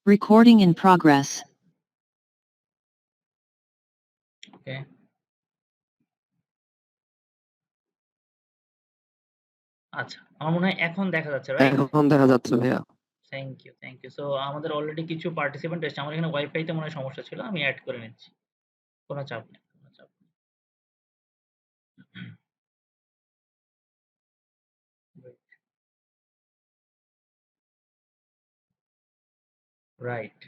Recording in progress. ওকে, আচ্ছা আমার মনে হয় এখন দেখা যাচ্ছে, রাইট? এখন দেখা যাচ্ছে ভাইয়া। Thank you. সো আমাদের অলরেডি কিছু পার্টিসিপেন্ট এসেছে। আমার এখানে ওয়াইফাইতে মনে হয় সমস্যা ছিল, আমি অ্যাড করে নিচ্ছি। কোনো চাপ নেই, কোনো চাপ নেই। রাইট।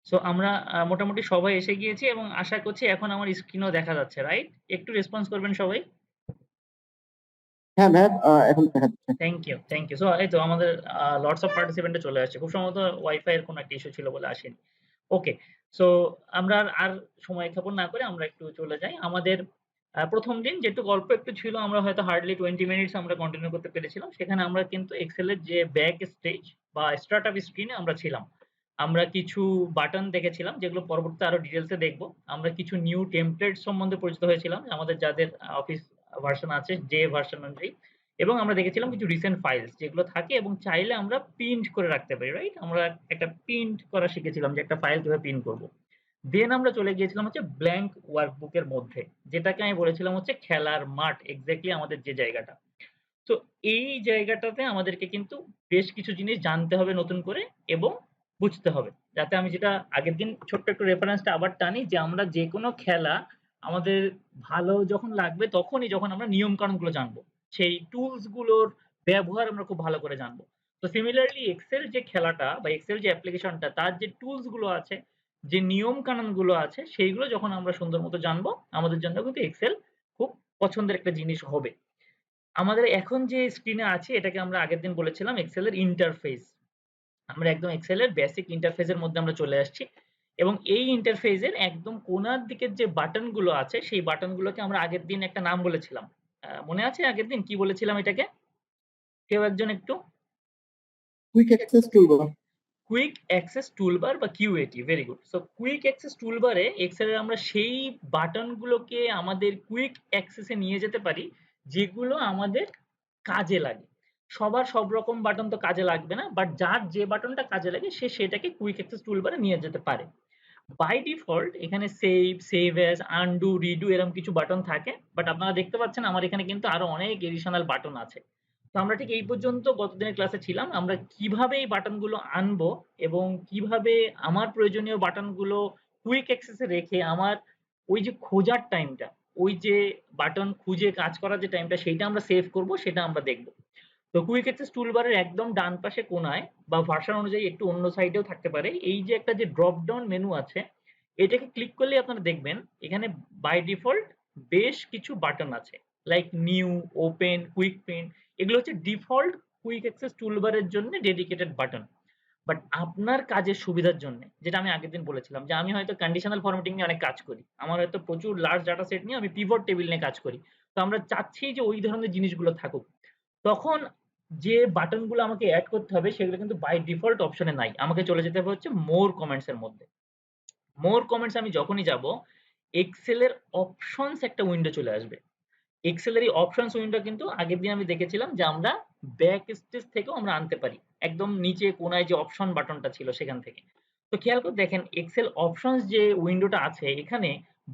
সো আমরা মোটামুটি সবাই এসে গিয়েছি এবং আশা করছি এখন আমার স্ক্রিনও দেখা যাচ্ছে, রাইট? একটু রেসপন্স করবেন সবাই। হ্যাঁ ভাইয়া, এখন দেখা যাচ্ছে। Thank you. সো এই তো আমাদের লটস অফ পার্টিসিপেন্টে চলে আসছে। খুব সম্ভবত ওয়াইফাই এর কোনো একটা ইস্যু ছিল বলে আসেনি। ওকে, সো আমরা আর সময় ক্ষেপণ না করে আমরা একটু চলে যাই। আমাদের ১ম দিন যেটুকু গল্প একটু ছিল, আমরা হয়তো হার্ডলি 20 মিনিটস আমরা কন্টিনিউ করতে পেরেছিলাম। সেখানে আমরা কিন্তু এক্সেল এর যে ব্যাক স্টেজ বা স্টার্টআপ স্ক্রিনে আমরা ছিলাম। আমরা কিছু বাটন দেখেছিলাম যেগুলো পরবর্তীতে আরো ডিটেইলস এ দেখব। আমরা কিছু নিউ টেমপ্লেট সম্বন্ধে পরিচিত হয়েছিলাম। আমাদের যাদের অফিস ভার্সন আছে, যে ভার্সন অনুযায়ী, এবং আমরা দেখেছিলাম কিছু রিসেন্ট ফাইলস যেগুলো থাকে এবং চাইলে আমরা প্রিন্ট করে রাখতে পারি, রাইট? আমরা একটা প্রিন্ট করা শিখেছিলাম যে একটা ফাইল কিভাবে প্রিন্ট করব। দেন আমরা চলে গিয়েছিলাম হচ্ছে ব্ল্যাঙ্ক ওয়ার্কবুক এর মধ্যে, যেটাকে আমি বলেছিলাম হচ্ছে খেলার মাঠ, এক্স্যাক্টলি আমাদের যে জায়গাটা। তো এই জায়গাটাতে আমাদেরকে কিন্তু বেশ কিছু জিনিস জানতে হবে নতুন করে এবং বুঝতে হবে। যাতে আমি যেটা আগের দিন ছোট্ট একটু রেফারেন্সটা আবার টানি, যে আমরা যেকোনো খেলা আমাদের ভালো যখন লাগবে তখনই যখন আমরা নিয়ম কানুনগুলো জানবো। সেই টুলস গুলোর ব্যবহার আমরা খুব ভালো করে জানবো। তো সিমিলারলি এক্সেল যে খেলাটা বা এক্সেল যে অ্যাপ্লিকেশনটা, তার যে টুলস গুলো আছে, যে নিয়ম কানুন গুলো আছে, সেইগুলো যখন আমরা সুন্দর মতো জানবো, আমাদের জন্য কিন্তু এক্সেল খুব পছন্দের একটা জিনিস হবে। আমাদের এখন যে স্ক্রিনে আছে এটাকে আমরা আগের দিন বলেছিলাম এক্সেল এর ইন্টারফেস। আমরা একদম এক্সেল এর বেসিক ইন্টারফেস এর মধ্যে আমরা চলে আসছি এবং এই ইন্টারফেস এর একদম কোণার দিকের যে বাটন গুলো আছে, সেই বাটন গুলোকে আমরা আগের দিন একটা নাম বলেছিলাম। মনে আছে আগের দিন কি বলেছিলাম এটাকে? কেউ একজন একটু? Quick access toolbar. Quick access toolbar বা QAT, very good. So quick access টুলবারে এক্সেল এর আমরা সেই বাটন গুলোকে আমাদের কুইক অ্যাক্সেস এ নিয়ে যেতে পারি যেগুলো আমাদের কাজে লাগে। সবার সব রকম বাটন তো কাজে লাগবে না, বাট যার যে বাটনটা কাজে লাগে সে সেটাকে কুইক অ্যাক্সেস টুলবারে নিয়ে যেতে পারে। বাই ডিফল্ট এখানে সেভ অ্যাজ, আনডু, রিডু এরকম কিছু বাটন থাকে, বাট আপনারা দেখতে পাচ্ছেন আমার এখানে কিন্তু আরো অনেক এডিশনাল বাটন আছে। তো আমরা ঠিক এই পর্যন্ত গতদিনের ক্লাসে ছিলাম। আমরা কিভাবে এই বাটনগুলো আনবো এবং কিভাবে আমার প্রয়োজনীয় বাটনগুলো কুইক অ্যাক্সেসে রেখে আমার ওই যে খোঁজার টাইমটা, ওই যে বাটন খুঁজে কাজ করার যে টাইমটা, সেইটা আমরা সেভ করব, সেটা আমরা দেখব। তো কুইক অ্যাক্সেস টুলবারের একদম ডান পাশে কোণায় বা ভার্সন অনুযায়ী একটু অন্য সাইডেও থাকতে পারে, এই যে একটা যে ড্রপ ডাউন মেনু আছে, এটাকে ক্লিক করলে আপনারা দেখবেন এখানে বাই ডিফল্ট বেশ কিছু বাটন আছে, like new, open, quick print. এগুলো হচ্ছে ডিফল্ট কুইক অ্যাক্সেস টুলবারের জন্য ডেডিকেটেড বাটন। বাট আপনার কাজের সুবিধার জন্য, যেটা আমি আগের দিন বলেছিলাম যে আমি হয়তো কন্ডিশনাল ফরম্যাটিং নিয়ে অনেক কাজ করি, আমার হয়তো প্রচুর লার্জ ডাটা সেট নিয়ে আমি পিভট টেবিল নিয়ে কাজ করি, তো আমরা চাচ্ছি যে ওই ধরনের জিনিসগুলো থাকুক। তখন যে বাটনগুলো আমাকে এড করতে হবে সেগুলো কিন্তু বাই ডিফল্ট অপশনে নাই, আমাকে চলে যেতে হবে হচ্ছে মোর কমেন্টস এর মধ্যে। মোর কমেন্টস আমি যখনই যাব, এক্সেল এর অপশনস একটা উইন্ডো চলে আসবে। এক্সেল এর এই অপশনস উইন্ডো কিন্তু আগের দিন আমি দেখেছিলাম যে আমরা ব্যাক স্টেজ থেকেও আমরা আনতে পারি, একদম নিচে কোণায় যে অপশন বাটনটা ছিল সেখান থেকে। তো খেয়াল করে দেখেন এক্সেল অপশনস যে উইন্ডোটা আছে, এখানে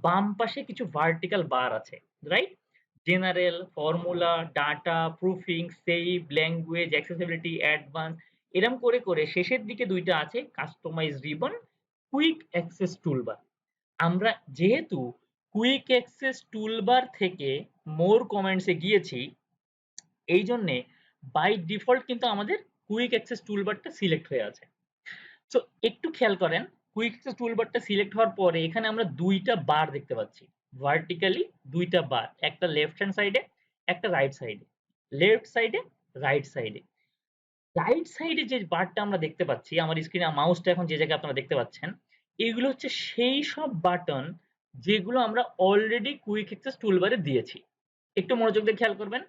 বাম পাশে কিছু ভার্টিক্যাল বার আছে, right? General, formula, data, proofing, save, language, accessibility, advance, এরকম করে করে শেষের দিকে দুইটা আছে customise ribbon, quick access toolbar. আমরা যেহেতু কুইক অ্যাক্সেস টুলবার থেকে মোর কমেন্টস এ গিয়েছি, এই জন্যে বাই ডিফল্ট কিন্তু আমাদের কুইক অ্যাক্সেস টুলবারটা সিলেক্ট হয়ে আছে। তো একটু খেয়াল করেন, কুইক অ্যাক্সেস টুলবারটা সিলেক্ট হওয়ার পরে এখানে আমরা দুইটা বার দেখতে পাচ্ছি, ভার্টিক্যালি দুইটা বার, একটা লেফট হ্যান্ড সাইডে, একটা রাইট সাইডে। লেফট সাইডে, রাইট সাইডে। রাইট সাইডে যে বারটা আমরা দেখতে পাচ্ছি, আমার স্ক্রিনে মাউসটা এখন যে জায়গায় আপনারা দেখতে পাচ্ছেন, এগুলো হচ্ছে সেই সব বাটন যেগুলো আমরা অলরেডি কুইক অ্যাক্সেস টুলবারে দিয়েছি। একটু মনোযোগ দিয়ে খেয়াল করবেন।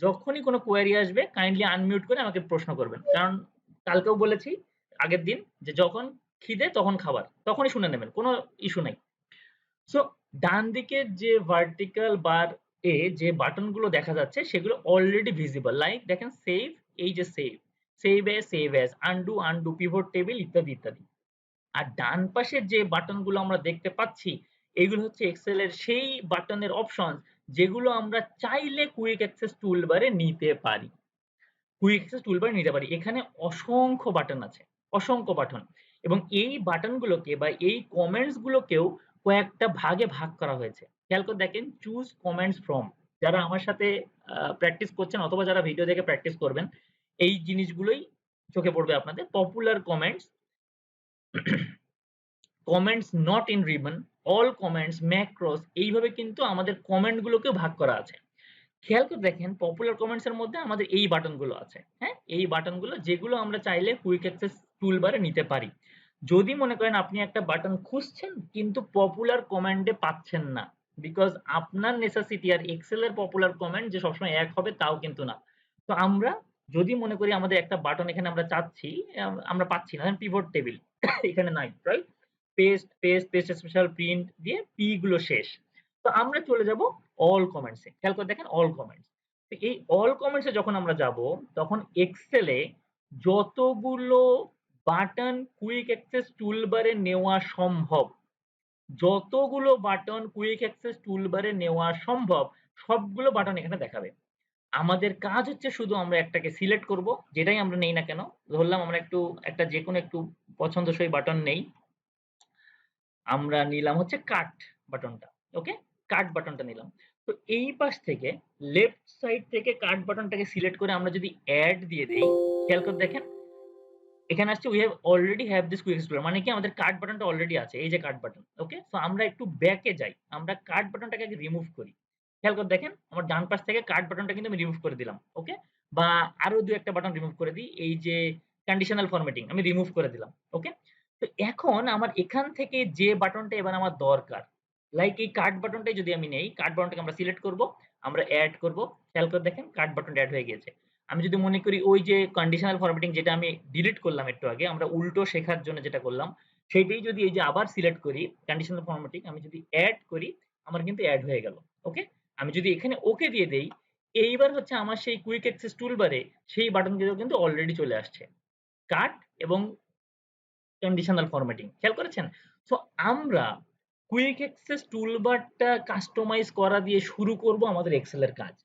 যখনই কোনো কোয়েরি আসবে কাইন্ডলি আনমিউট করে আমাকে প্রশ্ন করবেন, কারণ কালকেও বলেছি আগের দিন যে যখন খিদে তখন খাবার, তখনই শুনে নেবেন, কোনো ইস্যু নাই। সো ডান দিকের যে ভার্টিক্যাল বার এ যে বাটনগুলো দেখা যাচ্ছে সেগুলো অলরেডি ভিজিবল, লাইক দেখেন সেভ, এই যে save, save as, undo, pivot table ইত্যাদি ইত্যাদি। আর ডান পাশের যে বাটনগুলো আমরা দেখতে পাচ্ছি এগুলো হচ্ছে এক্সেল এর সেই বাটনের অপশন যেগুলো আমরা চাইলে কুইক অ্যাক্সেস টুলবারে নিতে পারি। কুইক অ্যাক্সেস টুলবার নিতে পারি। এখানে অসংখ্য বাটন আছে, অসংখ্য বাটন, এবং এই বাটনগুলোকে বা এই কমেন্টস গুলোকেও কয়েকটা ভাগে ভাগ করা হয়েছে। খেয়াল করে দেখেন, চুজ কমেন্টস ফ্রম। যারা আমার সাথে প্র্যাকটিস করছেন অথবা যারা ভিডিও দেখে প্র্যাকটিস করবেন, এই জিনিসগুলোই চোখে পড়বে আপনাদের। Popular comments, comments not in ribbon, all comments, macOS, এইভাবে কিন্তু আমাদের কমেন্ট গুলোকেও ভাগ করা আছে। খেয়াল করে দেখেন, পপুলার কমেন্টস এর মধ্যে আমাদের এই বাটনগুলো আছে। হ্যাঁ, এই বাটনগুলো যেগুলো আমরা চাইলে কুইক অ্যাক্সেস টুলবারে নিতে পারি। যদি মনে করেন আপনি একটা বাটন খুঁজছেন কিন্তু পপুলার কমেন্টে পাচ্ছেন না, বিকজ আপনার নেসেসিটি আর এক্সেল এর পপুলার কমেন্ট যে সবসময় এক হবে তাও কিন্তু না। তো আমরা যদি মনে করি আমাদের একটা বাটন এখানে আমরা চাচ্ছি, আমরা পাচ্ছি না, পিভট টেবিল এখানে নাই, রাইট? পেস্ট স্পেশাল প্রিন্ট দিয়ে পি গুলো শেষ। তো আমরা চলে যাব অল কমেন্টস এ। খেয়াল করে দেখেন, অল কমেন্টস। তো এই অল কমেন্টস এ যখন আমরা যাব তখন এক্সেলে যতগুলো বাটন কুইক অ্যাক্সেস টুলবারে নেওয়া সম্ভব, যতগুলো বাটন কুইক অ্যাক্সেস টুলবারে নেওয়া সম্ভব সবগুলো বাটন এখানে দেখাবে। আমাদের কাজ হচ্ছে শুধু আমরা একটাকে সিলেক্ট করব, যেটাই আমরা নেই না কেন। ধরলাম আমরা একটা যেকোনো একটু পছন্দসই বাটন নেই, আমরা নিলাম হচ্ছে কাট বাটনটা। ওকে, কাট বাটনটা নিলাম। তো এই পাশ থেকে লেফট সাইড থেকে কাট বাটনটাকে সিলেক্ট করে আমরা যদি অ্যাড দিয়ে দেই, খেয়াল করে দেখেন এখানে আসছে we have already have this quick explore, মানে কি আমাদের কাট বাটনটা অলরেডি আছে, এই যে কাট বাটন। ওকে, সো আমরা একটু ব্যাকে যাই, আমরা কাট বাটনটাকে আগে রিমুভ করি। খেয়াল করে দেখেন আমার ডান পাশ থেকে কাট বাটনটা কিন্তু আমি রিমুভ করে দিলাম। ওকে, বা আরো দু একটা বাটন রিমুভ করে দিই, এই যে কন্ডিশনাল ফরম্যাটিং আমি রিমুভ করে দিলাম। ওকে, তো এখন আমার এখান থেকে যে বাটনটা এবার আমার দরকার, লাইক এই কাট বাটনটাই যদি আমি নেই, কাট বাটনটাকে আমরা সিলেক্ট করব, আমরা এড করব। খেয়াল করে দেখেন কাট বাটনটা এড হয়ে গিয়েছে। আমি যদি মনে করি ওই যে কন্ডিশনাল ফরম্যাটিং যেটা আমি ডিলিট করলাম একটু আগে, আমরা উল্টো শেখার জন্য যেটা করলাম, সেটাই যদি এই যে আবার সিলেক্ট করি কন্ডিশনাল ফরম্যাটিং, আমি যদি এড করি, আমার কিন্তু এড হয়ে গেল। ওকে, আমি যদি এখানে ওকে দিয়ে দেই, এইবার হচ্ছে আমার সেই কুইক অ্যাক্সেস টুলবারে সেই বাটনগুলো কিন্তু অলরেডি চলে আসছে, কাট এবং কন্ডিশনাল ফরম্যাটিং। খেয়াল করেছেন? সো আমরা কুইক অ্যাক্সেস টুলবারটা কাস্টমাইজ করা দিয়ে শুরু করব আমাদের এক্সেল এর কাজ।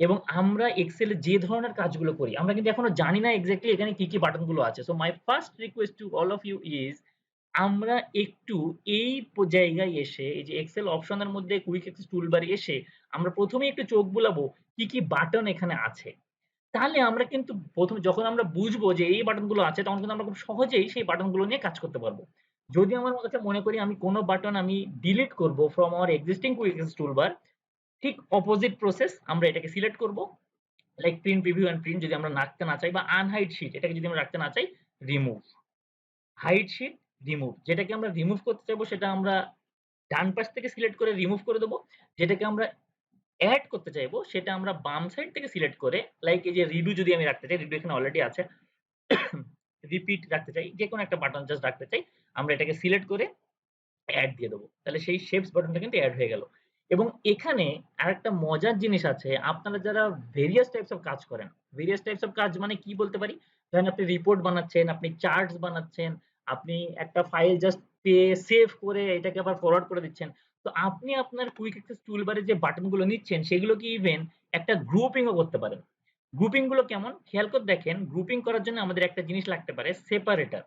এবং আমরা এক্সেল এ যে ধরনের কাজগুলো করি আমরা কিন্তু এখনো জানি না এক্সাক্টলি এখানে কি কি বাটন গুলো আছে। So my first request to all of you is, আমরা একটু এই জায়গায় এসে এই যে এক্সেল অপশনের মধ্যে কুইক অ্যাক্সেস টুলবার এসে আমরা প্রথমেই একটু চোখ বুলাবো কি কি বাটন এখানে আছে। তাহলে আমরা কিন্তু প্রথমে যখন আমরা বুঝবো যে এই বাটনগুলো আছে তখন কিন্তু আমরা খুব সহজেই সেই বাটনগুলো নিয়ে কাজ করতে পারবো। যদি আমার কাছে মনে করি আমি কোন বাটন আমি ডিলিট করব from our existing quick access toolbar, ঠিক অপোজিট প্রসেস, আমরা এটাকে সিলেক্ট করব, like print preview and print যদি আমরা রাখতে না চাই, বা আনহাইড শীট এটাকে যদি আমরা রাখতে না চাই, রিমুভ, হাইড শীট, রিমুভ। যেটাকে আমরা রিমুভ করতে চাইবো সেটা আমরা ডান পাশ থেকে সিলেক্ট করে রিমুভ করে দেবো। যেটাকে আমরা এড করতে চাইবো সেটা আমরা বাম সাইড থেকে সিলেক্ট করে, লাইক এই যে রিডু যদি আমি রাখতে চাই, রিডু এখানে অলরেডি আছে, রিপিট রাখতে চাই, যেকোনো একটা বাটন জাস্ট রাখতে চাই, আমরা এটাকে সিলেক্ট করে এড দিয়ে দেবো। তাহলে সেই শেপস বাটনটা কিন্তু এড হয়ে গেল। এবং এখানে আরেকটা মজার জিনিস আছে, আপনারা যারা ভেরিয়াস টাইপস অফ কাজ করেন, ভেরিয়াস টাইপস অফ কাজ মানে কি বলতে পারি, ধরেন আপনি রিপোর্ট বানাচ্ছেন, আপনি চার্টস বানাচ্ছেন, আপনি একটা ফাইল জাস্ট সেভ করে এটাকে আবার ফরওয়ার্ড করে দিচ্ছেন। তো আপনি আপনার কুইক অ্যাক্সেস টুলবারে যে বাটনগুলো নিচ্ছেন সেগুলোকে ইভেন একটা গ্রুপিংও করতে পারেন। গ্রুপিং গুলো কেমন খেয়াল করে দেখেন, গ্রুপিং করার জন্য আমাদের একটা জিনিস লাগতে পারে, separator.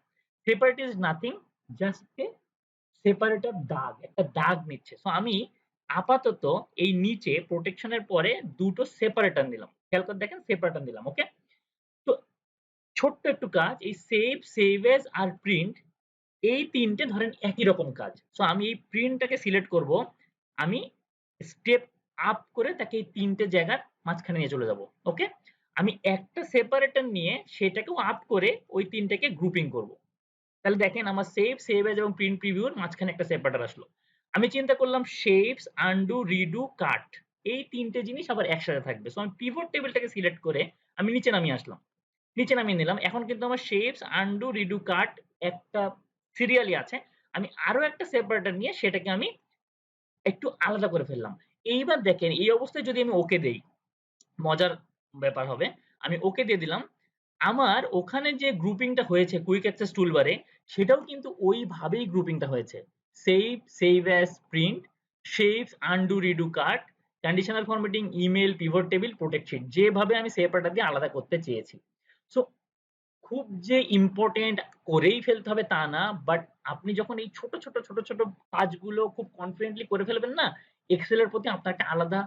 Separator is nothing, just a separator দাগ, একটা দাগ নিচ্ছে। সো আমি আপাতত এই নিচে প্রোটেকশন এর পরে দুটো সেপারেটর নিলাম। খেয়াল করে দেখেন সেপারেটর নিলাম। ওকে, তো ছোট্ট একটু কাজ, এই সেভ এজ আর প্রিন্ট, এই তিনটে ধরেন একই রকম কাজ। সো আমি এই প্রিন্টটাকে সিলেক্ট করব, আমি স্টেপ আপ করে তাকে এই তিনটে জায়গার মাঝখানে নিয়ে চলে যাব। ওকে, আমি একটা সেপারেটর নিয়ে সেটাকেও আপ করে ওই তিনটাকে গ্রুপিং করব। তাহলে দেখেন আমার সেভ এজ এবং প্রিন্ট প্রিভিউর মাঝখানে একটা সেপারেটর আসলো। আমি চিন্তা করলাম শেপস, আনডু, রিডু, কাট, এই তিনটে জিনিস আবার একসাথে থাকবে। সো আমি পিভট টেবিলটাকে সিলেক্ট করে আমি নিচে নামিয়ে আসলাম, নিচে নামিয়ে নিলাম। এখন কিন্তু আমার শেপস, আনডু, রিডু, কাট একটা সিরিয়ালি আছে। আমি আরো একটা সেপারেটর নিয়ে সেটাকে আমি একটু আলাদা করে ফেললাম। এইবার দেখেন এই অবস্থায় যদি আমি ওকে দেই, মজার ব্যাপার হবে। আমি ওকে দিয়ে দিলাম। আমার ওখানে যে গ্রুপিংটা হয়েছে কুইক অ্যাক্সেস টুলবারে সেটাও কিন্তু ওইভাবেই গ্রুপিংটা হয়েছে। Save, save as, print, shapes, undo, redo, cut, conditional formatting, email, pivot table, protect sheet যেভাবে আমি সেপারেটর দিয়ে আলাদা করতে চেয়েছি। সো খুব যে ইম্পোর্টেন্ট করেই ফেলতে হবে তা না। বাট আপনি যখন এই ছোট ছোট কাজগুলো খুব কনফিডেন্টলি করে ফেলবেন না, এক্সেল এর প্রতি আপনার একটা আলাদা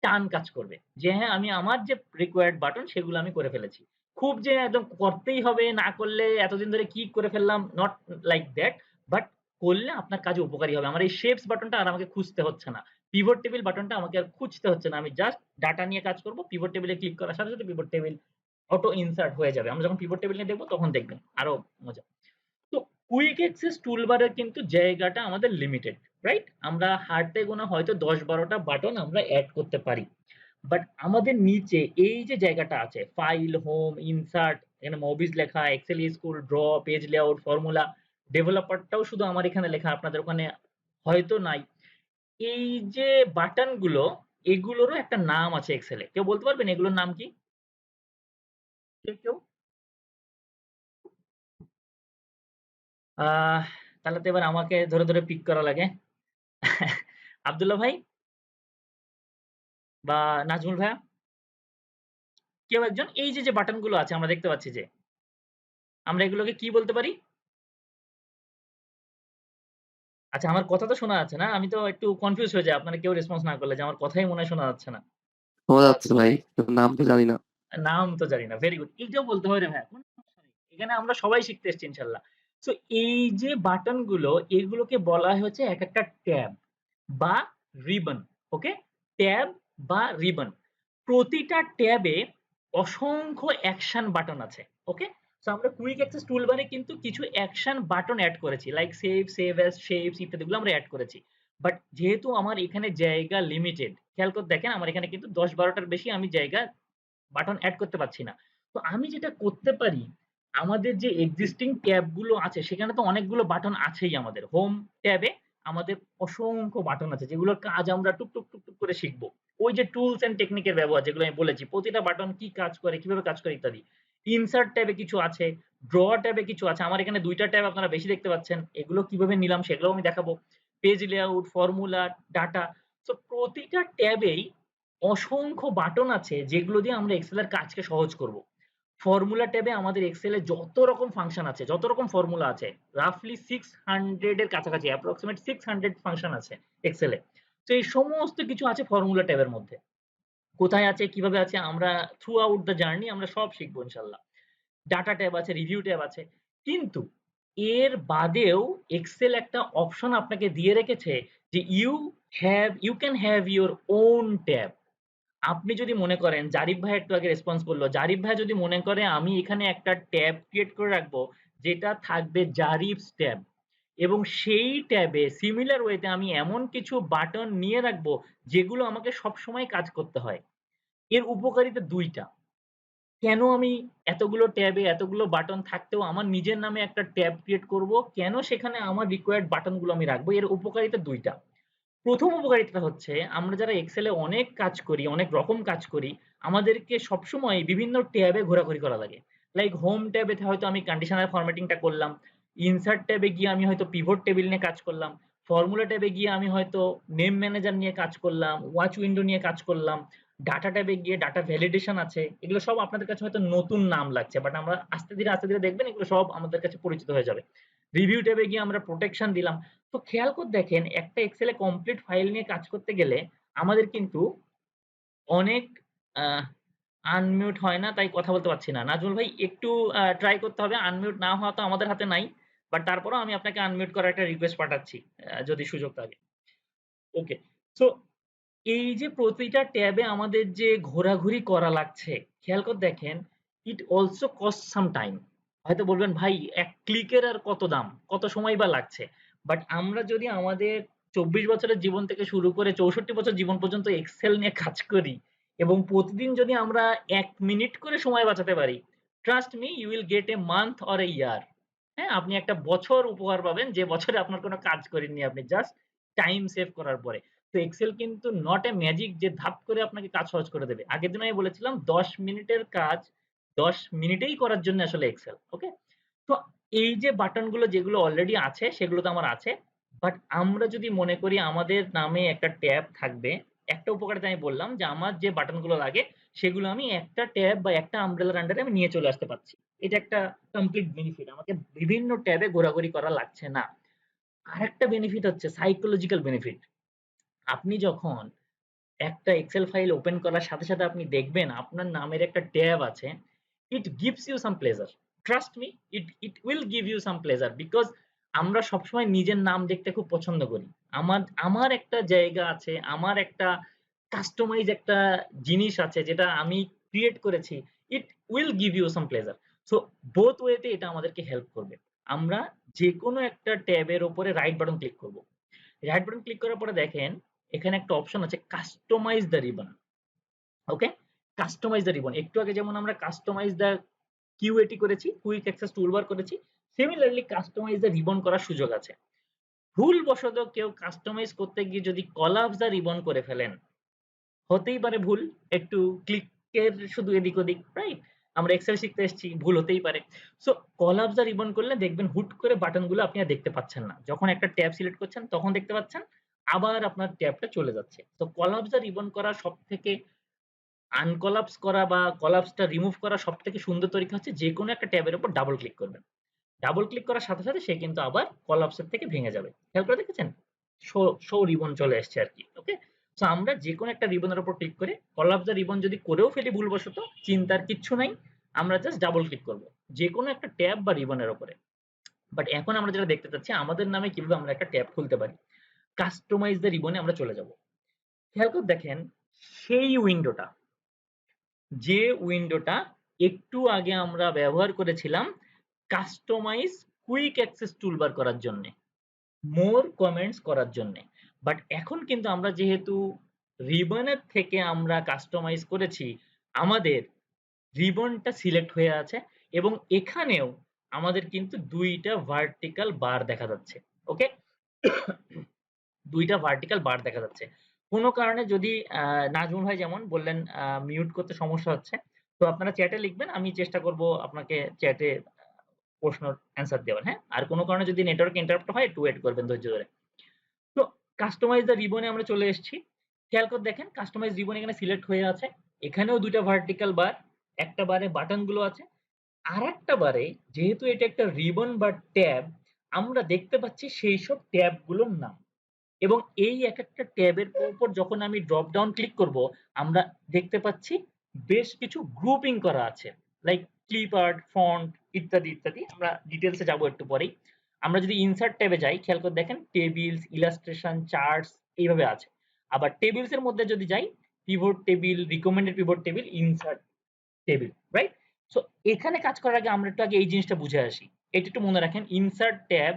টান কাজ করবে। যে হ্যাঁ, আমি আমার যে রিকোয়ার্ড বাটন সেগুলো আমি করে ফেলেছি। খুব যে একদম করতেই হবে, না করলে এতদিন ধরে কি করে ফেললাম, নট লাইক দ্যাট। বাট করলে আপনার কাজে উপকারী হবে। আমার এই শেপস বাটনটা আর আমাকে খুঁজতে হচ্ছে না। পিভট টেবিল বাটনটা আমাকে আর খুঁজতে হচ্ছে না। আমি জাস্ট ডাটা নিয়ে কাজ করব। পিভট টেবিলে ক্লিক করার সাথে সাথে পিভট টেবিল অটো ইনসার্ট হয়ে যাবে। আমরা যখন পিভট টেবিল নিয়ে দেখব তখন দেখবেন আরো মজা। তো কুইক অ্যাক্সেস টুলবারের কিন্তু জায়গাটা আমাদের লিমিটেড, রাইট? আমরা হাতে গোনা হয়তো ১০-১২ টা বাটন আমরা এড করতে পারি। বাট আমাদের নিচে এই যে জায়গাটা আছে ফাইল, হোম, ইনসার্ট, এখানে মুভিজ লেখা, Excel school, draw, page layout, formula, ডেভেলপারটাও শুধু আমার এখানে লেখা, আপনাদের ওখানে হয়তো নাই। এই যে বাটন গুলো এগুলোরও একটা নাম আছে এক্সেলে। কেউ বলতে পারবেন এগুলোর নাম কি? কেউ? আহ তাহলে তো এবার আমাকে ধরে পিক করা লাগে। আব্দুল্লাহ ভাই বা নাজমুল ভাইয়া, কেউ একজন এই যে বাটন গুলো আছে আমরা দেখতে পাচ্ছি যে, আমরা এগুলোকে কি বলতে পারি? আচ্ছা, আমার কথা তো শোনা যাচ্ছে না? আমি তো একটু কনফিউজ হয়ে যাই আপনারা কেউ রেসপন্স না করলে যে আমার কথাই মনে হয় শোনা যাচ্ছে না। শোনা যাচ্ছে ভাই, কিন্তু নাম তো জানি না। নাম তো জানি না। Very good. এইটাও বলতে হবে রে ভাইয়া। কোন সমস্যা নেই। এখানে আমরা সবাই শিখতে এসেছি ইনশাআল্লাহ। সো এই যে বাটন গুলো এগুলোকে বলা হয় হচ্ছে একেকটা ট্যাব বা রিবন। ওকে? ট্যাব বা রিবন। প্রতিটা ট্যাবে অসংখ্য অ্যাকশন বাটন আছে। ওকে? সো আমরা কুইক অ্যাক্সেস টুলবারে কিন্তু কিছু অ্যাকশন বাটন এড করেছি। Like save, save as, shapes ইত্যাদিগুলো আমরা এড করেছি। বাট যেহেতু আমার এখানে জায়গা লিমিটেড, খেয়াল করে দেখেন আমার এখানে কিন্তু ১০-১২ টার বেশি আমি জায়গা বাটন এড করতে পারছি না। তো আমি যেটা করতে পারি, আমাদের যে এক্সিস্টিং ট্যাব গুলো আছে সেখানে তো অনেকগুলো বাটন আছেই আমাদের। হোম ট্যাবে আমাদের অসংখ্য বাটন আছে যেগুলোর কাজ আমরা টুক করে শিখব। ওই যে টুলস অ্যান্ড টেকনিক এর ব্যবহার যেগুলো আমি বলেছি, প্রতিটা বাটন কি কাজ করে, কিভাবে কাজ করে ইত্যাদি। ইনসার্ট ট্যাবে কিছু আছে, ড্র ট্যাবে কিছু আছে। আমার এখানে ২ টা ট্যাব আপনারা বেশি দেখতে পাচ্ছেন। এগুলো কিভাবে নিলাম সেগুলোও আমি দেখাবো। Page layout, formula, data. So প্রতিটা ট্যাবেই অসংখ্য বাটন আছে যেগুলো দিয়ে আমরা এক্সেল এর কাজকে সহজ করব। ফর্মুলা ট্যাবে আমাদের এক্সেল এ যত রকম ফাংশন আছে, যত রকম ফর্মুলা আছে, রাফলি 600 এর কাছাকাছি অ্যাপ্রক্সিমেট 600 ফাংশন আছে এক্সেল এ। তো এই সমস্ত কিছু আছে ফর্মুলা ট্যাবের মধ্যে। কোথায় আছে, কিভাবে আছে আমরা থ্রু আউট দ্যা জার্নি আমরা সব শিখবো ইনশাআল্লাহ। ডাটা ট্যাব আছে, রিভিউ ট্যাব আছে। কিন্তু এর বাদেও এক্সেল একটা অপশন আপনাকে দিয়ে রেখেছে যে you can have your own tab. আপনি যদি মনে করেন জারিফ ভাই একটু আগে রেসপন্স করলো। জারিফ ভাই যদি মনে করে আমি এখানে একটা ট্যাব ক্রিয়েট করে রাখবো যেটা থাকবে জারিফস ট্যাব এবং সেই ট্যাবে সিমিলার ওয়েতে আমি এমন কিছু বাটন নিয়ে রাখবো যেগুলো আমাকে সবসময় কাজ করতে হয়। এর উপকারিতা ২ টা। কেন আমি এতগুলো ট্যাবে এতগুলো বাটন থাকতেও আমার নিজের নামে একটা ট্যাব ক্রিয়েট করব? কেন সেখানে আমার রিকোয়ার্ড বাটন গুলো আমি রাখবো? এর উপকারিতা ২ টা। ১ম উপকারিতা হচ্ছে আমরা যারা এক্সেলে অনেক কাজ করি, অনেক রকম কাজ করি, আমাদেরকে সবসময় বিভিন্ন ট্যাবে ঘোরাঘুরি করা লাগে। লাইক হোম ট্যাবে হয়তো আমি কন্ডিশনাল ফরম্যাটিং টা করলাম। ইনসার্ট ট্যাবে গিয়ে আমি হয়তো পিভট টেবিল নিয়ে কাজ করলাম। ফর্মুলা ট্যাবে গিয়ে আমি হয়তো নেম ম্যানেজার নিয়ে কাজ করলাম, ওয়াচ উইন্ডো নিয়ে কাজ করলাম। ডাটা ট্যাবে গিয়ে ডাটা ভ্যালিডেশন আছে। এগুলো সব আপনাদের কাছে হয়তো নতুন নাম লাগছে। বাট আমরা আস্তে ধীরে দেখবেন এগুলো সব আমাদের কাছে পরিচিত হয়ে যাবে। রিভিউ ট্যাবে গিয়ে আমরা প্রোটেকশন দিলাম। তো খেয়াল করে দেখেন একটা এক্সেলে কমপ্লিট ফাইল নিয়ে কাজ করতে গেলে আমাদের কিন্তু অনেক আ আনমিউট হয় না তাই কথা বলতে পারছি না। নাজমুল ভাই একটু ট্রাই করতে হবে। আনমিউট না হওয়া তো আমাদের হাতে নাই। বাট তারপরেও আমি আপনাকে আনমিউট করার একটা রিকোয়েস্ট পাঠাচ্ছি। যদি সুযোগ থাকে। ওকে। সো এই যে প্রতিটা ট্যাবে আমাদের যে ঘোরাঘুরি করা লাগছে, খেয়াল করে দেখেন it also cost some time. হয়তো বলবেন ভাই ১ ক্লিকের আর কত দাম? কত সময় বা লাগছে? বাট আমরা যদি আমাদের ২৪ বছরের জীবন থেকে শুরু করে ৬৪ বছর জীবন পর্যন্ত এক্সেল নিয়ে কাজ করি এবং প্রতিদিন যদি আমরা ১ মিনিট করে সময় বাঁচাতে পারি, trust me you will get a month or a year। হ্যাঁ? আপনি একটা বছর উপহার পাবেন যে বছরে আপনার কোন কাজ করেননি আপনি জাস্ট টাইম সেভ করার পরে। তো এক্সেল কিন্তু নট এ ম্যাজিক যে ধাপ করে আপনাকে কাজ সহজ করে দেবে। আগের দিন আমি বলেছিলাম ১০ মিনিটের কাজ 10 মিনিটেই করার জন্য আসলে এক্সেল। ওকে? তো এই যে বাটনগুলো যেগুলো অলরেডি আছে সেগুলো তো আমার আছে। বাট আমরা যদি মনে করি আমাদের নামে একটা ট্যাব থাকবে, একটা উপকারিতা আমি বললাম যে আমার যে বাটনগুলো লাগে সেগুলো আমি একটা ট্যাব বা একটা আমব্রেলার আন্ডারে আমি নিয়ে চলে আসতে পারছি। এটা একটা কমপ্লিট বেনিফিট। আমাকে বিভিন্ন ট্যাবে ঘোরাঘুরি করা লাগছে না। আরেকটা বেনিফিট হচ্ছে সাইকোলজিক্যাল বেনিফিট। আপনি যখন একটা এক্সেল ফাইল ওপেন করার সাথে, সাথে আপনি দেখবেন আপনার নামের একটা ট্যাব আছে। It gives you some pleasure. Trust me, it will give you some pleasure because আমরা সবসময় নিজের নাম দেখতে খুব পছন্দ করি। আমার একটা জায়গা আছে, আমার একটা কাস্টমাইজ একটা জিনিস আছে যেটা আমি ক্রিয়েট করেছি। It will give you some pleasure. So both way তে এটা আমাদেরকে হেল্প করবে। আমরা যেকোনো একটা ট্যাবের উপরে রাইট বাটন ক্লিক করব। রাইট বাটন ক্লিক করার পরে দেখেন এখানে একটা অপশন আছে customize the ribbon. Okay? Customize the ribbon. একটু আগে যেমন আমরা কাস্টমাইজ দ্য কিউএটি করেছি, কুইক অ্যাক্সেস টুলবার করেছি। সিমিলারলি কাস্টমাইজ দ্য রিবন করার সুযোগ আছে। ভুলবশত কেউ কাস্টমাইজ করতে গিয়ে যদি কলাপস দ্য রিবন করে ফেলেন, হতেই পারে ভুল, একটু ক্লিকের শুধু এদিক ওদিক, রাইট? আমরা এক্সেল শিখতে এসেছি, ভুল হতেই পারে। সো কলাপস দ্য রিবন করলে দেখবেন হুট করে বাটনগুলো আপনি আর দেখতে পাচ্ছেন না। যখন একটা ট্যাব সিলেক্ট করছেন তখন দেখতে পাচ্ছেন, আবার আপনার ট্যাবটা চলে যাচ্ছে। তো কলাপস দ্য রিবন করার সবথেকে আনকলাপস করা বা কলাপসটা রিমুভ করার সবথেকে সুন্দর তরিকা হচ্ছে যেকোনো একটা ট্যাবের উপর ডাবল ক্লিক করবেন। ডাবল ক্লিক করার সাথে, সাথে সে কিন্তু আবার কলাপসের থেকে ভেঙে যাবে। খেয়াল করে দেখেছেন? শো রিবন চলে এসছে আরকি। ওকে? সো আমরা যেকোনো একটা রিবনের উপর ক্লিক করে কলাপস দ্য রিবন যদি করেও ফেলি ভুলবশত, চিন্তার কিচ্ছু নাই। আমরা জাস্ট ডাবল ক্লিক করব। যেকোনো একটা ট্যাব বা রিবনের উপরে। বাট এখন আমরা যেটা দেখতে চাচ্ছি আমাদের নামে কিভাবে আমরা একটা ট্যাব খুলতে পারি। কাস্টমাইজ দ্য রিবনে আমরা চলে যাব। খেয়াল করে দেখেন সেই উইন্ডোটা যে উইন্ডোটা একটু আগে আমরা ব্যবহার করেছিলাম কাস্টমাইজ কুইক অ্যাক্সেস টুলবার করার জন্য, মোর কমেন্টস করার জন্য। বাট এখন কিন্তু আমরা যেহেতু রিবনের থেকে আমরা কাস্টমাইজ করেছি, আমাদের রিবনটা সিলেক্ট হয়ে আছে এবং এখানেও আমাদের কিন্তু দুইটা ভার্টিক্যাল বার দেখা যাচ্ছে। ওকে? দুইটা ভার্টিক্যাল বার দেখা যাচ্ছে। কোনো কারণে যদি নাজমুল ভাই যেমন বললেন মিউট করতে সমস্যা হচ্ছে। তো আপনারা চ্যাটে লিখবেন। আমি চেষ্টা করব আপনাকে চ্যাটে প্রশ্নের অ্যান্সার দেওয়ার, হ্যাঁ? আর কোনো কারণে যদি নেটওয়ার্ক ইন্টারাপ্ট হয় একটু ওয়েট করবেন ধৈর্য ধরে। তো কাস্টমাইজ দ্য রিবন এ আমরা চলে এসেছি। খেয়াল করে দেখেন কাস্টমাইজ রিবন এখানে সিলেক্ট হয়ে আছে। এখানেও দুইটা ভার্টিক্যাল বার, একটা বারে বাটন গুলো আছে। আরেকটা বারে যেহেতু এটা একটা রিবন বা ট্যাব, আমরা দেখতে পাচ্ছি সেই সব ট্যাব গুলোর নাম। এবং এই একেকটা ট্যাবের উপর যখন আমি ড্রপ ডাউন ক্লিক করব, আমরা দেখতে পাচ্ছি বেশ কিছু গ্রুপিং করা আছে। লাইক ক্লিপ আর্ট, ফন্ট ইত্যাদি, ইত্যাদি। আমরা ডিটেইলস এ যাবো একটু পরেই। আমরা যদি ইনসার্ট ট্যাবে যাই, খেয়াল করে দেখেন টেবিলস, ইলাস্ট্রেশন, চার্টস এইভাবে আছে। আবার টেবিলস এর মধ্যে যদি যাই, pivot table, recommended pivot table, insert table, right? So এখানে কাজ করার আগে আমরা একটু আগে এই জিনিসটা বুঝে আসি। এটা একটু মনে রাখেন, insert tab,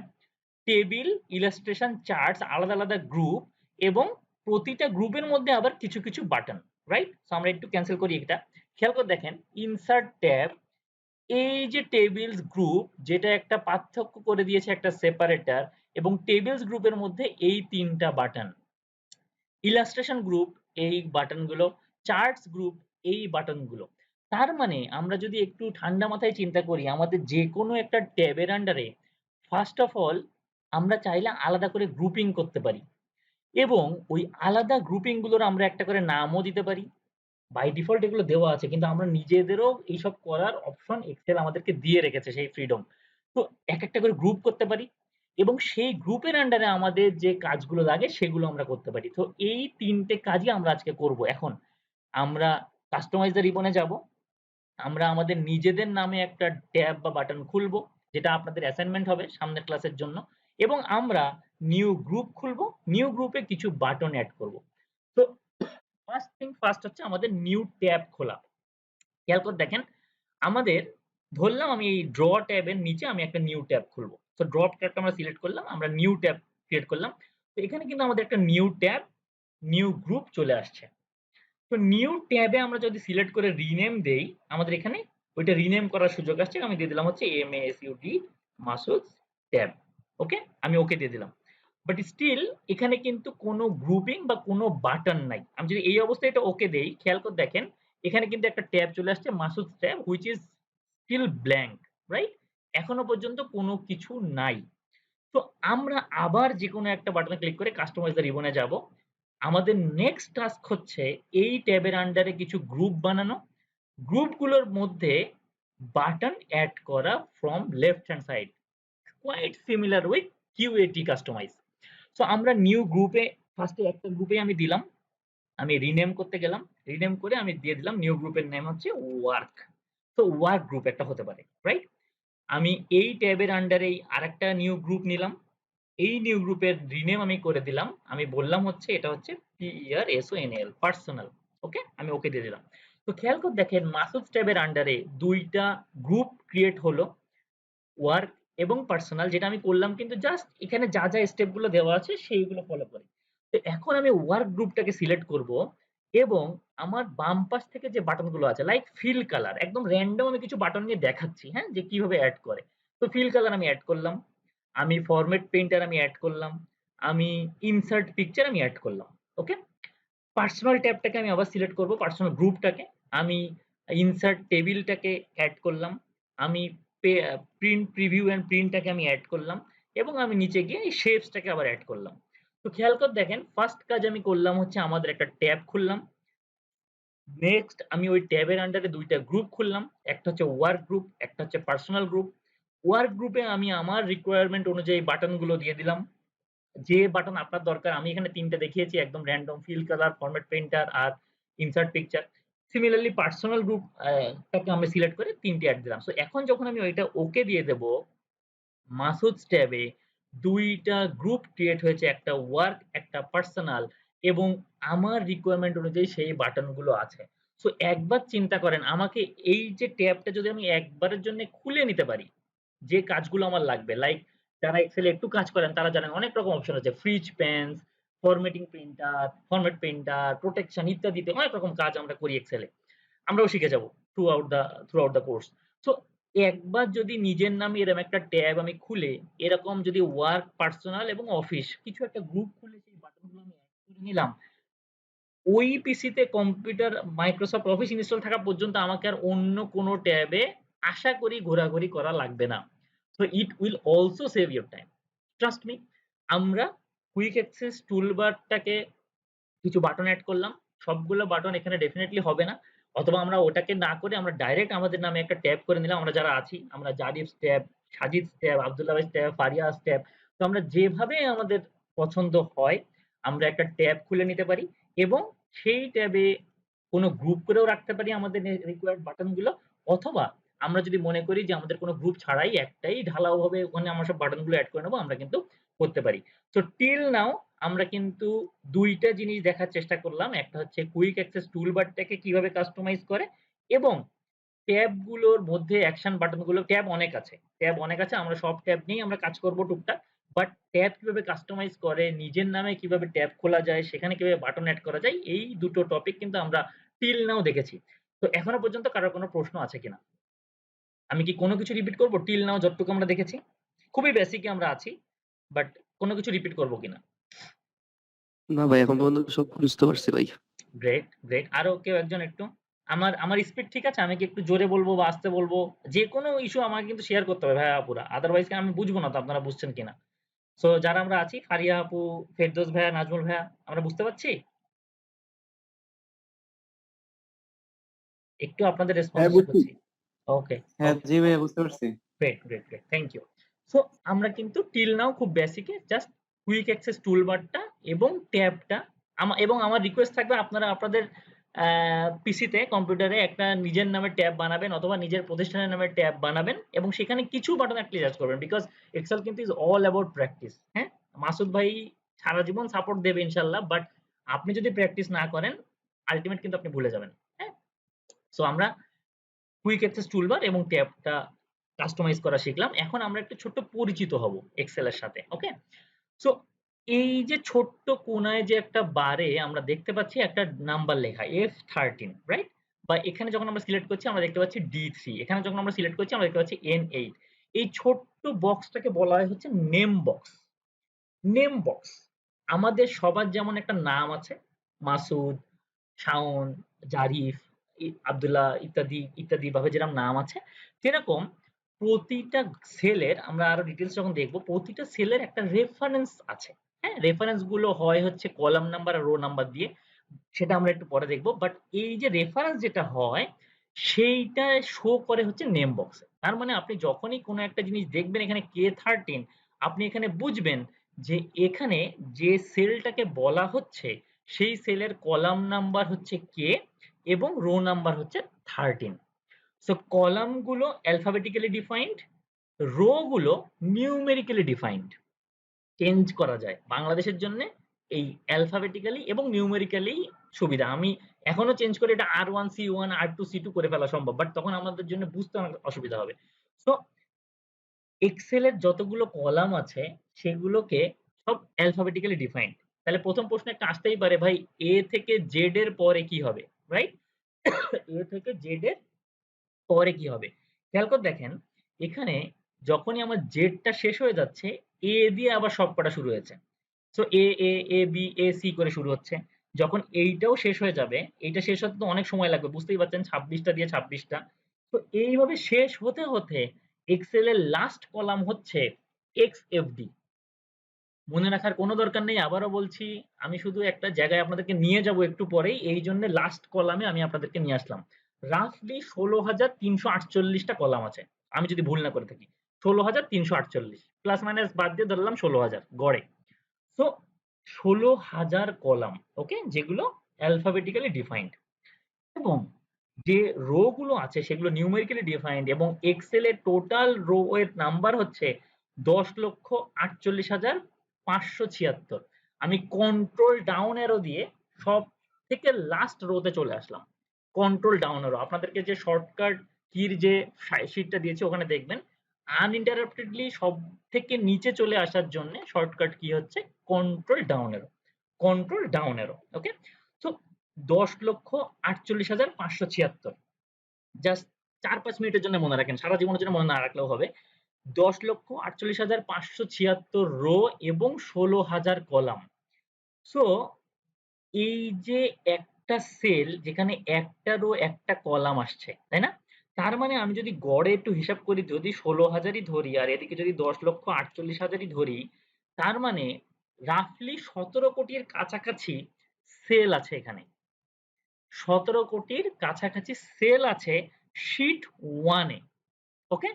table, illustration, charts আলাদা, আলাদা গ্রুপ এবং প্রতিটা গ্রুপের মধ্যে আবার কিছু, কিছু বাটন, রাইট? সো আমরা একটু ক্যানসেল করি এটা। খেয়াল করে দেখেন ইনসার্ট ট্যাব, এই যে টেবিলস গ্রুপ যেটা একটা পার্থক্য করে দিয়েছে একটা সেপারেটর এবং টেবিলস গ্রুপের মধ্যে এই ৩ টা বাটন। ইলাস্ট্রেশন গ্রুপ এই বাটনগুলো, চার্টস গ্রুপ এই বাটনগুলো। তার মানে আমরা যদি একটু ঠান্ডা মাথায় চিন্তা করি আমাদের যেকোনো একটা ট্যাবের আন্ডারে ফার্স্ট অফ অল আমরা চাইলে আলাদা করে গ্রুপিং করতে পারি এবং ওই আলাদা গ্রুপিং গুলোর আমরা একটা করে নামও দিতে পারি। বাই ডিফল্ট এগুলো দেওয়া আছে কিন্তু আমরা নিজেদেরও এইসব করার অপশন এক্সেল আমাদেরকে দিয়ে রেখেছে সেই ফ্রিডম। তো একটা করে গ্রুপ করতে পারি এবং সেই গ্রুপের আন্ডারে আমাদের যে কাজগুলো লাগে সেগুলো আমরা করতে পারি। তো এই ৩ টে কাজই আমরা আজকে করব। এখন আমরা কাস্টমাইজ দ্য রিবন এ যাব। আমরা আমাদের নিজেদের নামে একটা ট্যাব বা বাটন খুলবো যেটা আপনাদের অ্যাসাইনমেন্ট হবে সামনের ক্লাসের জন্য এবং আমরা নিউ গ্রুপ খুলবো। নিউ গ্রুপে কিছু বাটন এড করব। তো ফার্স্ট থিং ফার্স্ট হচ্ছে আমাদের নিউ ট্যাব খোলা। খেয়াল করে দেখেন আমাদের ধরলাম আমি এই ড্র ট্যাবের নিচে আমি একটা নিউ ট্যাব খুলবো। তো ড্র ট্যাবটা আমরা সিলেক্ট করলাম, আমরা নিউ ট্যাব ক্রিয়েট করলাম। তো এখানে কিন্তু আমাদের একটা নিউ ট্যাব, নিউ গ্রুপ চলে আসছে। তো নিউ ট্যাবে আমরা যদি সিলেক্ট করে রিনেম দেই, আমাদের এখানে ওইটা রিনেম করার সুযোগ আসছে। আমি দিয়ে দিলাম হচ্ছে MASUD মাসুদ ট্যাব। ওকে? আমি ওকে দিয়ে দিলাম। বাট স্টিল এখানে কিন্তু কোনো গ্রুপিং বা কোনো বাটন নাই। আমি যদি এই অবস্থায় এটা ওকে দেই, খেয়াল করে দেখেন এখানে কিন্তু একটা ট্যাব চলে আসছে Masud tab which is still blank, right? এখনো পর্যন্ত কোনো কিছু নাই। তো আমরা আবার যেকোনো একটা বাটনে ক্লিক করে কাস্টমাইজ দ্য রিবনে যাব। আমাদের নেক্সট টাস্ক হচ্ছে এই ট্যাবের আন্ডারে কিছু গ্রুপ বানানো। গ্রুপগুলোর মধ্যে বাটন এড করা from left hand side. Quite similar with QAT customise. So আমরা নিউ গ্রুপে ফার্স্টে একটা গ্রুপে আমি দিলাম। আমি রিনেম করতে গেলাম। রিনেম করে আমি দিয়ে দিলাম নিউ গ্রুপের নেম হচ্ছে ওয়ার্ক। তো ওয়ার্ক গ্রুপ একটা হতে পারে, রাইট? আমি এই ট্যাবের আন্ডারেই আরেকটা নিউ গ্রুপ নিলাম। এই নিউ গ্রুপের রিনেম আমি করে দিলাম। আমি বললাম হচ্ছে এটা হচ্ছে PERSONAL পার্সোনাল। ওকে? আমি ওকে দিয়ে দিলাম। তো খেয়াল করে দেখেন মাসুদ ট্যাবের আন্ডারে ২ টা গ্রুপ ক্রিয়েট হলো, ওয়ার্ক এবং পার্সোনাল, যেটা আমি করলাম কিন্তু জাস্ট এখানে যা, যা স্টেপ গুলো দেওয়া আছে সেইগুলো ফলো করে। তো এখন আমি ওয়ার্ক গ্রুপটাকে সিলেক্ট করব এবং আমার বাম পাশ থেকে যে বাটন গুলো আছে লাইক ফিল কালার, একদম র‍্যান্ডম আমি কিছু বাটন নিয়ে দেখাচ্ছি, হ্যাঁ? যে কিভাবে এড করে। তো ফিল কালার আমি এড করলাম। আমি ফরম্যাট পেইন্টার আমি এড করলাম। আমি ইনসার্ট পিকচার আমি এড করলাম। ওকে? পার্সোনাল ট্যাবটাকে আমি আবার সিলেক্ট করব, পার্সোনাল গ্রুপটাকে। আমি ইনসার্ট টেবিলটাকে এড করলাম। আমি প্রিন্ট প্রিভিউ এন্ড প্রিন্টটাকে আমি এড করলাম এবং আমি নিচে গিয়ে এই শেপসটাকে আবার এড করলাম। তো খেয়াল করে দেখেন ফার্স্ট কাজ আমি করলাম হচ্ছে আমাদের একটা ট্যাব খুললাম। নেক্সট আমি ওই ট্যাবের আন্ডারে ২ টা গ্রুপ খুললাম। একটা হচ্ছে ওয়ার্ক গ্রুপ, একটা হচ্ছে পার্সোনাল গ্রুপ। ওয়ার্ক গ্রুপে আমি আমার রিকোয়ারমেন্ট অনুযায়ী বাটনগুলো দিয়ে দিলাম। যে বাটন আপনার দরকার, আমি এখানে ৩ টে দেখিয়েছি একদম random, fill colour, format painter আর insert picture. Similarly personal group টাকে আমি সিলেক্ট করে ৩ টে এড দিলাম। সো এখন যখন আমি ওইটা ওকে দিয়ে দেব, মাসুদস ট্যাবে ২ টা গ্রুপ ক্রিয়েট হয়েছে, একটা ওয়ার্ক, একটা পার্সোনাল এবং আমার রিকোয়ারমেন্ট অনুযায়ী সেই বাটনগুলো আছে। সো একবার চিন্তা করেন আমাকে এই যে ট্যাবটা যদি আমি একবারের জন্য খুলে নিতে পারি, যে কাজগুলো আমার লাগবে লাইক যারা এক্সেল এ একটু কাজ করেন তারা জানেন অনেক রকম অপশন আছে। Freeze panes, formatting printer, format painter, protection ইত্যাদিতে অনেক রকম কাজ আমরা করি এক্সেল এ। আমরাও শিখে যাব through out the course. So একবার যদি নিজের নামে এরকম একটা ট্যাব আমি খুলে এরকম যদি ওয়ার্ক, পার্সোনাল এবং অফিস কিছু একটা গ্রুপ খুলে সেই বাটনগুলো আমি এড করে নিলাম, ওই পিসিতে কম্পিউটার মাইক্রোসফট অফিস ইনস্টল থাকা পর্যন্ত আমাকে আর অন্য কোনো ট্যাবে আশা করি ঘোরাঘুরি করা লাগবে না। So it will also save your time. Trust me. আমরা কুইক অ্যাক্সেস টুলবারটাকে কিছু বাটন এড করলাম। সবগুলো বাটন এখানে ডেফিনিটলি হবে না। অথবা আমরা ওটাকে না করে আমরা ডাইরেক্ট আমাদের নামে একটা ট্যাব করে নিলাম। আমরা যারা আছি, আমরা Zarif's tab, Sajid's tab, Abdullah bhai's tab, Faria's tab. তো আমরা যেভাবে আমাদের পছন্দ হয় আমরা একটা ট্যাব খুলে নিতে পারি এবং সেই ট্যাবে কোনো গ্রুপ করেও রাখতে পারি আমাদের রিকোয়ার্ড বাটনগুলো, অথবা আমরা যদি মনে করি যে আমাদের কোনো গ্রুপ ছাড়াই একটাই ঢালাওভাবে ওখানে আমরা সব বাটনগুলো এড করে নেব, আমরা কিন্তু করতে পারি। সো টিল নাও আমরা কিন্তু ২ টা জিনিস দেখার চেষ্টা করলাম। একটা হচ্ছে কুইক অ্যাক্সেস টুলবারটাকে কিভাবে কাস্টমাইজ করে এবং ট্যাবগুলোর মধ্যে অ্যাকশন বাটনগুলো, ট্যাব অনেক আছে। আমরা সব ট্যাব নিয়েই আমরা কাজ করব টুকটাক। বাট ট্যাব কিভাবে কাস্টমাইজ করে, নিজের নামে কিভাবে ট্যাব খোলা যায়, সেখানে কিভাবে বাটন এড করা যায়, এই ২ টো টপিক কিন্তু আমরা টিল নাও দেখেছি। তো এখনো পর্যন্ত কারোর কোনো প্রশ্ন আছে কিনা? আমি কি কোনো কিছু রিপিট করব টিল নাও যতটুকু আমরা দেখেছি? খুবই বেসিক এ আমরা আছি। বাট কোনো কিছু রিপিট করব কিনা? না ভাই, এখন পর্যন্ত সব বুঝতে পারছি ভাই। Great, great. আরো কেউ একজন একটু? আমার স্পিড ঠিক আছে? আমি কি একটু জোরে বলবো বা আস্তে বলবো? যেকোনো ইস্যু আমাকে কিন্তু শেয়ার করতে হবে ভাইয়া আপুরা। আদারওয়াইজ আমি বুঝবো না তো আপনারা বুঝছেন কিনা। সো যারা আমরা আছি ফারিয়া আপু, ফেরদৌস ভাইয়া, নাজমুল ভাইয়া, আমরা বুঝতে পারছি? একটু আপনাদের রেসপন্স হ্যাঁ আশা বুঝছি। করছি। ওকে, হ্যাঁ ওকে। জি ভাইয়া বুঝতে পারছি। Great, great, great. Thank you. So আমরা কিন্তু টিল নাও খুব basic a just quick access টুলবারটা এবং ট্যাবটা এবং আমার রিকোয়েস্ট থাকবে আপনারা আপনাদের পিসিতে কম্পিউটারে একটা নিজের নামে ট্যাব বানাবেন অথবা নিজের প্রতিষ্ঠানের নামে ট্যাব বানাবেন এবং সেখানে কিছু বাটন অ্যাট লিস্ট এড করবেন। বিকজ এক্সেল কিন্তু ইজ অল অ্যাবাউট প্র্যাকটিস। হ্যাঁ? মাসুদ ভাই সারা জীবন সাপোর্ট দেবে ইনশাআল্লাহ। বাট আপনি যদি প্র্যাকটিস না করেন আল্টিমেট কিন্তু আপনি ভুলে যাবেন। হ্যাঁ? সো আমরা কুইক অ্যাক্সেস টুলবার এবং ট্যাবটা কাস্টমাইজ করা শিখলাম। এখন আমরা একটু ছোট্ট পরিচিত হব এক্সেল এর সাথে। ওকে? সো এই যে ছোট্ট কোণায় যে একটা বারে আমরা দেখতে পাচ্ছি একটা নাম্বার লেখা F13, রাইট? বা এখানে যখন আমরা সিলেক্ট করছি আমরা দেখতে পাচ্ছি D3, এখানে যখন আমরা সিলেক্ট করছি আমরা দেখতে পাচ্ছি N8। এই ছোট্ট বক্সটাকে বলা হয় হচ্ছে নেম বক্স। Name box. আমাদের সবার যেমন একটা নাম আছে, মাসুদ, শাওন, জারিফ, আব্দুল্লাহ ইত্যাদি ইত্যাদি ভাবে যেরকম নাম আছে, সেরকম প্রতিটা সেলের আমরা আরো ডিটেলস যখন দেখবো, প্রতিটা সেলের একটা রেফারেন্স আছে। হ্যাঁ, রেফারেন্স গুলো হয় হচ্ছে কলাম নাম্বার আর রো নাম্বার দিয়ে, সেটা আমরা একটু পরে দেখবো। বাট এই যে রেফারেন্স যেটা হয় সেইটা শো করে হচ্ছে নেম বক্সে। তার মানে আপনি যখনই কোনো একটা জিনিস দেখবেন এখানে K13, আপনি এখানে বুঝবেন যে এখানে যে সেলটাকে বলা হচ্ছে সেই সেলের কলাম নাম্বার হচ্ছে K এবং রো নাম্বার হচ্ছে 13। সো কলাম গুলো অ্যালফাবেটিক্যালি ডিফাইন্ড, রো গুলো নিউমেরিক্যালি ডিফাইন্ড। চেঞ্জ করা যায় বাংলাদেশের জন্য এই অ্যালফাবেটিক্যালি এবং নিউমেরিক্যালি সুবিধা। আমি এখনো চেঞ্জ করে এটা R1 C1 R2 C2 করে ফেলা সম্ভব, বাট তখন আমাদের জন্য বুঝতে অনেক অসুবিধা হবে। সো এক্সেল এর যতগুলো কলাম আছে সেগুলোকে সব অ্যালফাবেটিক্যালি ডিফাইন্ড। তাহলে প্রথম প্রশ্ন একটা আসতেই পারে, ভাই এ থেকে জেড এর পরে কি হবে, রাইট? এ থেকে জেড এর পরে কি হবে? খেয়াল করে দেখেন, এখানে যখনই আমার জেডটা শেষ হয়ে যাচ্ছে, এ দিয়ে আবার সবকটা শুরু হয়েছে। So A A A B A C করে শুরু হচ্ছে। যখন এইটাও শেষ হয়ে যাবে, এইটা শেষ হতে তো অনেক সময় লাগবে, বুঝতেই পারছেন, 26টা দিয়ে 26টা। তো এইভাবে শেষ হতে হতে এক্সেল এর লাস্ট কলাম হচ্ছে এক্সএফডি। মনে রাখার কোনো দরকার নেই, আবারও বলছি, আমি শুধু একটা জায়গায় আপনাদেরকে নিয়ে যাব একটু পরেই, এই জন্য লাস্ট কলামে আমি আপনাদেরকে নিয়ে আসলাম। রাফলি 16,348টা কলাম আছে, আমি যদি ভুল না করে থাকি। 16,348 প্লাস মাইনাস বাদ দিয়ে ধরলাম 16,000 গড়ে। সো 16,000 কলাম, ওকে, যেগুলো অ্যালফাবেটিক্যালি ডিফাইন্ড, এবং যে রো গুলো আছে সেগুলো নিউমেরিক্যালি ডিফাইন্ড, এবং এক্সেল এর টোটাল রো এর নাম্বার হচ্ছে 10,48,576। আমি কন্ট্রোল ডাউন অ্যারো দিয়ে সব থেকে লাস্ট রোতে চলে আসলাম। কন্ট্রোল ডাউন অ্যারো আপনাদেরকে যে শর্টকাট কির যে শীটটা দিয়েছি ওখানে দেখবেন, আনইন্টারাপ্টেডলি সব থেকে নিচে চলে আসার জন্য শর্টকাট কি হচ্ছে control down arrow. Control down arrow, okay. So 10,48,576, just 4-5 মিনিটের জন্য মনে রাখেন, সারা জীবনের জন্য মনে না রাখলেও হবে। 10,48,576 রো এবং 16,000 কলাম। সো এই যে একটা সেল যেখানে একটা রো একটা কলাম আসছে, তাই না? তার মানে আমি যদি গড়ে একটু হিসাব করি, যদি 16,000ই ধরি আর এদিকে যদি 10,48,000ই ধরি, তার মানে রাফলি 17 কোটির কাছাকাছি সেল আছে এখানে। 17 কোটির কাছাকাছি সেল আছে শীট 1 এ, ওকে।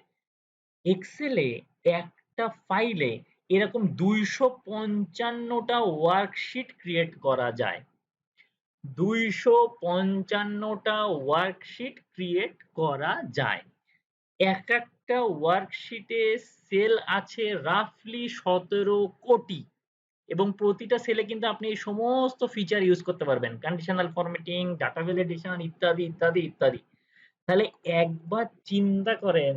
এক্সেলে একটা ফাইলে এরকম 255টা ওয়ার্কশিট ক্রিয়েট করা যায়। 255টা ওয়ার্কশিট ক্রিয়েট করা যায়। এক একটা ওয়ার্কশিটে সেল আছে রাফলি 17 কোটি, এবং প্রতিটা সেলে কিন্তু আপনি এই সমস্ত ফিচার ইউজ করতে পারবেন, কন্ডিশনাল ফরম্যাটিং, ডাটা ভ্যালিডেশন ইত্যাদি ইত্যাদি ইত্যাদি। তাহলে একবার চিন্তা করেন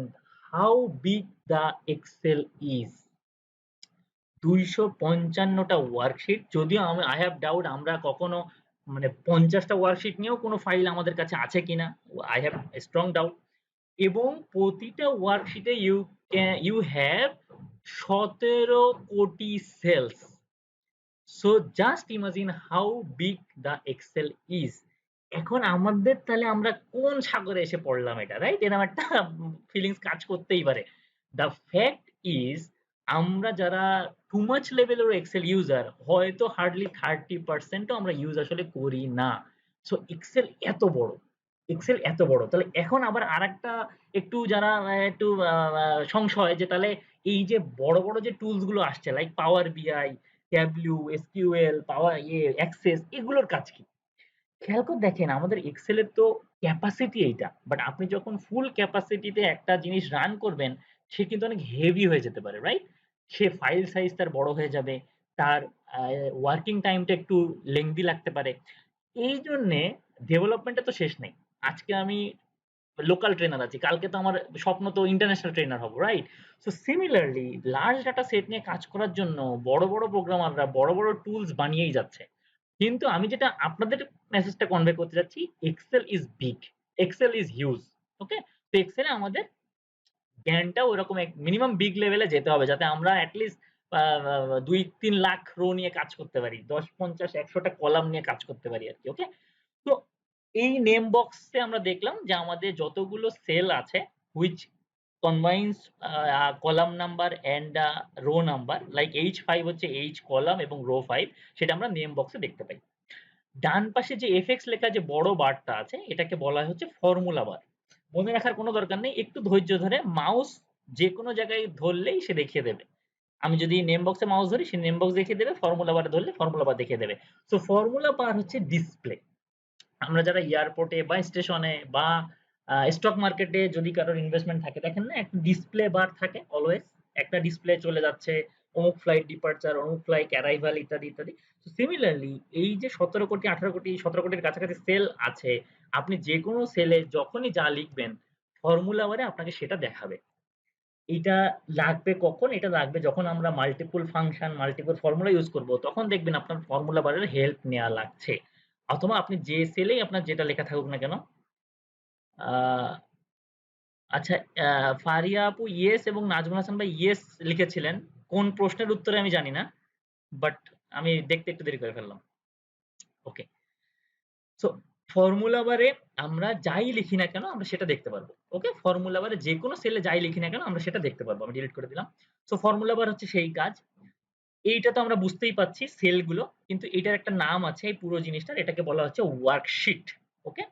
how big the Excel is. 255টা ওয়ার্কশিট, যদিও আমি আই হ্যাভ ডাউট আমরা কখনো মানে 50টা ওয়ার্কশিট নিয়েও কোনো ফাইল আমাদের কাছে আছে কিনা, আই হ্যাভ স্ট্রং ডাউট। এবং প্রতিটা ওয়ার্কশিটে you have 17 crore cells. So just imagine how big the Excel is. এখন আমাদের তাহলে আমরা কোন সাগরে এসে পড়লাম, এটা রাইট, এরকম একটা ফিলিংস কাজ করতেই পারে। দ্য ফ্যাক্ট ইজ আমরা যারা টু মাচ লেভেলের এক্সেল ইউজার, হয়তো হার্ডলি 30%ও আমরা ইউজ আসলে করি না। সো এক্সেল এত বড়, এক্সেল এত বড়, তাহলে এখন আবার আরেকটা একটু যারা একটু সংশয় যে তাহলে এই যে বড় বড় যে টুলস গুলো আসছে লাইক পাওয়ার বিআই, ট্যাবলু, এসকিউএল, পাওয়ার অ্যাক্সেস, এগুলোর কাজ কি? খেয়াল করে দেখেন আমাদের এক্সেল এর তো ক্যাপাসিটি এইটা, বাট আপনি যখন ফুল ক্যাপাসিটিতে একটা জিনিস রান করবেন সে কিন্তু অনেক হেভি হয়ে যেতে পারে, রাইট? সে ফাইল সাইজ তার বড় হয়ে যাবে, তার ওয়ার্কিং টাইমটা একটু লেংদি লাগতে পারে। এই জন্যে ডেভেলপমেন্টে তো শেষ নেই। আজকে আমি লোকাল ট্রেনার আছি, কালকে তো আমার স্বপ্ন তো ইন্টারন্যাশনাল ট্রেনার হবো, right? So similarly large data set নিয়ে কাজ করার জন্য বড় বড় প্রোগ্রামাররা বড় বড় টুলস বানিয়েই যাচ্ছে। কিন্তু আমি যেটা আপনাদের মেসেজটা কনভে করতে চাচ্ছি, Excel is big, Excel is huge, okay. তো এক্সেলে আমাদের জ্ঞানটা ওরকম মিনিমাম বিগ লেভেলে যেতে হবে যাতে আমরা অ্যাটলিস্ট 2-3 লাখ রো নিয়ে কাজ করতে পারি, 10, 50, 100টা কলাম নিয়ে কাজ করতে পারি আর কি, ওকে। তো এই নেম বক্সে আমরা দেখলাম যে আমাদের যতগুলো সেল আছে which combines column number and row number like H5 হচ্ছে H কলাম এবং রো 5 সেটা আমরা নেম বক্সে দেখতে পাই। ডান পাশে যে এফএক্স লেখা যে বড় বারটা আছে এটাকে বলা হয় হচ্ছে ফর্মুলা বার। মনে রাখার কোনো দরকার নেই, একটু ধৈর্য ধরে মাউস যেকোনো জায়গায় ধরলেই সে দেখিয়ে দেবে। আমি যদি নেম বক্সে মাউস ধরি সে নেম বক্স দেখিয়ে দেবে, ফর্মুলা বারে ধরলে ফর্মুলা বার দেখিয়ে দেবে। সো ফর্মুলা বার হচ্ছে ডিসপ্লে। আমরা যারা এয়ারপোর্টে বা স্টেশনে বা স্টক মার্কেটে যদি কারোর ইনভেস্টমেন্ট থাকে দেখেন না একটা ডিসপ্লে বার থাকে অলওয়েজ, একটা ডিসপ্লে চলে যাচ্ছে অমুক ফ্লাইট ডিপার্চার, অমুক ফ্লাইট অ্যারাইভাল ইত্যাদি ইত্যাদি। তো সিমিলারলি এই যে 17 কোটি 18 কোটি 17 কোটির কাছাকাছি সেল আছে, আপনি যে কোনো সেলে যখনই যা লিখবেন ফর্মুলা বারে আপনাকে সেটা দেখাবে। এটা লাগবে কখন? এটা লাগবে যখন আমরা multiple function, multiple formula use করব তখন দেখবেন আপনার ফর্মুলা বারের হেল্প নেয়া লাগছে। অথবা আপনি যে সেলেই আপনার যেটা লেখা থাকুক না কেন, আ আচ্ছা, ফারিয়া আপু ইয়েস এবং নাজমুল হাসান ভাই ইয়েস লিখেছিলেন। কোন প্রশ্নের উত্তরে আমি জানি না। বাট আমি দেখতে একটু দেরি করে ফেললাম। ওকে। সো ফর্মুলা বারে আমরা যাই লিখি না কেন আমরা সেটা দেখতে পারবো। ওকে? ফর্মুলা বারে যেকোনো সেলে যাই লিখি না কেন আমরা সেটা দেখতে পারবো। আমি ডিলিট করে দিলাম। সো ফর্মুলা বার হচ্ছে সেই কাজ। এইটা তো আমরা বুঝতেই পারছি সেলগুলো। কিন্তু এটার একটা নাম আছে এই পুরো জিনিসটার। এটাকে বলা হচ্ছে ওয়ার্কশিট। ওকে?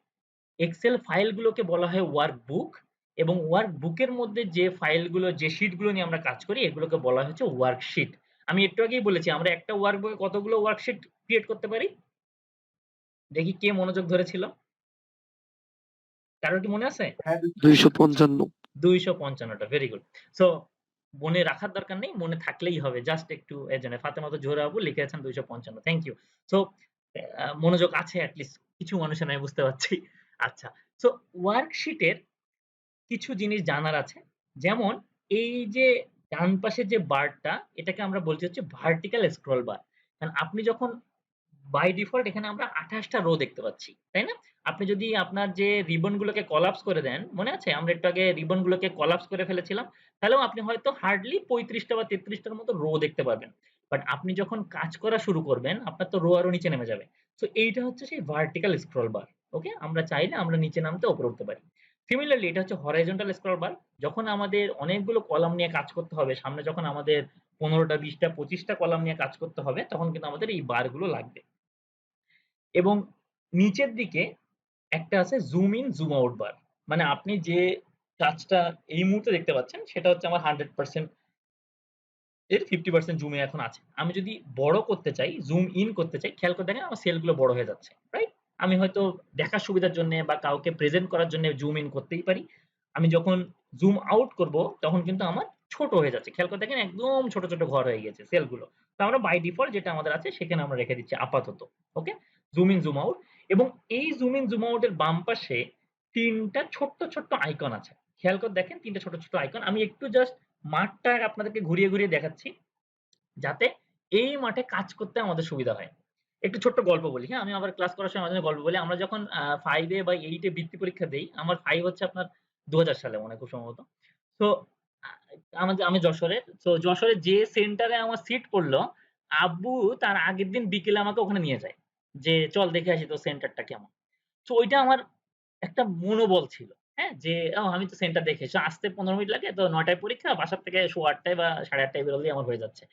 এক্সেল ফাইলগুলোকে বলা হয় ওয়ার্কবুক এবং ওয়ার্কবুকের মধ্যে যে ফাইলগুলো যে শিটগুলো নিয়ে আমরা কাজ করি এগুলোকে বলা হচ্ছে ওয়ার্কশিট। আমি একটু আগেই বলেছি আমরা একটা ওয়ার্কবুকে কতগুলো ওয়ার্কশিট ক্রিয়েট করতে পারি? দেখি কে মনোযোগ ধরেছিল? কারোর কি মনে আছে? হ্যাঁ 255। 255 টা, ভেরি গুড। সো মনে রাখার দরকার নেই, মনে থাকলেই হবে। জাস্ট একটু এজন্য ফাতেমা তো জোহরা আপু লিখেছেন 255। Thank you. সো মনোযোগ আছে এট লিস্ট কিছু মানুষের আমি বুঝতে পারছি। আচ্ছা। সো ওয়ার্কশিটের কিছু জিনিস জানার আছে। যেমন এই যে ডান পাশে যে বারটা এটাকে আমরা বলছি হচ্ছে ভার্টিক্যাল স্ক্রল বার। কারণ আপনি যখন বাই ডিফল্ট এখানে আমরা 28 টা রো দেখতে পাচ্ছি। তাই না? আপনি যদি আপনার যে রিবন গুলোকে কলাপস করে দেন, মনে আছে? আমরা একটু আগে রিবন গুলোকে কলাপস করে ফেলেছিলাম। তাহলেও আপনি হয়তো হার্ডলি 35 টা বা 33 টার মতো রো দেখতে পারবেন। বাট আপনি যখন কাজ করা শুরু করবেন, আপনার তো রো আরো নিচে নেমে যাবে। সো এইটা হচ্ছে সেই ভার্টিক্যাল স্ক্রল বার। ওকে? আমরা চাইলে আমরা নিচে নামতে উপরে উঠতে পারি। সিমিলারলি এটা হচ্ছে হরাইজন্টাল স্ক্রল বার। যখন আমাদের অনেকগুলো কলাম নিয়ে কাজ করতে হবে, সামনে যখন আমাদের 15 টা, 20 টা, 25 টা কলাম নিয়ে কাজ করতে হবে, তখন কিন্তু আমাদের এই বারগুলো লাগবে। এবং নিচের দিকে একটা আছে জুম ইন জুম আউট বার। মানে আপনি যে কাজটা এই মুহূর্তে দেখতে পাচ্ছেন সেটা হচ্ছে আমার 100% এর 50% জুমে এখন আছে। আমি যদি বড় করতে চাই, জুম ইন করতে চাই, খেয়াল করে দেখেন আমার সেলগুলো বড় হয়ে যাচ্ছে। রাইট? আমি হয়তো দেখার সুবিধার জন্যে বা কাউকে প্রেজেন্ট করার জন্য জুম ইন করতেই পারি। আমি যখন জুম আউট করব তখন কিন্তু আমার ছোট হয়ে যাচ্ছে। খেয়াল করে দেখেন একদম ছোট, ছোট ঘর হয়ে গেছে সেলগুলো। তো আমরা বাই ডিফল্ট যেটা আমাদের আছে সেখানে আমরা রেখে দিচ্ছি আপাতত। ওকে? জুম ইন জুম আউট এবং এই জুম ইন জুম আউট এর বাম পাশে ৩ টা ছোট্ট, ছোট্ট আইকন আছে। খেয়াল করে দেখেন ৩ টা ছোট, ছোট আইকন। আমি একটু জাস্ট মাঠটা আপনাদেরকে ঘুরিয়ে, ঘুরিয়ে দেখাচ্ছি। যাতে এই মাঠে কাজ করতে আমাদের সুবিধা হয়। একটু ছোট্ট গল্প বলি, হ্যাঁ? আমি আবার ক্লাস করার সময় মাঝে, মাঝে গল্প বলি। আমরা যখন 5 এ বা 8 এ বৃত্তি পরীক্ষা দেই, আমার 5 হচ্ছে আপনার ২০০০ সালে মনে হয় খুব সম্ভবত। তো আ আমি যশোরের। তো যশোরে যে সেন্টারে আমার সিট পড়লো, আব্বু তার আগের দিন বিকেলে আমাকে ওখানে নিয়ে যায়। যে, "চল দেখে আসি তোর সেন্টারটা কেমন?" সো ওইটা আমার একটা মনোবল ছিল। হ্যাঁ? যে আমি তো সেন্টার দেখে এসেছি। আসতে ১৫ মিনিট লাগে। তো ৯ টায় পরীক্ষা। বাসা থেকে ৮:৩০ টায় বা ৮:৩০ টায় বেরোলেই আমার হয়ে যাচ্ছে।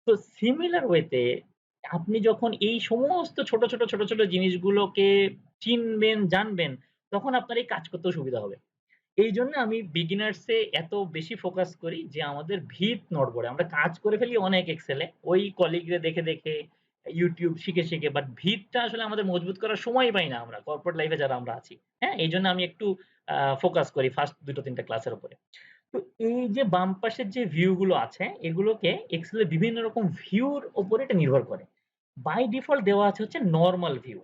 তো সিমিলার ওয়েতে আপনি যখন এই সমস্ত ছোট, ছোট, ছোট, ছোট জিনিসগুলোকে চিনবেন, জানবেন, তখন আপনার এই কাজ করতেও সুবিধা হবে। এইজন্য আমি বিগিনার্স এ এত বেশি ফোকাস করি যে আমাদের ভিত নড়বড়ে। আমরা কাজ করে ফেলি অনেক এক্সেলে। ওই কলিগরে দেখে, দেখে YouTube শিখে, শিখে বাট ভিতটা আসলে আমাদের মজবুত করার সময়ই পাই না আমরা কর্পোরেট লাইফ এ যারা আমরা আছি। হ্যাঁ? এইজন্য আমি একটু ফোকাস করি ফার্স্ট ২ টো ৩ টা ক্লাসের উপরে। তো এই যে বাম পাশের যে ভিউ গুলো আছে এগুলোকে এক্সেল এর বিভিন্ন রকম ভিউর উপরে এটা নির্ভর করে। বাই ডিফল্ট দেওয়া আছে হচ্ছে নরমাল ভিউ।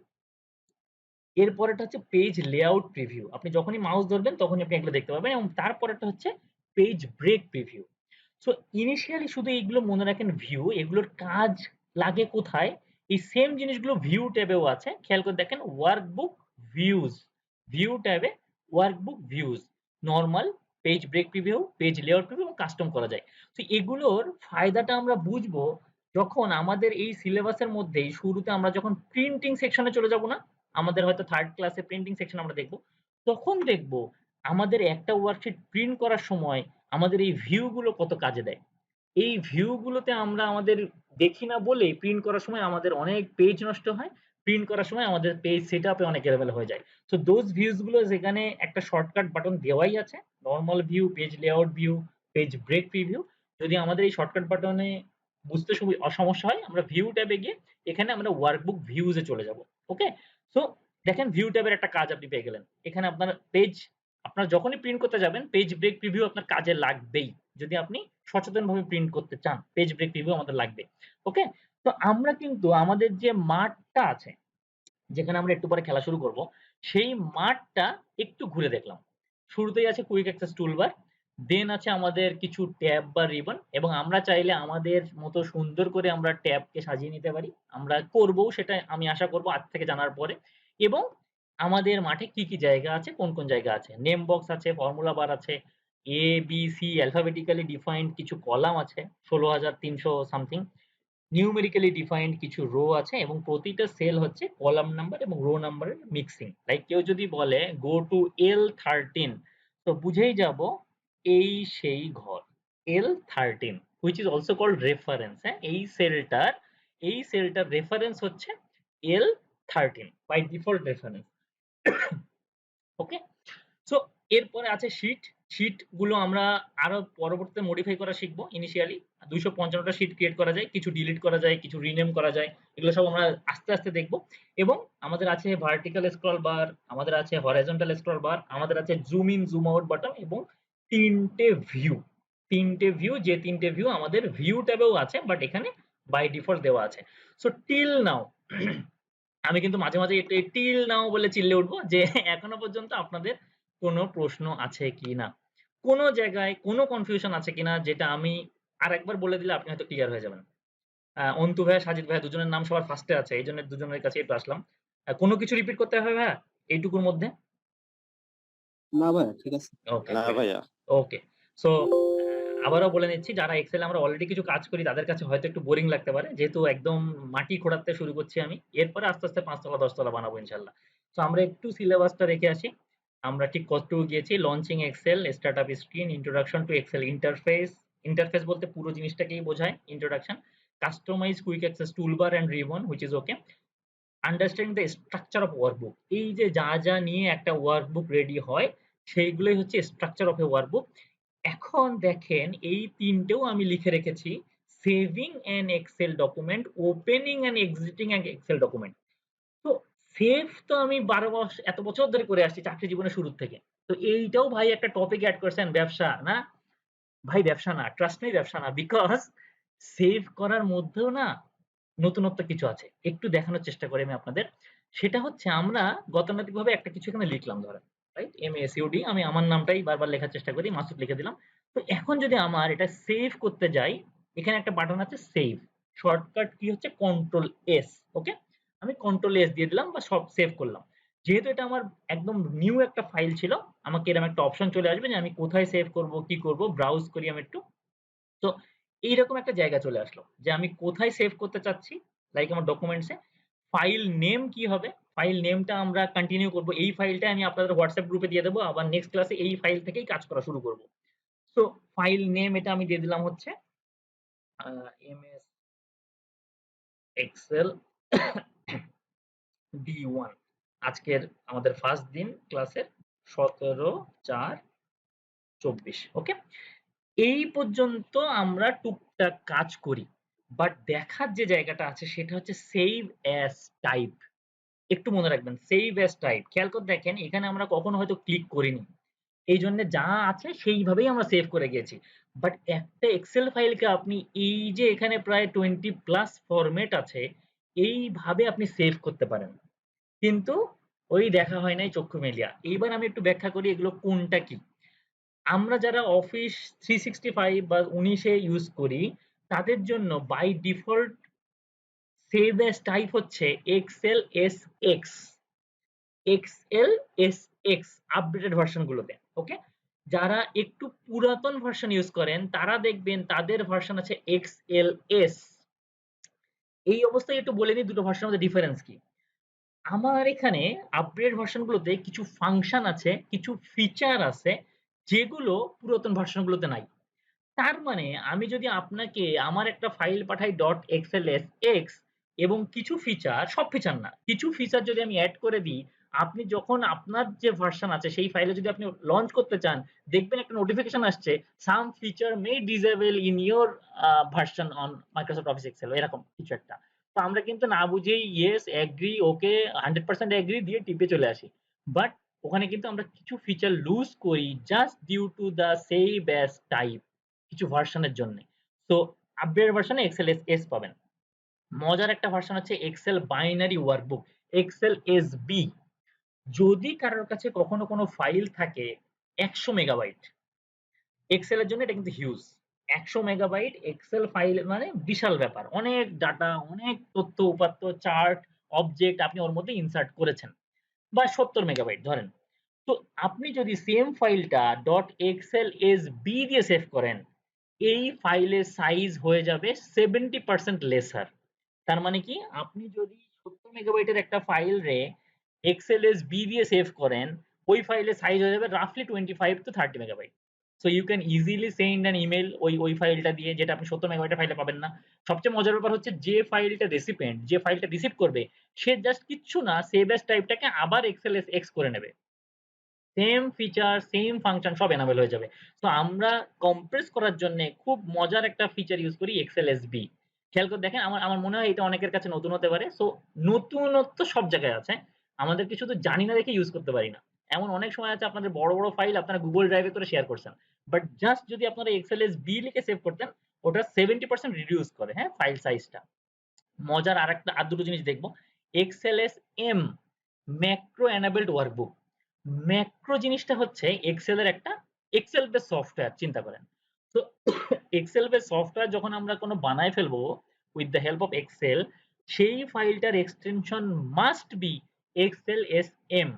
এর পরেরটা হচ্ছে পেজ লেআউট প্রিভিউ। আপনি যখনই মাউস ধরবেন তখনই আপনি এগুলো দেখতে পাবেন এবং তারপরেরটা হচ্ছে page break preview. So initially শুধু এইগুলো মনে রাখেন ভিউ, এগুলোর কাজ লাগে কোথায়? এই সেম জিনিসগুলো ভিউ ট্যাবেও আছে। খেয়াল করে দেখেন ওয়ার্কবুক ভিউজ। ভিউ ট্যাবে workbook views, normal, page break preview, page layout preview এবং কাস্টম করা যায়। তো এগুলোর ফায়দাটা আমরা বুঝবো যখন আমাদের এই সিলেবাসের মধ্যেই শুরুতে আমরা যখন প্রিন্টিং সেকশনে চলে যাব না? আমাদের হয়তো 3rd ক্লাসে প্রিন্টিং সেকশন আমরা দেখব। তখন দেখব আমাদের একটা ওয়ার্কশিট প্রিন্ট করার সময় আমাদের এই ভিউ গুলো কত কাজে দেয়। এই ভিউ গুলোতে আমরা আমাদের দেখি না বলেই প্রিন্ট করার সময় আমাদের অনেক পেজ নষ্ট হয়। প্রিন্ট করার সময় আমাদের পেজ সেটআপে অনেক এলোমেলো হয়ে যায়। সো দোজ ভিউজ গুলো যেখানে একটা শর্টকাট বাটন দেওয়াই আছে। Normal view, page layout view, page break preview. যদি আমাদের এই শর্টকাট বাটনে বুঝতে সমস্যা হয় আমরা ভিউ ট্যাবে গিয়ে এখানে আমরা ওয়ার্কবুক ভিউজ এ চলে যাব। ওকে? সো দেখেন ভিউ ট্যাবের একটা কাজ আপনি পেয়ে গেলেন। এখানে আপনার পেজ আপনারা যখনই প্রিন্ট করতে যাবেন পেজ ব্রেক প্রিভিউ আপনার কাজে লাগবেই। যদি আপনি সচেতনভাবে প্রিন্ট করতে চান পেজ ব্রেক প্রিভিউ আমাদের লাগবে। ওকে? তো আমরা কিন্তু আমাদের যে মাঠটা আছে যেখানে আমরা একটু পরে খেলা শুরু করব, সেই মাঠটা একটু ঘুরে দেখলাম। শুরুতেই আছে কুইক অ্যাক্সেস টুলবার, দেন আছে আমাদের কিছু ট্যাব বা রিবন এবং আমরা চাইলে আমাদের মতো সুন্দর করে আমরা ট্যাবকে সাজিয়ে নিতে পারি। আমরা করবও সেটা আমি আশা করব আজ থেকে জানার পরে। এবং আমাদের মাঠে কি, কি জায়গা আছে, কোন, কোন জায়গা আছে। নেম বক্স আছে, ফর্মুলা বার আছে, A, B, C alphabetically defined কিছু কলাম আছে ১৬৩০০ সামথিং। নিউমেরিক্যালি ডিফাইন্ড কিছু রো আছে এবং প্রতিটা সেল হচ্ছে কলাম নাম্বার এবং রো নাম্বারের মিক্সিং। লাইক কেউ যদি বলে গো টু L13 তো বুঝেই যাব এই সেই ঘর L13 which is also called reference। হ্যাঁ, এই সেলটার রেফারেন্স হচ্ছে L13 by default reference. Okay? So এরপরে আছে শীট। শীট গুলো আমরা আরো পরবর্তীতে মডিফাই করা শিখবো। ইনিশিয়ালি 255টা শীট ক্রিয়েট করা যায়, কিছু ডিলিট করা যায়, কিছু রিনেম করা যায়। এগুলো সব আমরা আস্তে, আস্তে দেখব। এবং আমাদের আছে ভার্টিক্যাল স্ক্রল বার, আমাদের আছে হরাইজন্টাল স্ক্রল বার, আমাদের আছে zoom in zoom out button এবং 3টে ভিউ। 3টে ভিউ, যে 3টে ভিউ আমাদের ভিউ ট্যাবেও আছে বাট এখানে বাই ডিফল্ট দেওয়া আছে। সো টিল নাও আমি কিন্তু মাঝে, মাঝে টিল নাও বলে চিল্লে উঠবো যে এখনো পর্যন্ত আপনাদের কোনো প্রশ্ন আছে কিনা? কোনো জায়গায় কোনো কনফিউশন আছে কিনা যেটা আমি আরেকবার বলে দিলে আপনি হয়তো ক্লিয়ার হয়ে যাবেন। অন্তু ভাইয়া, সাজিদ ভাইয়া দুজনের নাম সবার ফার্স্টে আছে। এইজন্য দুজনের কাছে একটু আসলাম। কোনো কিছু রিপিট করতে হবে ভাইয়া এইটুকুর মধ্যে? না ভাই ঠিক আছে। ওকে, না ভাইয়া। ওকে। সো আবারও বলে নিচ্ছি যারা এক্সেল আমরা অলরেডি কিছু কাজ করি তাদের কাছে হয়তো একটু বোরিং লাগতে পারে। যেহেতু একদম মাটি খোঁড়াতে শুরু করছি আমি। এরপরে আস্তে, আস্তে ৫ তলা ১০ তলা বানাবো ইনশাআল্লাহ। সো আমরা একটু সিলেবাসটা রেখে আসি। আমরা ঠিক কতটুকু গিয়েছি? Launching Excel, startup screen, introduction to Excel interface. Interface বলতে পুরো জিনিসটাকেই বোঝায় introduction. Customize quick access toolbar and ribbon which is okay. Understanding the structure of workbook. এই যে যা, যা নিয়ে একটা ওয়ার্কবুক রেডি হয় সেইগুলোই হচ্ছে স্ট্রাকচার অফ এ ওয়ার্কবুক। এখন দেখেন এই ৩টেও আমি লিখে রেখেছি saving an Excel document, opening and exiting an Excel document. তো সেভ তো আমি ১২ এত বছর ধরে করে আসছি চাকরি জীবনের শুরুর থেকে। তো এইটাও ভাই একটা টপিক এড করেছেন ব্যবসা না? ভাই ব্যবসা না, ট্রাস্ট মি ব্যবসা না। বিকজ সেভ করার মধ্যেও না নতুনত্ব কিছু আছে। একটু দেখানোর চেষ্টা করি আমি আপনাদের। সেটা হচ্ছে আমরা গতানুগতিকভাবে একটা কিছু এখানে লিখলাম ধরেন। রাইট? MASUD আমি আমার নামটাই বারবার লেখার চেষ্টা করি। মাসুদ লিখে দিলাম। তো এখন যদি আমার এটা সেভ করতে যাই, এখানে একটা বাটন আছে সেভ। শর্টকাট কি হচ্ছে কন্ট্রোল এস। ওকে? আমি কন্ট্রোল এস দিয়ে দিলাম বা সব সেভ করলাম। যেহেতু এটা আমার একদম নিউ একটা ফাইল ছিল, আমাকে এরকম একটা অপশন চলে আসবে যে আমি কোথায় সেভ করব, কি করব, ব্রাউজ করি আমি একটু। তো এইরকম একটা জায়গা চলে আসলো যে আমি কোথায় সেভ করতে চাচ্ছি, লাইক আমার ডকুমেন্টসে। ফাইল নেম কি হবে? ফাইল নেমটা আমরা কন্টিনিউ করব। এই ফাইলটা আমি আপনাদের হোয়াটসঅ্যাপ গ্রুপে দিয়ে দেবো। আবার নেক্সট ক্লাসে এই ফাইল থেকেই কাজ করা শুরু করব। সো ফাইল নেম এটা আমি দিয়ে দিলাম হচ্ছে MS এক্সেল D1। আজকের আমাদের ফার্স্ট দিন ক্লাসের 17/4/24। ওকে? এই পর্যন্ত আমরা টুকটাক কাজ করি। বাট দেখার যে জায়গাটা আছে সেটা হচ্ছে সেভ অ্যাজ টাইপ। একটু মনে রাখবেন সেভ অ্যাজ টাইপ। খেয়াল করে দেখেন এখানে আমরা কখনো হয়তো ক্লিক করিনি। এইজন্য যা আছে সেইভাবেই আমরা সেভ করে গিয়েছি। বাট একটা এক্সেল ফাইলকে আপনি এই যে এখানে প্রায় 20+ ফরম্যাট আছে, এইভাবে আপনি সেভ করতে পারেন। কিন্তু ওই দেখা হয় নাই চক্ষু মেলিয়া। এইবার আমি একটু ব্যাখ্যা করি এগুলো কোনটা কি। আমরা যারা অফিস 365 বা 19 এ ইউজ করি তাদের জন্য by default save as type হচ্ছে XLSX। XLSX আপডেটেড ভার্সন গুলোতে। ওকে? যারা একটু পুরাতন ভার্সন ইউজ করেন তারা দেখবেন তাদের ভার্সন আছে XLS। এই অবস্থায় একটু বলে নিই দুটো ভার্সনের মধ্যে ডিফারেন্স কি। আমার এখানে আপগ্রেড ভার্সন গুলোতে কিছু ফাংশন আছে, কিছু ফিচার আছে যেগুলো পুরাতন ভার্সন গুলোতে নাই। তার মানে আমি যদি আপনাকে আমার একটা ফাইল পাঠাই .xlsx এবং কিছু ফিচার, সব ফিচার না, কিছু ফিচার যদি আমি এড করে দিই, আপনি যখন আপনার যে ভার্সন আছে সেই ফাইলে যদি আপনি লঞ্চ করতে চান, দেখবেন একটা নোটিফিকেশন আসছে, some feature may disable in your version on Microsoft Office Excel, এরকম কিছু একটা। তো আমরা কিন্তু না বুঝেই ইয়েস, এগ্রি, ওকে, 100% এগ্রি দিয়ে টিপে চলে আসি। বাট ওখানে কিন্তু আমরা কিছু ফিচার লুজ করি just due to the save as type, কিছু ভার্সনের জন্য। তো আপডেট ভার্সনে এক্সেল এস পাবেন। মজার একটা ভার্সন হচ্ছে Excel binary workbook, Excel SB. যদি কারোর কাছে কখনো কোনো ফাইল থাকে 100 মেগাবাইট, এক্সেল এর জন্য এটা কিন্তু হিউজ। 100 মেগাবাইট এক্সেল ফাইল মানে বিশাল ব্যাপার, অনেক ডাটা, অনেক তথ্য উপাত্ত, চার্ট, অবজেক্ট আপনি ওর মধ্যে ইনসার্ট করেছেন। বা 70 মেগাবাইট ধরেন। তো আপনি যদি সেম ফাইলটা .xlsb দিয়ে সেভ করেন, এই ফাইলের সাইজ হয়ে যাবে 70% লেসার। তার মানে কি, আপনি যদি 70 মেগাবাইটের একটা ফাইল রে XLSB দিয়ে সেভ করেন, ওই ফাইলের সাইজ হয়ে যাবে রাফলি 25 to 30 megabyte. So you can easily send an email ওই ফাইলটা দিয়ে, যেটা আপনি 70 মেগাবাইটের ফাইলে পাবেন না। সবচেয়ে মজার ব্যাপার হচ্ছে যে ফাইলটা রেসিপিয়েন্ট, যে ফাইলটা রিসিভ করবে, সে জাস্ট কিচ্ছু না, সেভ অ্যাজ টাইপটাকে আবার XLSX করে নেবে। সেম ফিচার, সেম ফাংশন সব এনাবেল হয়ে যাবে। তো আমরা কম্প্রেস করার জন্য খুব মজার একটা ফিচার ইউজ করি XLSB। খেয়াল করে দেখেন, আমার আমার মনে হয় এটা অনেকের কাছে নতুন হতে পারে। সো নতুনত্ব সব জায়গায় আছে। আমাদেরকে শুধু জানি না দেখে ইউজ করতে পারি না। এমন অনেক সময় আছে আপনাদের বড়, বড় ফাইল আপনারা Google Drive এ করে শেয়ার করছেন। বাট জাস্ট যদি আপনারা XLSB লিখে সেভ করতেন, ওটা 70% রিডিউস করে, হ্যাঁ, ফাইল সাইজটা। মজার আর দুটো জিনিস দেখবো। XLSM, macro enabled workbook. Macro জিনিসটা হচ্ছে এক্সেল এর একটা এক্সেল বেস সফটওয়্যার, চিন্তা করেন। তো এক্সেল বেস সফটওয়্যার যখন আমরা কোনো বানায় ফেলবো with the help of Excel, সেই ফাইলটার এক্সটেনশন মাস্ট বি XLSM।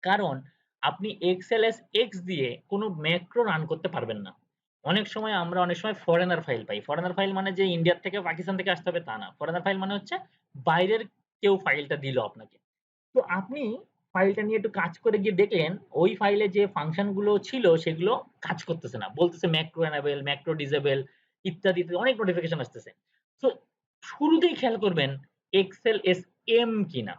কারণ আপনি XLSX দিয়ে কোনো ম্যাক্রো রান করতে পারবেন না। অনেক সময় ফরেনার ফাইল পাই। ফরেনার ফাইল মানে যে ইন্ডিয়া থেকে পাকিস্তান থেকে আসতে হবে তা না। ফরেনার ফাইল মানে হচ্ছে বাইরের কেউ ফাইলটা দিল আপনাকে। তো আপনি ফাইলটা নিয়ে একটু কাজ করে গিয়ে দেখলেন ওই ফাইলে যে ফাংশন গুলো ছিল সেগুলো কাজ করতেছে না, বলতেছে ম্যাক্রো এনাবেল, ম্যাক্রো ডিসেবল ইত্যাদি ইত্যাদি অনেক নোটিফিকেশন আসতেছে। তো শুরুতেই খেয়াল করবেন XLSM কিনা।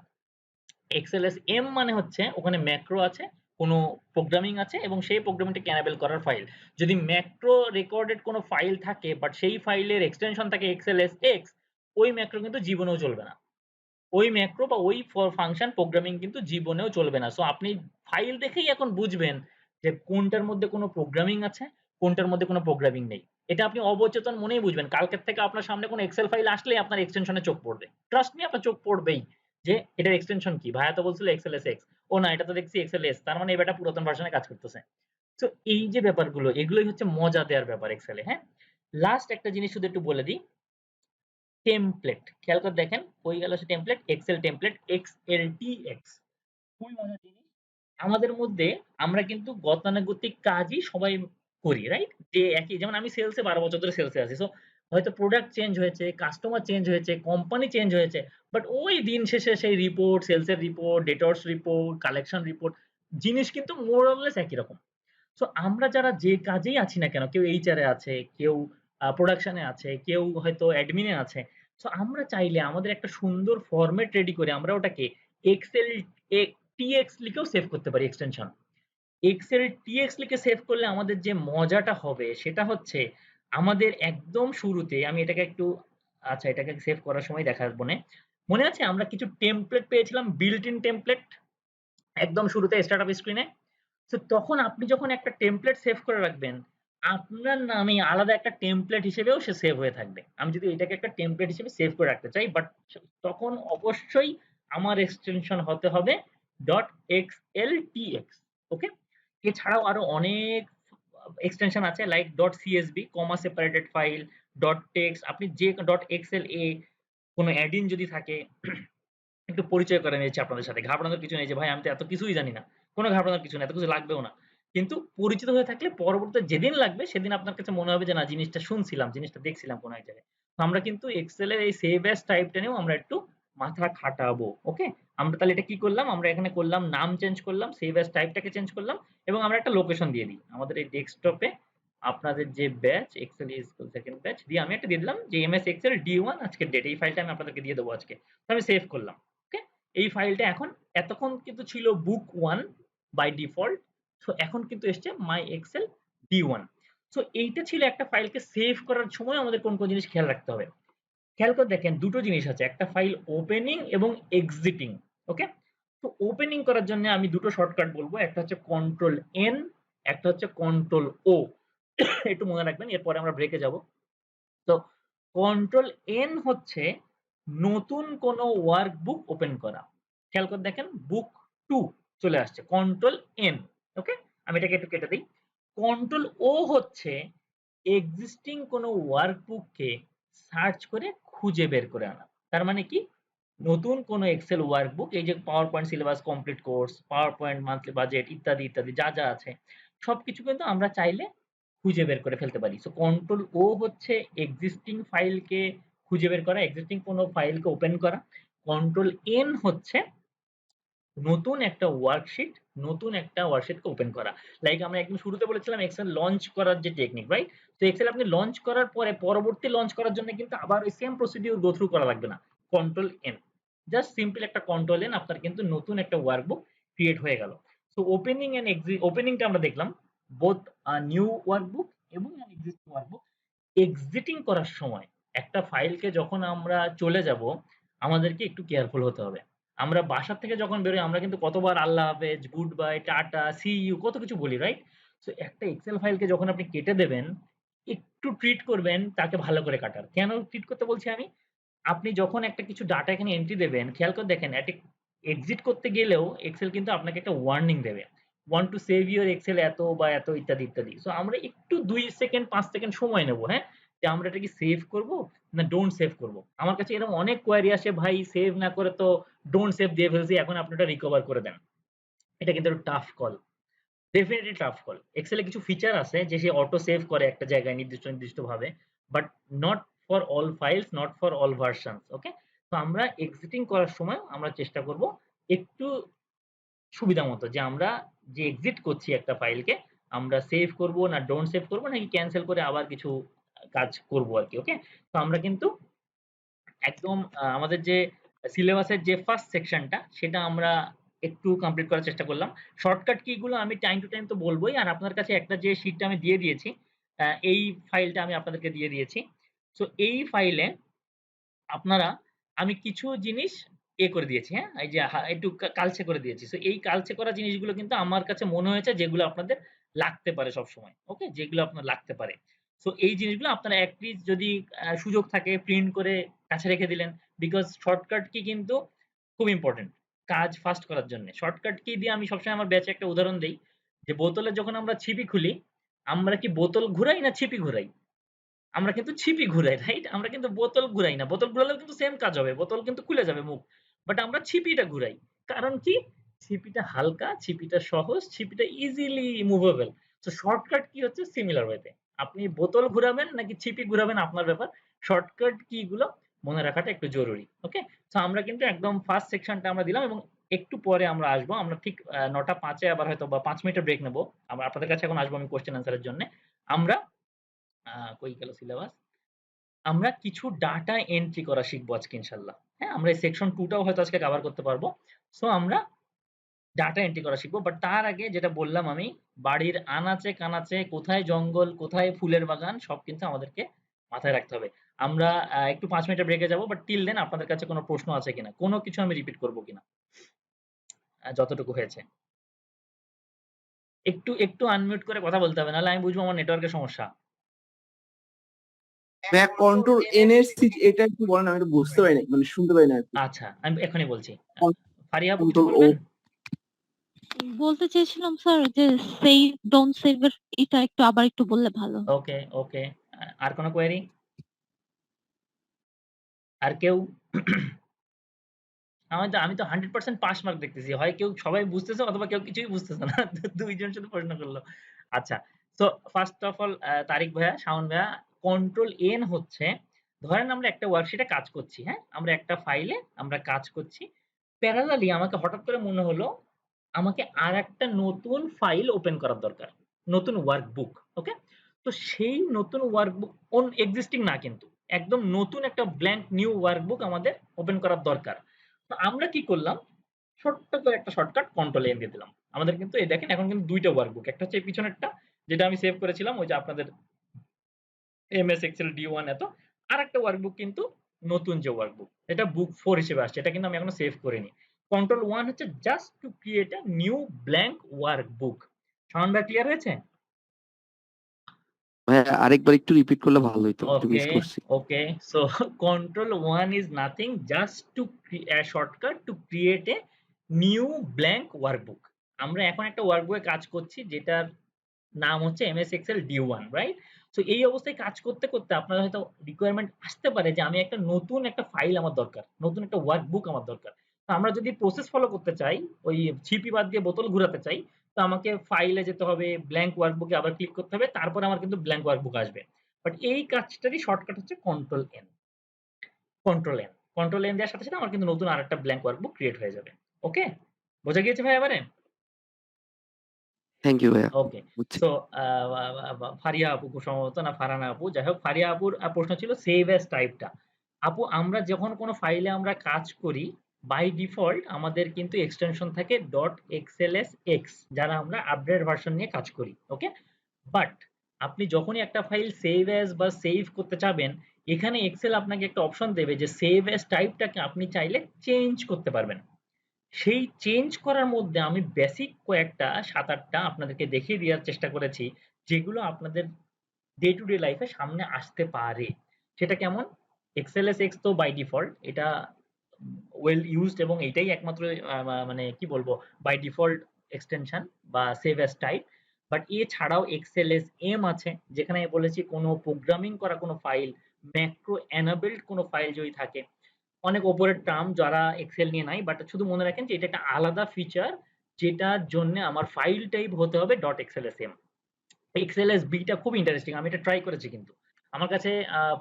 XLSM মানে হচ্ছে ওখানে ম্যাক্রো আছে, কোনো প্রোগ্রামিং আছে এবং সেই প্রোগ্রামিংটাকে এনাবেল করার ফাইল। যদি ম্যাক্রো রেকর্ডেড কোনো ফাইল থাকে বাট সেই ফাইলের এক্সটেনশন থাকে XLSX, ওই ম্যাক্রো কিন্তু জীবনেও চলবে না। ওই ম্যাক্রো বা ওই ফাংশন প্রোগ্রামিং কিন্তু জীবনেও চলবে না। সো আপনি ফাইল দেখেই এখন বুঝবেন যে কোনটার মধ্যে কোনো প্রোগ্রামিং আছে, কোনটার মধ্যে কোনো প্রোগ্রামিং নেই। এটা আপনি অবচেতন মনেই বুঝবেন। কালকের থেকে আপনার সামনে কোনো এক্সেল ফাইল আসলেই আপনার এক্সটেনশনে চোখ পড়বে। ট্রাস্ট মি, আপনার চোখ পড়বেই যে এটার এক্সটেনশন কি? ভাইয়া তো বলছিল XLSX। ও না, এটা তো দেখছি XLS। তার মানে এটা পুরাতন ভার্সনে কাজ করতেছে। তো এই যে ব্যাপারগুলো, এগুলোই হচ্ছে মজা দেওয়ার ব্যাপার এক্সেলে, হ্যাঁ? লাস্ট একটা জিনিস শুধু একটু বলে দিই। টেমপ্লেট, খেয়াল করে দেখেন, হয়ে গেল সে টেমপ্লেট, এক্সেল টেমপ্লেট XLTX। খুবই মজার জিনিস। আমাদের মধ্যে আমরা কিন্তু গতানুগতিক কাজই সবাই করি, রাইট? যে একই, যেমন আমি সেলসে 12 বছর ধরে সেলসে আছি। সো হয়তো প্রোডাক্ট চেঞ্জ হয়েছে, কাস্টমার চেঞ্জ হয়েছে, কোম্পানি চেঞ্জ হয়েছে। বাট ওই দিন শেষে সেই রিপোর্ট, সেলসের report, debtors report, collection report, জিনিস কিন্তু মোর অর লেস একই রকম। সো আমরা যারা যে কাজেই আছি না কেন, কেউ এইচআর এ আছে, কেউ প্রোডাকশনে আছে, কেউ হয়তো অ্যাডমিনে আছে। সো আমরা চাইলে আমাদের একটা সুন্দর ফরম্যাট রেডি করে আমরা ওটাকে এক্সেল টিএক্স লিখেও সেভ করতে পারি এক্সটেনশন। এক্সেল টিএক্স লিখে সেভ করলে আমাদের যে মজাটা হবে সেটা হচ্ছে, আমাদের একদম শুরুতে আমি এটাকে একটু, আচ্ছা, এটাকে সেভ করার সময় দেখাবো। মনে আছে আমরা কিছু টেমপ্লেট পেয়েছিলাম, বিল্ট ইন টেমপ্লেট, একদম শুরুতে স্টার্টআপ স্ক্রিনে। তো তখন আপনি যখন একটা টেমপ্লেট সেভ করে রাখবেন, আপনার নামে আলাদা একটা টেমপ্লেট হিসেবেও সে সেভ হয়ে থাকবে। আমি যদি এটাকে একটা টেমপ্লেট হিসেবে সেভ করে রাখতে চাই, বাট তখন অবশ্যই আমার এক্সটেনশন হতে হবে .xltx। ওকে? এছাড়াও আরো অনেক এক্সটেনশন আছে, লাইক .csv, কমা সেপারেটেড ফাইল, .text। আপনি যে .xla কোনো অ্যাড-ইন যদি থাকে, একটু পরিচয় করে নিয়েছি আপনাদের সাথে। ঘাবড়ানোর কিছু নেই যে ভাই আমি তো এত কিছুই জানি না। কোনো ঘাবড়ানোর কিছু নেই, এত কিছু লাগবেও না। কিন্তু পরিচিত হয়ে থাকলে পরবর্তীতে যেদিন লাগবে সেদিন আপনার কাছে মনে হবে যে না, জিনিসটা শুনছিলাম, জিনিসটা দেখছিলাম কোনো এক জায়গায়। তো আমরা কিন্তু এক্সেল এর এই সেভ অ্যাজ টাইপটা নিয়েও আমরা একটু মাথা খাটাবো। ওকে, আমরা তাহলে এটা কি করলাম, আমরা এখানে করলাম নাম চেঞ্জ করলাম, সেভ অ্যাজ টাইপটাকে চেঞ্জ করলাম এবং আমরা একটা লোকেশন দিয়ে দিই আমাদের এই ডেস্কটপে আপনাদের যে batch Excel school second batch দিয়ে আমি একটা দিয়ে দিলাম যে এমএস এক্সেল ডি1 আজকের ডেট, এই ফাইলটা আমি আপনাদেরকে দিয়ে দেবো আজকে। তো আমি সেভ করলাম। ওকে, এই ফাইলটা এখন এতক্ষণ কিন্তু ছিল বুক 1 বাই ডিফল্ট, সো এখন কিন্তু এসছে মাই এক্সেল ডি1। সো এইটা ছিল একটা ফাইলকে সেভ করার সময় আমাদের কোন কোন জিনিস খেয়াল রাখতে হবে। খেয়াল করে দেখেন দুটো জিনিস আছে, একটা ফাইল ওপেনিং এবং এক্সিটিং। ওকে, তো ওপেনিং করার জন্য আমি দুটো শর্টকাট বলবো, একটা হচ্ছে কন্ট্রোল এন, একটা হচ্ছে কন্ট্রোল ও। একটু মনে রাখবেন, এরপরে আমরা ব্রেকে যাব। তো কন্ট্রোল এন হচ্ছে নতুন কোনো ওয়ার্কবুক ওপেন করা। খেয়াল করে দেখেন বুক 2 চলে আসছে, কন্ট্রোল এন। ওকে, আমি এটাকে একটু কেটে দিই। কন্ট্রোল ও হচ্ছে এক্সিস্টিং কোনো ওয়ার্কবুককে সার্চ করে খুঁজে বের করে আনা। তার মানে কি, নতুন কোনো এক্সেল ওয়ার্কবুক, এই যে power point syllabus complete course, power point monthly budget ইত্যাদি ইত্যাদি যা যা আছে সবকিছু কিন্তু আমরা চাইলে খুঁজে বের করে ফেলতে পারি। সো কন্ট্রোল ও হচ্ছে এক্সিস্টিং ফাইলকে খুঁজে বের করা, এক্সিস্টিং কোনো ফাইলকে ওপেন করা। কন্ট্রোল এন হচ্ছে নতুন একটা ওয়ার্কশিট, নতুন একটা ওয়ার্কশিটকে ওপেন করা। লাইক আমরা একদম শুরুতে বলেছিলাম এক্সেল লঞ্চ করার যে টেকনিক, রাইট? তো এক্সেল আপনি লঞ্চ করার পরে পরবর্তী লঞ্চ করার জন্য কিন্তু আবার ওই সেম প্রসিডিউর গো থ্রু করা লাগবে না। কন্ট্রোল এন, জাস্ট সিম্পল একটা কন্ট্রোল এন, আপনার কিন্তু নতুন একটা ওয়ার্কবুক ক্রিয়েট হয়ে গেল। সো ওপেনিং এন্ড ওপেনিংটা আমরা দেখলাম, বোথ নিউ ওয়ার্কবুক এবং এক্সিস্টিং ওয়ার্কবুক। এক্সিটিং করার সময় একটা ফাইলকে যখন আমরা চলে যাব আমাদেরকে একটু কেয়ারফুল হতে হবে। আমরা বাসা থেকে যখন বেরোই আমরা কিন্তু কতবার আল্লাহ হাফেজ, good bye, tata, see you কত কিছু বলি, রাইট? সো একটা এক্সেল ফাইলকে যখন আপনি কেটে দেবেন একটু ট্রিট করবেন তাকে ভালো করে কাটার। কেন ট্রিট করতে বলছি আমি? আপনি যখন একটা কিছু ডাটা এখানে এন্ট্রি দেবেন, খেয়াল করে দেখেন এক্সিট করতে গেলেও এক্সেল কিন্তু আপনাকে একটা ওয়ার্নিং দেবে। Want to save your Excel এত বা এত ইত্যাদি ইত্যাদি। সো আমরা একটু ২ সেকেন্ড ৫ সেকেন্ড সময় নেব, হ্যাঁ? যে আমরা এটা কি সেভ করব না ডোন্ট সেভ করব। আমার কাছে এরকম অনেক কোয়েরি আসে, ভাই সেভ না করে তো ডোন্ট সেভ দিয়ে ফেলছি, এখন আপনি ওটা রিকভার করে দেন। এটা কিন্তু একটা tough call. Definitely tough call. এক্সেলে কিছু ফিচার আছে যে সে অটো সেভ করে একটা জায়গায় নির্দিষ্ট ভাবে, but not for all files, not for all versions. Okay, তো আমরা এক্সিটিং করার সময় আমরা চেষ্টা করব একটু সুবিধা মতো যে আমরা যে এক্সিট করছি একটা ফাইলকে আমরা সেভ করব না ডোন্ট সেভ করব নাকি ক্যান্সেল করে আবার কিছু কাজ করব আর কি। ওকে, তো আমরা কিন্তু একদম আমাদের যে সিলেবাসের যে ফার্স্ট সেকশনটা সেটা আমরা একটু কমপ্লিট করার চেষ্টা করলাম। শর্টকাট কি গুলো আমি টাইম টু টাইম তো বলবোই, আর আপনার কাছে একটা যে শীটটা আমি দিয়ে দিয়েছি, এই ফাইলটা আমি আপনাদেরকে দিয়ে দিয়েছি। সো এই ফাইলে আপনারা, আমি কিছু জিনিস করে দিয়েছি, হ্যাঁ? এই যে একটু কালচে করে দিয়েছি। সো এই কালচে করা জিনিসগুলো কিন্তু আমার কাছে মনে হয়েছে যেগুলো আপনাদের লাগতে পারে সবসময়। ওকে? যেগুলো আপনার লাগতে পারে। সো এই জিনিসগুলো আপনারা at least যদি সুযোগ থাকে প্রিন্ট করে কাছে রেখে দিলেন। বিকজ শর্টকাট কি কিন্তু খুব ইম্পোর্টেন্ট কাজ ফাস্ট করার জন্য। শর্টকাট কি দিয়ে আমি সবসময় আমার ব্যাচে একটা উদাহরণ দেই যে বোতলে যখন আমরা ছিপি খুলি, আমরা কি বোতল ঘুরাই না ছিপি ঘুরাই? আমরা কিন্তু ছিপি ঘুরাই, রাইট? আমরা কিন্তু বোতল ঘুরাই না। বোতল ঘুরালেও কিন্তু সেম কাজ হবে। বোতল কিন্তু খুলে যাবে মুখ। বাট আমরা ছিপিটা ঘুরাই। কারণ কি? ছিপিটা হালকা, ছিপিটা সহজ, ছিপিটা ইজিলি মুভেবল। সো শর্টকাট কি হচ্ছে সিমিলার ওয়েতে। আপনি বোতল ঘুরাবেন নাকি ছিপি ঘুরাবেন আপনার ব্যাপার। শর্টকাট কি গুলো মনে রাখাটা একটু জরুরি। ওকে? সো আমরা কিন্তু একদম ফার্স্ট সেকশনটা আমরা দিলাম এবং একটু পরে আমরা আসবো। আমরা ঠিক ৯:০৫ এ আবার হয়তো বা ৫ মিনিটের ব্রেক নেব। আমরা আপনাদের কাছে এখন আসবো আমি কোয়েশ্চেন অ্যান্সার এর জন্যে। আমরা কই গেল সিলেবাস? আমরা কিছু ডাটা এন্ট্রি করা শিখবো আজকে ইনশাআল্লাহ। হ্যাঁ? আমরা এই সেকশন 2 টাও হয়তো আজকে কভার করতে পারবো। সো আমরা ডাটা এন্ট্রি করা শিখবো। বাট তার আগে যেটা বললাম আমি, বাড়ির আনাচে-কানাচে কোথায় জঙ্গল, কোথায় ফুলের বাগান সব কিন্তু আমাদেরকে মাথায় রাখতে হবে। আমরা একটু ৫ মিনিটের ব্রেকে যাবো। বাট টিল দেন আপনাদের কাছে কোনো প্রশ্ন আছে কিনা? কোনো কিছু আমি রিপিট করব কিনা? যতটুকু হয়েছে। একটু আনমিউট করে কথা বলতে হবে, নাহলে আমি বুঝবো আমার নেটওয়ার্কের সমস্যা। ভাইয়া কন্ট্রোল এন এর এটা একটু বলেন, আমি তো বুঝতে পারি না, মানে শুনতে পাই না আর কি। আচ্ছা, আমি এখনই বলছি। ফারিয়া আপু কিছু কন্ট্রোল ও বলবেন? বলতে চেয়েছিলাম স্যার যে সেভ ডোন্ট সেভ এর এটা একটু আবার একটু বললে ভালো হয়। ওকে, ওকে। আর কোনো কোয়েরি? আর কেউ? আমি তো 100% পাস মার্ক দেখতেছি। হয় কেউ সবাই বুঝতেছে অথবা কেউ কিছুই বুঝতেছে না। ২ জন শুধু প্রশ্ন করল। আচ্ছা। সো ফার্স্ট অফ অল তারিক ভাইয়া, শাওন ভাইয়া, কন্ট্রোল এন হচ্ছে ধরেন আমরা একটা ওয়ার্কশিটে কাজ করছি, হ্যাঁ? আমরা একটা ফাইলে আমরা কাজ করছি। প্যারালালি আমাকে হঠাৎ করে মনে হলো আমাকে আরেকটা নতুন ফাইল ওপেন করার দরকার। নতুন ওয়ার্কবুক, ওকে? তো সেই নতুন ওয়ার্কবুক এক্সিস্টিং না কিন্তু। একদম নতুন একটা ব্ল্যাংক নিউ ওয়ার্কবুক আমাদের ওপেন করার দরকার। তো আমরা কি করলাম? ছোট্ট করে একটা শর্টকাট কন্ট্রোল এন দিয়ে দিলাম। আমাদের কিন্তু এই দেখেন এখন কিন্তু ২ টা ওয়ার্কবুক। একটা হচ্ছে এই পিছনেরটা যেটা আমি সেভ করেছিলাম ওই যে আপনাদের এমএস এক্সেল ডি1 এত। আরেকটা ওয়ার্কবুক কিন্তু নতুন যে ওয়ার্কবুক এটা বুক 4 হিসেবে আসছে। এটা কিন্তু আমি এখনো সেভ করিনি। কন্ট্রোল 1 হচ্ছে just to create a new blank workbook. Sound bar clear হয়েছে? ভাইয়া আরেকবার একটু রিপিট করলে ভালো হইতো, একটু মিস Okay, করছি। okay. So control 1 is nothing just to a shortcut to create a new blank workbook. আমরা এখন একটা ওয়ার্কবুকে কাজ করছি যেটার নাম হচ্ছে MS Excel D one, right? So এই অবস্থায় কাজ করতে, করতে আপনার হয়তো রিকোয়ারমেন্ট আসতে পারে যে আমি একটা নতুন একটা ফাইল আমার দরকার। নতুন একটা ওয়ার্কবুক আমার দরকার। তো আমরা যদি প্রসেস ফলো করতে চাই, ওই ছিপি বাদ দিয়ে বোতল ঘুরাতে চাই, তো আমাকে ফাইলে যেতে হবে, ব্ল্যাংক ওয়ার্কবুকে আবার ক্লিক করতে হবে। তারপরে আমার কিন্তু ব্ল্যাংক ওয়ার্কবুক আসবে। বাট এই কাজটারই শর্টকাট হচ্ছে control N. Control N. Control N দেওয়ার সাথে, সাথে আমার কিন্তু নতুন আরেকটা ব্ল্যাংক ওয়ার্কবুক ক্রিয়েট হয়ে যাবে। ওকে? বোঝা গিয়েছে ভাই এবারে? থ্যাংক ইউ ভাইয়া। ওকে। বুঝছি। সো আ আ আ ফারিয়া আপু খুব সম্ভবত না ফারহানা আপু। যাই হোক ফারিয়া আপুর প্রশ্ন ছিল সেভ এস টাইপটা। আপু আমরা যখন কোন ফাইলে আমরা কাজ করি বাই ডিফল্ট আমাদের কিন্তু এক্সটেনশন থাকে .xlsx যারা আমরা আপডেট ভার্সন নিয়ে কাজ করি। ওকে? বাট আপনি যখনই একটা ফাইল সেভ এস বা সেভ করতে চাবেন, এখানে এক্সেল আপনাকে একটা অপশন দেবে যে সেভ এস টাইপটাকে আপনি চাইলে চেঞ্জ করতে পারবেন। সেই চেঞ্জ করার মধ্যে আমি বেসিক কয়েকটা ৭-৮ টা আপনাদেরকে দেখিয়ে দেওয়ার চেষ্টা করেছি, যেগুলো আপনাদের ডে টু ডে লাইফ এ সামনে আসতে পারে। সেটা কেমন? XLSX তো বাই ডিফল্ট এটা ওয়েল ইউজড এবং এটাই একমাত্র মানে কি বলবো বাই ডিফল্ট এক্সটেনশন বা সেভ অ্যাজ টাইপ। বাট এছাড়াও XLSM আছে যেখানে আমি বলেছি কোনো প্রোগ্রামিং করা কোনো ফাইল, ম্যাক্রো এনাবেলড কোনো ফাইল যদি থাকে অনেক ওপরের টার্ম যারা এক্সেল নিয়ে নাই বাট শুধু মনে রাখেন যে এটা একটা আলাদা ফিচার যেটার জন্য আমার ফাইল টাইপ হতে হবে .xlsm। XLSB টা খুব ইন্টারেস্টিং। আমি এটা ট্রাই করেছি কিন্তু। আমার কাছে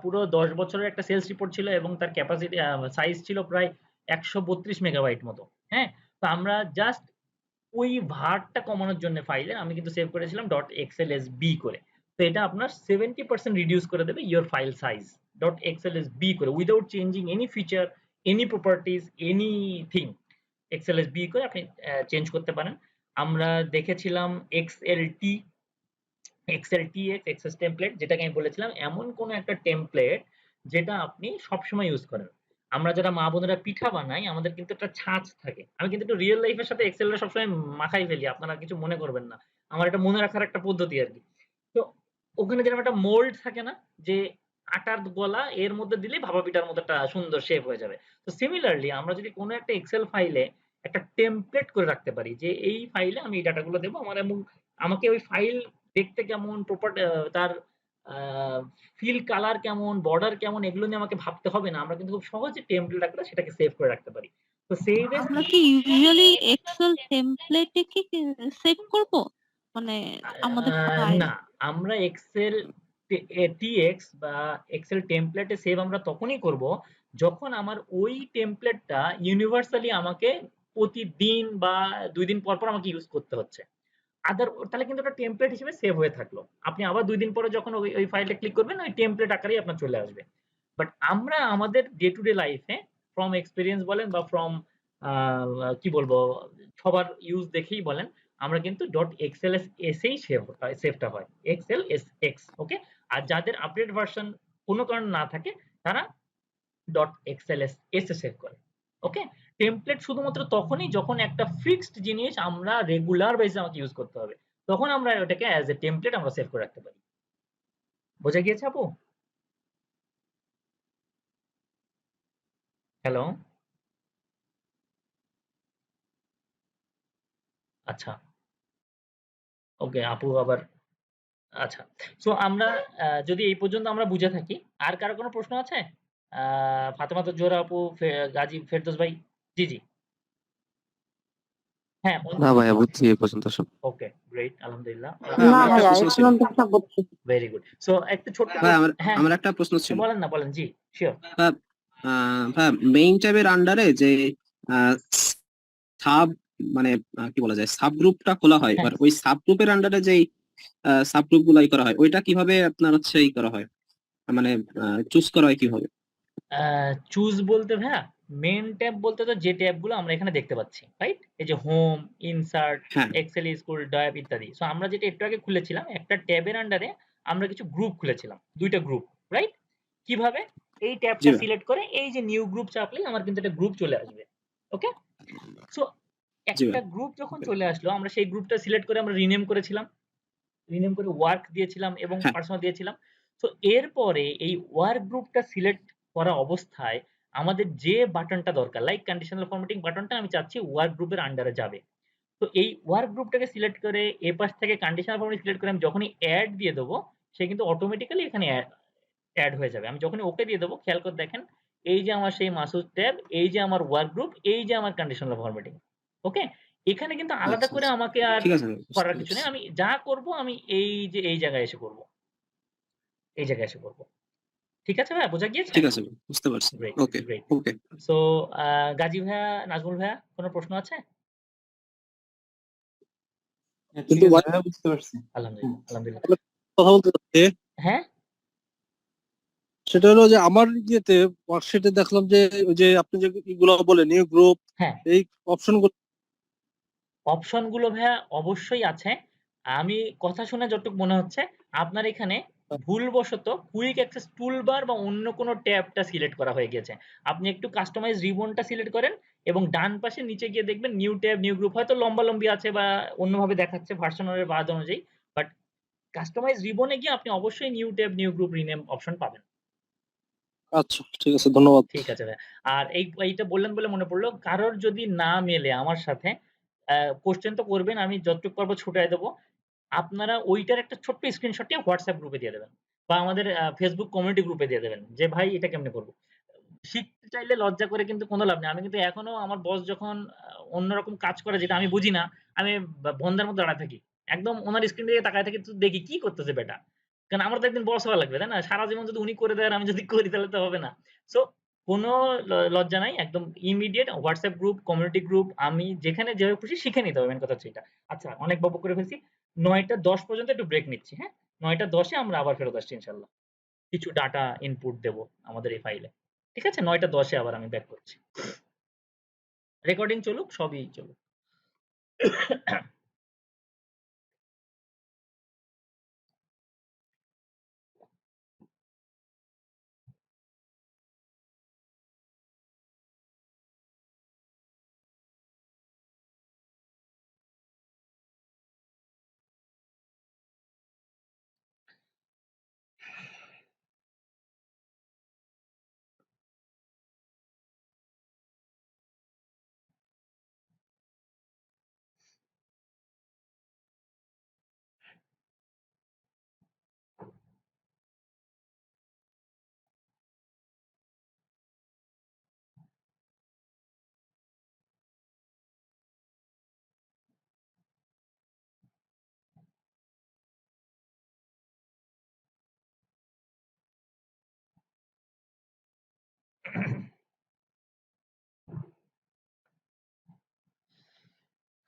পুরো ১০ বছরের একটা সেলস রিপোর্ট ছিল এবং তার ক্যাপাসিটি সাইজ ছিল প্রায় ১৩২ মেগাবাইট মতো। হ্যাঁ? তো আমরা জাস্ট ওই ভারটা কমানোর জন্য ফাইলের আমি কিন্তু সেভ করেছিলাম .xlsb করে। তো এটা আপনার 70% রিডিউস করে দেবে ইওর ফাইল সাইজ .xlsb করে without changing any feature, any properties, anything. XLSB করে আপনি চেঞ্জ করতে পারেন। আমরা দেখেছিলাম XLT, XLTX, এক্সেস টেমপ্লেট যেটাকে আমি বলেছিলাম এমন কোন একটা টেমপ্লেট যেটা আপনি সবসময় ইউজ করেন। আমরা যারা মা বোনেরা পিঠা বানাই আমাদের কিন্তু একটা ছাঁচ থাকে। আমি কিন্তু একটু রিয়াল লাইফ এর সাথে এক্সেলটা সবসময় মাখাই ফেলি। আপনারা কিছু মনে করবেন না। আমার এটা মনে রাখার একটা পদ্ধতি আরকি। তো ওখানে যেরকম একটা মোল্ড থাকে না? যে আটার গোলা এর মধ্যে দিলেই ভাপা পিঠার মতো একটা সুন্দর শেপ হয়ে যাবে। তো সিমিলারলি আমরা যদি কোন একটা এক্সেল ফাইলে একটা টেমপ্লেট করে রাখতে পারি যে এই ফাইলে আমি এই ডাটাগুলো দেব আমার এবং আমাকে ওই ফাইল দেখতে কেমন তার আ ফিল কালার কেমন, বর্ডার কেমন এগুলো নিয়ে আমাকে ভাবতে হবে না। আমরা কিন্তু খুব সহজে টেমপ্লেট আকারে সেটাকে সেভ করে রাখতে পারি। তো সেভ এস আমরা কি ইউজুয়ালি এক্সেল টেমপ্লেটে কি সেভ করব? মানে আমাদের ফাইল না, আমরা এক্সেল টিএক্স বা এক্সেল টেমপ্লেটে সেভ আমরা তখনই করব যখন আমার ওই টেমপ্লেটটা ইউনিভার্সালি আমাকে প্রতিদিন বা ২ দিন পর, পর আমাকে ইউজ করতে হচ্ছে। তাহলে কিন্তু ওটা টেমপ্লেট হিসেবে সেভ হয়ে থাকলো। আপনি আবার ২ দিন পরে যখন ওই ফাইলটা ক্লিক করবেন ওই টেমপ্লেট আকারেই আপনার চলে আসবে। বাট আমরা আমাদের ডে টু ডে লাইফ এ ফ্রম এক্সপেরিয়েন্স বলেন বা ফ্রম আ কি বলবো সবার ইউজ দেখেই বলেন, আমরা কিন্তু .xls এই সেভটা হয়। XLSX ওকে? আর যাদের আপডেট ভার্সন কোন কারণে না থাকে তারা .xls এ সেভ করে। ওকে? টেমপ্লেট শুধুমাত্র তখনই যখন একটা ফিক্সড জিনিস আমরা রেগুলার বেসিস এ আমাকে ইউজ করতে হবে। তখন আমরা ওটাকে এস এ টেমপ্লেট আমরা সেভ করে রাখতে পারি। বোঝা গিয়েছে আপু? হ্যালো? আচ্ছা। ওকে আপু আবার আচ্ছা। সো আমরা যদি এই পর্যন্ত আমরা বুঝে থাকি, আর কারো কোনো প্রশ্ন আছে? আ ফাতেমা জোহরা আপু, গাজী ফেরদৌস ভাই? জি, জি। হ্যাঁ না ভাইয়া বুঝছি এই পর্যন্ত সব। ওকে গ্রেট আলহামদুলিল্লাহ না আমার একটা ভাইয়া প্রশ্ন এই ছিল পর্যন্ত সব বুঝছি। ভেরি গুড সো একটা ছোট্ট ভাই হ্যাঁ আমার একটা প্রশ্ন ছিল বলেন না বলেন জি শিওর ভাই মেইন ট্যাবের আন্ডারে যে সাব মানে কি বলা যায় সাব গ্রুপটা খোলা হয়, হ্যাঁ। এবার ওই সাব গ্রুপের আন্ডারে যেই সাব গ্রুপ গুলাই করা হয় ওইটা কিভাবে আপনার হচ্ছে ই করা হয়, মানে চুজ করা হয় কিভাবে? চুজ বলতে ভাইয়া মেন ট্যাব বলতে তো যে ট্যাবগুলো আমরা এখানে দেখতে পাচ্ছি রাইট এই যে হোম ইনসার্ট হ্যাঁ এক্সেল স্কুল ড্রাইভ ইত্যাদি সো আমরা যেটা একটু আগে খুলেছিলাম একটা ট্যাবের আন্ডারে আমরা কিছু গ্রুপ খুলেছিলাম দুইটা গ্রুপ রাইট কিভাবে এই জি ট্যাবটা ভাই। সিলেক্ট করে এই যে নিউ গ্রুপ চাপলেই আমার কিন্তু একটা গ্রুপ চলে আসবে ওকে সো জি একটা ভাই। গ্রুপ যখন চলে আসলো আমরা সেই গ্রুপটা সিলেক্ট করে আমরা রিনেম করেছিলাম রিনেম করে ওয়ার্ক দিয়েছিলাম এবং হ্যাঁ। পার্সোনাল দিয়েছিলাম তো এরপরে এই ওয়ার্ক গ্রুপটা সিলেক্ট করা অবস্থায় আমাদের যে বাটনটা দরকার লাইক কন্ডিশনাল ফরম্যাটিং বাটনটা আমি চাচ্ছি ওয়ার্ক গ্রুপের আন্ডারে যাবে তো এই ওয়ার্ক গ্রুপটাকে সিলেক্ট করে এ পাশ থেকে কন্ডিশনাল ফরম্যাটিং সিলেক্ট করে আমি যখনই অ্যাড দিয়ে দেবো সে কিন্তু অটোমেটিক্যালি এখানে অ্যাড হয়ে যাবে আমি যখনই ওকে দিয়ে দেবো খেয়াল করে দেখেন এই যে আমার সেই মাসুদ ট্যাব এই যে আমার ওয়ার্ক গ্রুপ এই যে আমার কন্ডিশনাল ফরম্যাটিং ওকে এখানে কিন্তু আলাদা আচ্ছা করে আচ্ছা আমাকে আর ঠিক আছে ভাই, বুঝতে করার কিছু পারছি। নেই আমি যা করব আমি এই যে এই জায়গায় এসে করব এই জায়গায় এসে করব ঠিক আছে ভাইয়া বোঝা গিয়েছে ঠিক আছে ভাই, বুঝতে পারছি। গ্রেট ওকে গ্রেট ওকে। সো গাজী ভাইয়া নাজমুল ভাইয়া কোনো প্রশ্ন আছে কিন্তু ভাইয়া বুঝতে পারছি। আলহামদুলিল্লাহ আলহামদুলিল্লাহ কথা বলতে চাচ্ছি, হ্যাঁ সেটা হলো যে আমার ইয়েতে ওয়ার্কশিটে দেখলাম যে ওই যে আপনি যে এগুলো বলে নিউ গ্রুপ হ্যাঁ এই অপশনগুলো অপশনগুলো ভাইয়া অবশ্যই আছে আমি কথা শুনে যতটুকু মনে হচ্ছে আপনার এখানে ভুলবশত কুইক অ্যাক্সেস টুলবার বা অন্য কোনো ট্যাবটা সিলেক্ট করা হয়ে গেছে আপনি একটু কাস্টমাইজ রিবনটা সিলেক্ট করেন এবং ডান পাশে নিচে গিয়ে দেখবেন নিউ ট্যাব নিউ গ্রুপ হয়তো লম্বালম্বি আছে বা অন্যভাবে দেখাচ্ছে ভার্সনের বাদ অনুযায়ী বাট কাস্টমাইজ রিবনে গিয়ে আপনি অবশ্যই new tab new group rename option পাবেন আচ্ছা ঠিক আছে, ধন্যবাদ। ঠিক আছে ভাই আর এইটা বললেন বলে মনে পড়লো কারোর যদি না মেলে আমার সাথে কোশ্চেন তো করবেন আমি যতটুকু পারবো ছুটায় দেবো আপনারা ওইটার একটা ছোট্ট স্ক্রিনশট নিয়ে হোয়াটসঅ্যাপ গ্রুপে দিয়ে দেবেন বা আমাদের ফেসবুক কমিউনিটি গ্রুপে দিয়ে দেবেন যে ভাই এটা কেমনে করবো শিখতে চাইলে লজ্জা করে কিন্তু কোনো লাভ নেই আমি কিন্তু এখনো আমার বস যখন অন্যরকম কাজ করে যেটা আমি বুঝি না আমি বন্ধার মতো দাঁড়ায় থাকি একদম ওনার স্ক্রিন দিকে তাকায় থাকি তো দেখি কি করতেছে বেটা কারণ আমার তো একদিন বস হওয়া লাগবে তাই না সারা জীবন যদি উনি করে দেয় আর আমি যদি করি তাহলে তো হবে না সো কোনো লজ্জা নাই একদম immediate WhatsApp group community group আমি যেখানে যেভাবে খুশি শিখে নিতে হবে মেন কথা হচ্ছে এটা আচ্ছা অনেক বকবক করে ফেলছি 9টা 10 পর্যন্ত একটু ব্রেক নিচ্ছি হ্যাঁ 9টা 10-এ আমরা আবার ফেরত আসছি ইনশাল্লাহ কিছু ডাটা ইনপুট দেব আমাদের এই ফাইলে ঠিক আছে 9টা 10-এ আবার আমি ব্যাক করছি রেকর্ডিং চলুক সবই চলুক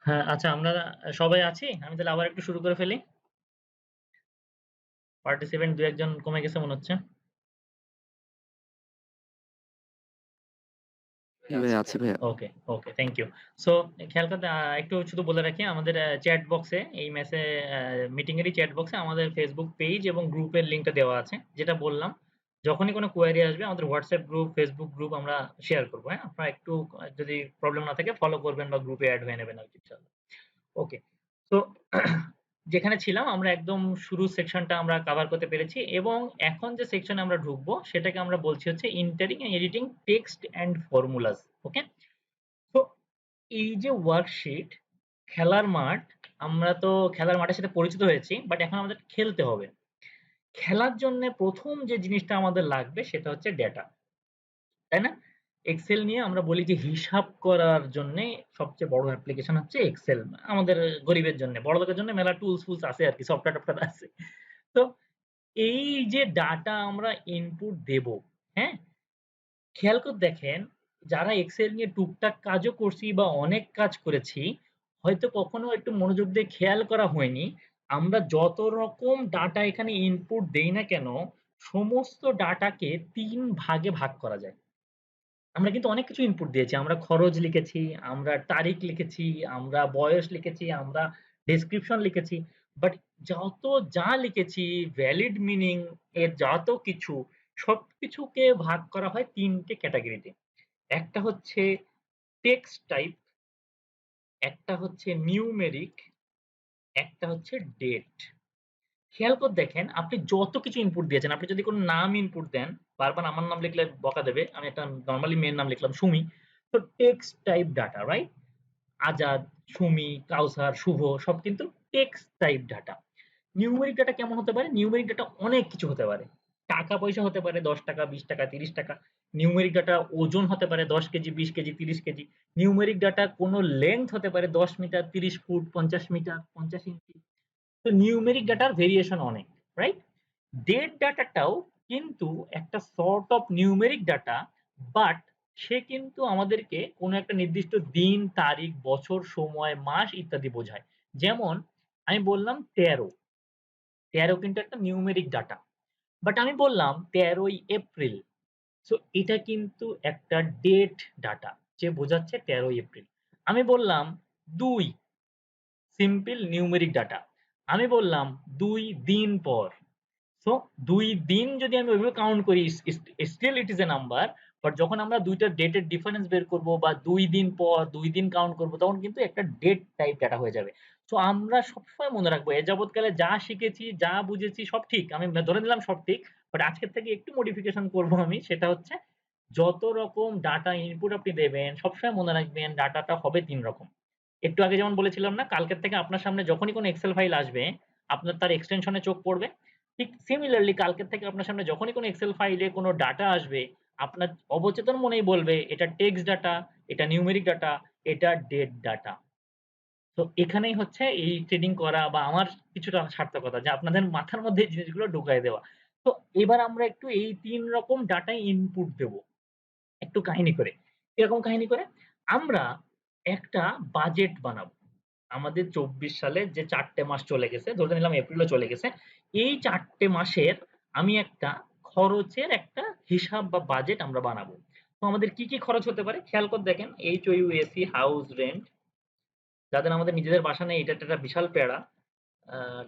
হ্যাঁ আচ্ছা আমরা সবাই আছি আমি তাহলে আবার একটু শুরু করে ফেলি পার্টিসিপেন্ট 2-1 জন কমে গেছে মনে হচ্ছে ভাইয়া আছে ভাইয়া। ওকে ওকে থ্যাংক ইউ সো খেয়াল করতে একটু শুধু বলে রাখি আমাদের চ্যাট বক্সে এই মেসে মিটিং এরই চ্যাট বক্সে আমাদের ফেসবুক পেজ এবং গ্রুপের লিংকটা দেওয়া আছে যেটা বললাম যখনই কোনো কোয়েরি আসবে আমাদের হোয়াটসঅ্যাপ গ্রুপ ফেসবুক গ্রুপ আমরা শেয়ার করবো হ্যাঁ আপনারা একটু যদি প্রবলেম না থাকে ফলো করবেন বা গ্রুপে অ্যাড হয়ে নেবেন আর কি ইনশাআল্লাহ ওকে তো যেখানে ছিলাম আমরা একদম শুরুর সেকশনটা আমরা কভার করতে পেরেছি এবং এখন যে সেকশনে আমরা ঢুকবো সেটাকে আমরা বলছি হচ্ছে entering and editing text and formulas okay তো এই যে ওয়ার্কশিট খেলার মাঠ আমরা তো খেলার মাঠের সাথে পরিচিত হয়েছি বাট এখন আমাদের খেলতে হবে খেলার জন্য প্রথম যে জিনিসটা আমাদের লাগবে সেটা হচ্ছে ডেটা তাই না এক্সেল নিয়ে আমরা বলি যে হিসাব করার জন্য সবচেয়ে বড় অ্যাপ্লিকেশন হচ্ছে এক্সেল। আমাদের গরিবের জন্য, বড়লোকের জন্য মেলা টুলস ফুলস আছে আর কি, সফটওয়্যার টফটওয়্যার আছে। তো এই যে ডাটা আমরা ইনপুট দেব, হ্যাঁ, খেয়াল করে দেখেন যারা এক্সেল নিয়ে টুকটাক কাজও করছি বা অনেক কাজ করেছি, হয়তো কখনো একটু মনোযোগ দিয়ে খেয়াল করা হয়নি, আমরা যত রকম ডাটা এখানে ইনপুট দেই না কেন, সমস্ত ডাটাকে ৩ ভাগে ভাগ করা যায়। আমরা কিন্তু অনেক কিছু ইনপুট দিয়েছি। আমরা খরচ লিখেছি, আমরা তারিখ লিখেছি, আমরা বয়স লিখেছি, আমরা ডেসক্রিপশন লিখেছি। বাট যা লিখেছি, ভ্যালিড মিনিং এর যত কিছু, সবকিছুকে ভাগ করা হয় ৩ টে ক্যাটেগরিতে। একটা হচ্ছে টেক্সট টাইপ, একটা হচ্ছে নিউমেরিক, একটা হচ্ছে ডেট। খেয়াল করে দেখেন আপনি যত কিছু ইনপুট দিয়েছেন, আপনি যদি কোনো নাম ইনপুট দেন, বারবার আমার নাম লিখলে বকা দেবে। আমি একটা নরমালি মেয়ের নাম লিখলাম সুমি। তো text type data, right? Azad, Sumi, Kawsar, Shuvo সব কিন্তু text type data. Numeric data কেমন হতে পারে? নিউমেরিক ডাটা অনেক কিছু হতে পারে। টাকা পয়সা হতে পারে ১০ টাকা, ২০ টাকা, ৩০ টাকা। নিউমেরিক ডাটা ওজন হতে পারে ১০ KG, ২০ KG, ৩০ KG. Numeric data কোনো লেংথ হতে পারে ১০ মিটার, ৩০ ফুট, ৫০ মিটার, ৫০ ইঞ্চি। তো নিউমেরিক ডাটার ভেরিয়েশন অনেক, রাইট? ডেট ডাটাটাও কিন্তু একটা sort of numeric data, but সে কিন্তু আমাদেরকে কোনো একটা নির্দিষ্ট দিন, তারিখ, বছর, সময়, মাস ইত্যাদি বোঝায়। যেমন আমি বললাম ১৩, ১৩ কিন্তু একটা নিউমেরিক ডাটা। বাট আমি বললাম ১৩ই এপ্রিল। সো এটা কিন্তু একটা ডেট ডাটা, যে বোঝাচ্ছে ১৩ই এপ্রিল। আমি বললাম ২, সিম্পল নিউমেরিক ডাটা। আমি বললাম ২ দিন পর। সো ২ দিন যদি আমি ওইভাবে কাউন্ট করি, still it is a number. But যখন আমরা ২ টা ডেটের ডিফারেন্স বের করব বা ২ দিন পর ২ দিন কাউন্ট করব, তখন কিন্তু একটা ডেট টাইপ ডাটা হয়ে যাবে। সো আমরা সবসময় মনে রাখবো এ যাবৎকালে যা শিখেছি, যা বুঝেছি সব ঠিক। আমি ধরে নিলাম সব ঠিক। বাট আজকের থেকে একটু মডিফিকেশন করব আমি। সেটা হচ্ছে যত রকম ডাটা ইনপুট আপনি দেবেন, সবসময় মনে রাখবেন ডাটাটা হবে ৩ রকম। একটু আগে যেমন বলেছিলাম না, কালকের থেকে আপনার সামনে যখনই কোনো এক্সেল ফাইল আসবে, আপনার তার এক্সটেনশন এ চোখ পড়বে। ঠিক সিমিলারলি কালকের থেকে আপনার সামনে যখনই কোনো এক্সেল ফাইলে কোনো ডাটা আসবে, আপনার অবচেতন মনেই বলবে এটা টেক্সট ডাটা, এটা নিউমেরিক ডাটা, এটা ডেট ডাটা। তো এখানেই হচ্ছে এই ট্রেডিং করা বা আমার কিছুটা সার্থকতা, যে আপনাদের মাথার মধ্যে এই জিনিসগুলো ঢুকায় দেওয়া। তো এবার আমরা একটু এই ৩ রকম ডাটায় ইনপুট দেব। একটু কাহিনী করে। কিরকম কাহিনী করে? আমরা একটা বাজেট বানাবো। আমাদের ২৪ সালের যে ৪ টে মাস চলে গেছে, ধরে নিলাম এপ্রিলও চলে গেছে। এই ৪ টে মাসের আমি একটা খরচের একটা হিসাব বা বাজেট আমরা বানাবো। তো আমাদের কি, কি খরচ হতে পারে? খেয়াল করে দেখেন HOUAC, হাউস রেন্ট। যাদের আমাদের নিজেদের বাসা নেই, এটা একটা বিশাল প্যারা।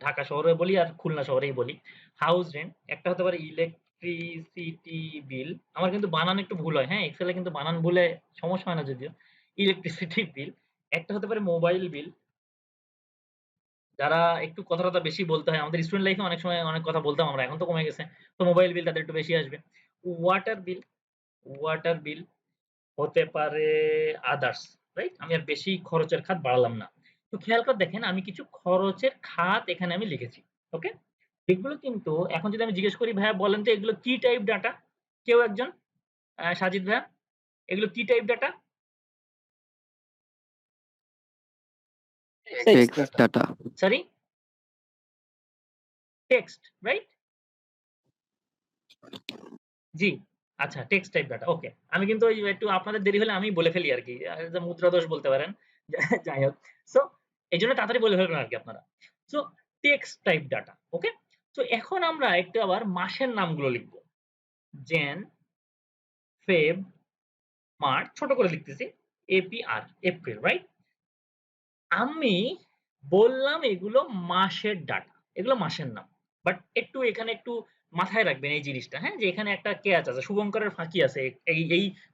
ঢাকা শহরে বলি আর খুলনা শহরেই বলি। হাউস রেন্ট, একটা হতে পারে ইলেকট্রিসিটি বিল। আমার কিন্তু বানান একটু ভুল হয়, হ্যাঁ? এক্সেল এ কিন্তু বানান ভুলে সমস্যা হয় না যদিও। Electricity bill. একটা হতে পারে মোবাইল বিল। যারা একটু কথা-টথা বেশি বলতে হয়, আমাদের স্টুডেন্ট লাইফে অনেক সময় অনেক কথা বলতাম আমরা, এখন তো কমে গেছে। তো মোবাইল বিল তাদের একটু বেশি আসবে। ওয়াটার বিল, ওয়াটার বিল হতে পারে আদার্স, রাইট? আমি আর বেশি খরচের খাত বাড়ালাম না। তো খেয়াল করে দেখেন আমি কিছু খরচের খাত এখানে আমি লিখেছি। ওকে? এগুলো কিন্তু এখন যদি আমি জিজ্ঞেস করি, "ভাইয়া বলেন তো এগুলো কি টাইপ ডাটা?" কেউ একজন? সাজিদ ভাইয়া, এগুলো কি type data? Text data. Sorry? Text, right? জি। আচ্ছা, টেক্সট টাইপ ডাটা। ওকে। আমি কিন্তু ওই একটু আপনাদের দেরি হলে আমি বলে ফেলি আরকি। মুদ্রা দোষ বলতে পারেন। যাই হোক। সো এজন্য তাড়াতাড়ি বলে ফেলবেন আরকি আপনারা। So text type data. Okay? So এখন আমরা একটু আবার মাসের নামগুলো লিখব। jan, ফেব, মার্চ, ছোট করে লিখতেছি। APR, April, right? আমি বললাম এগুলো মাসের ডাটা। এগুলো মাসের নাম। বাট একটু এখানে একটু মাথায় রাখবেন এই জিনিসটা, হ্যাঁ? যে এখানে একটা ক্যাচ আছে। শুভঙ্করের ফাঁকি আছে এই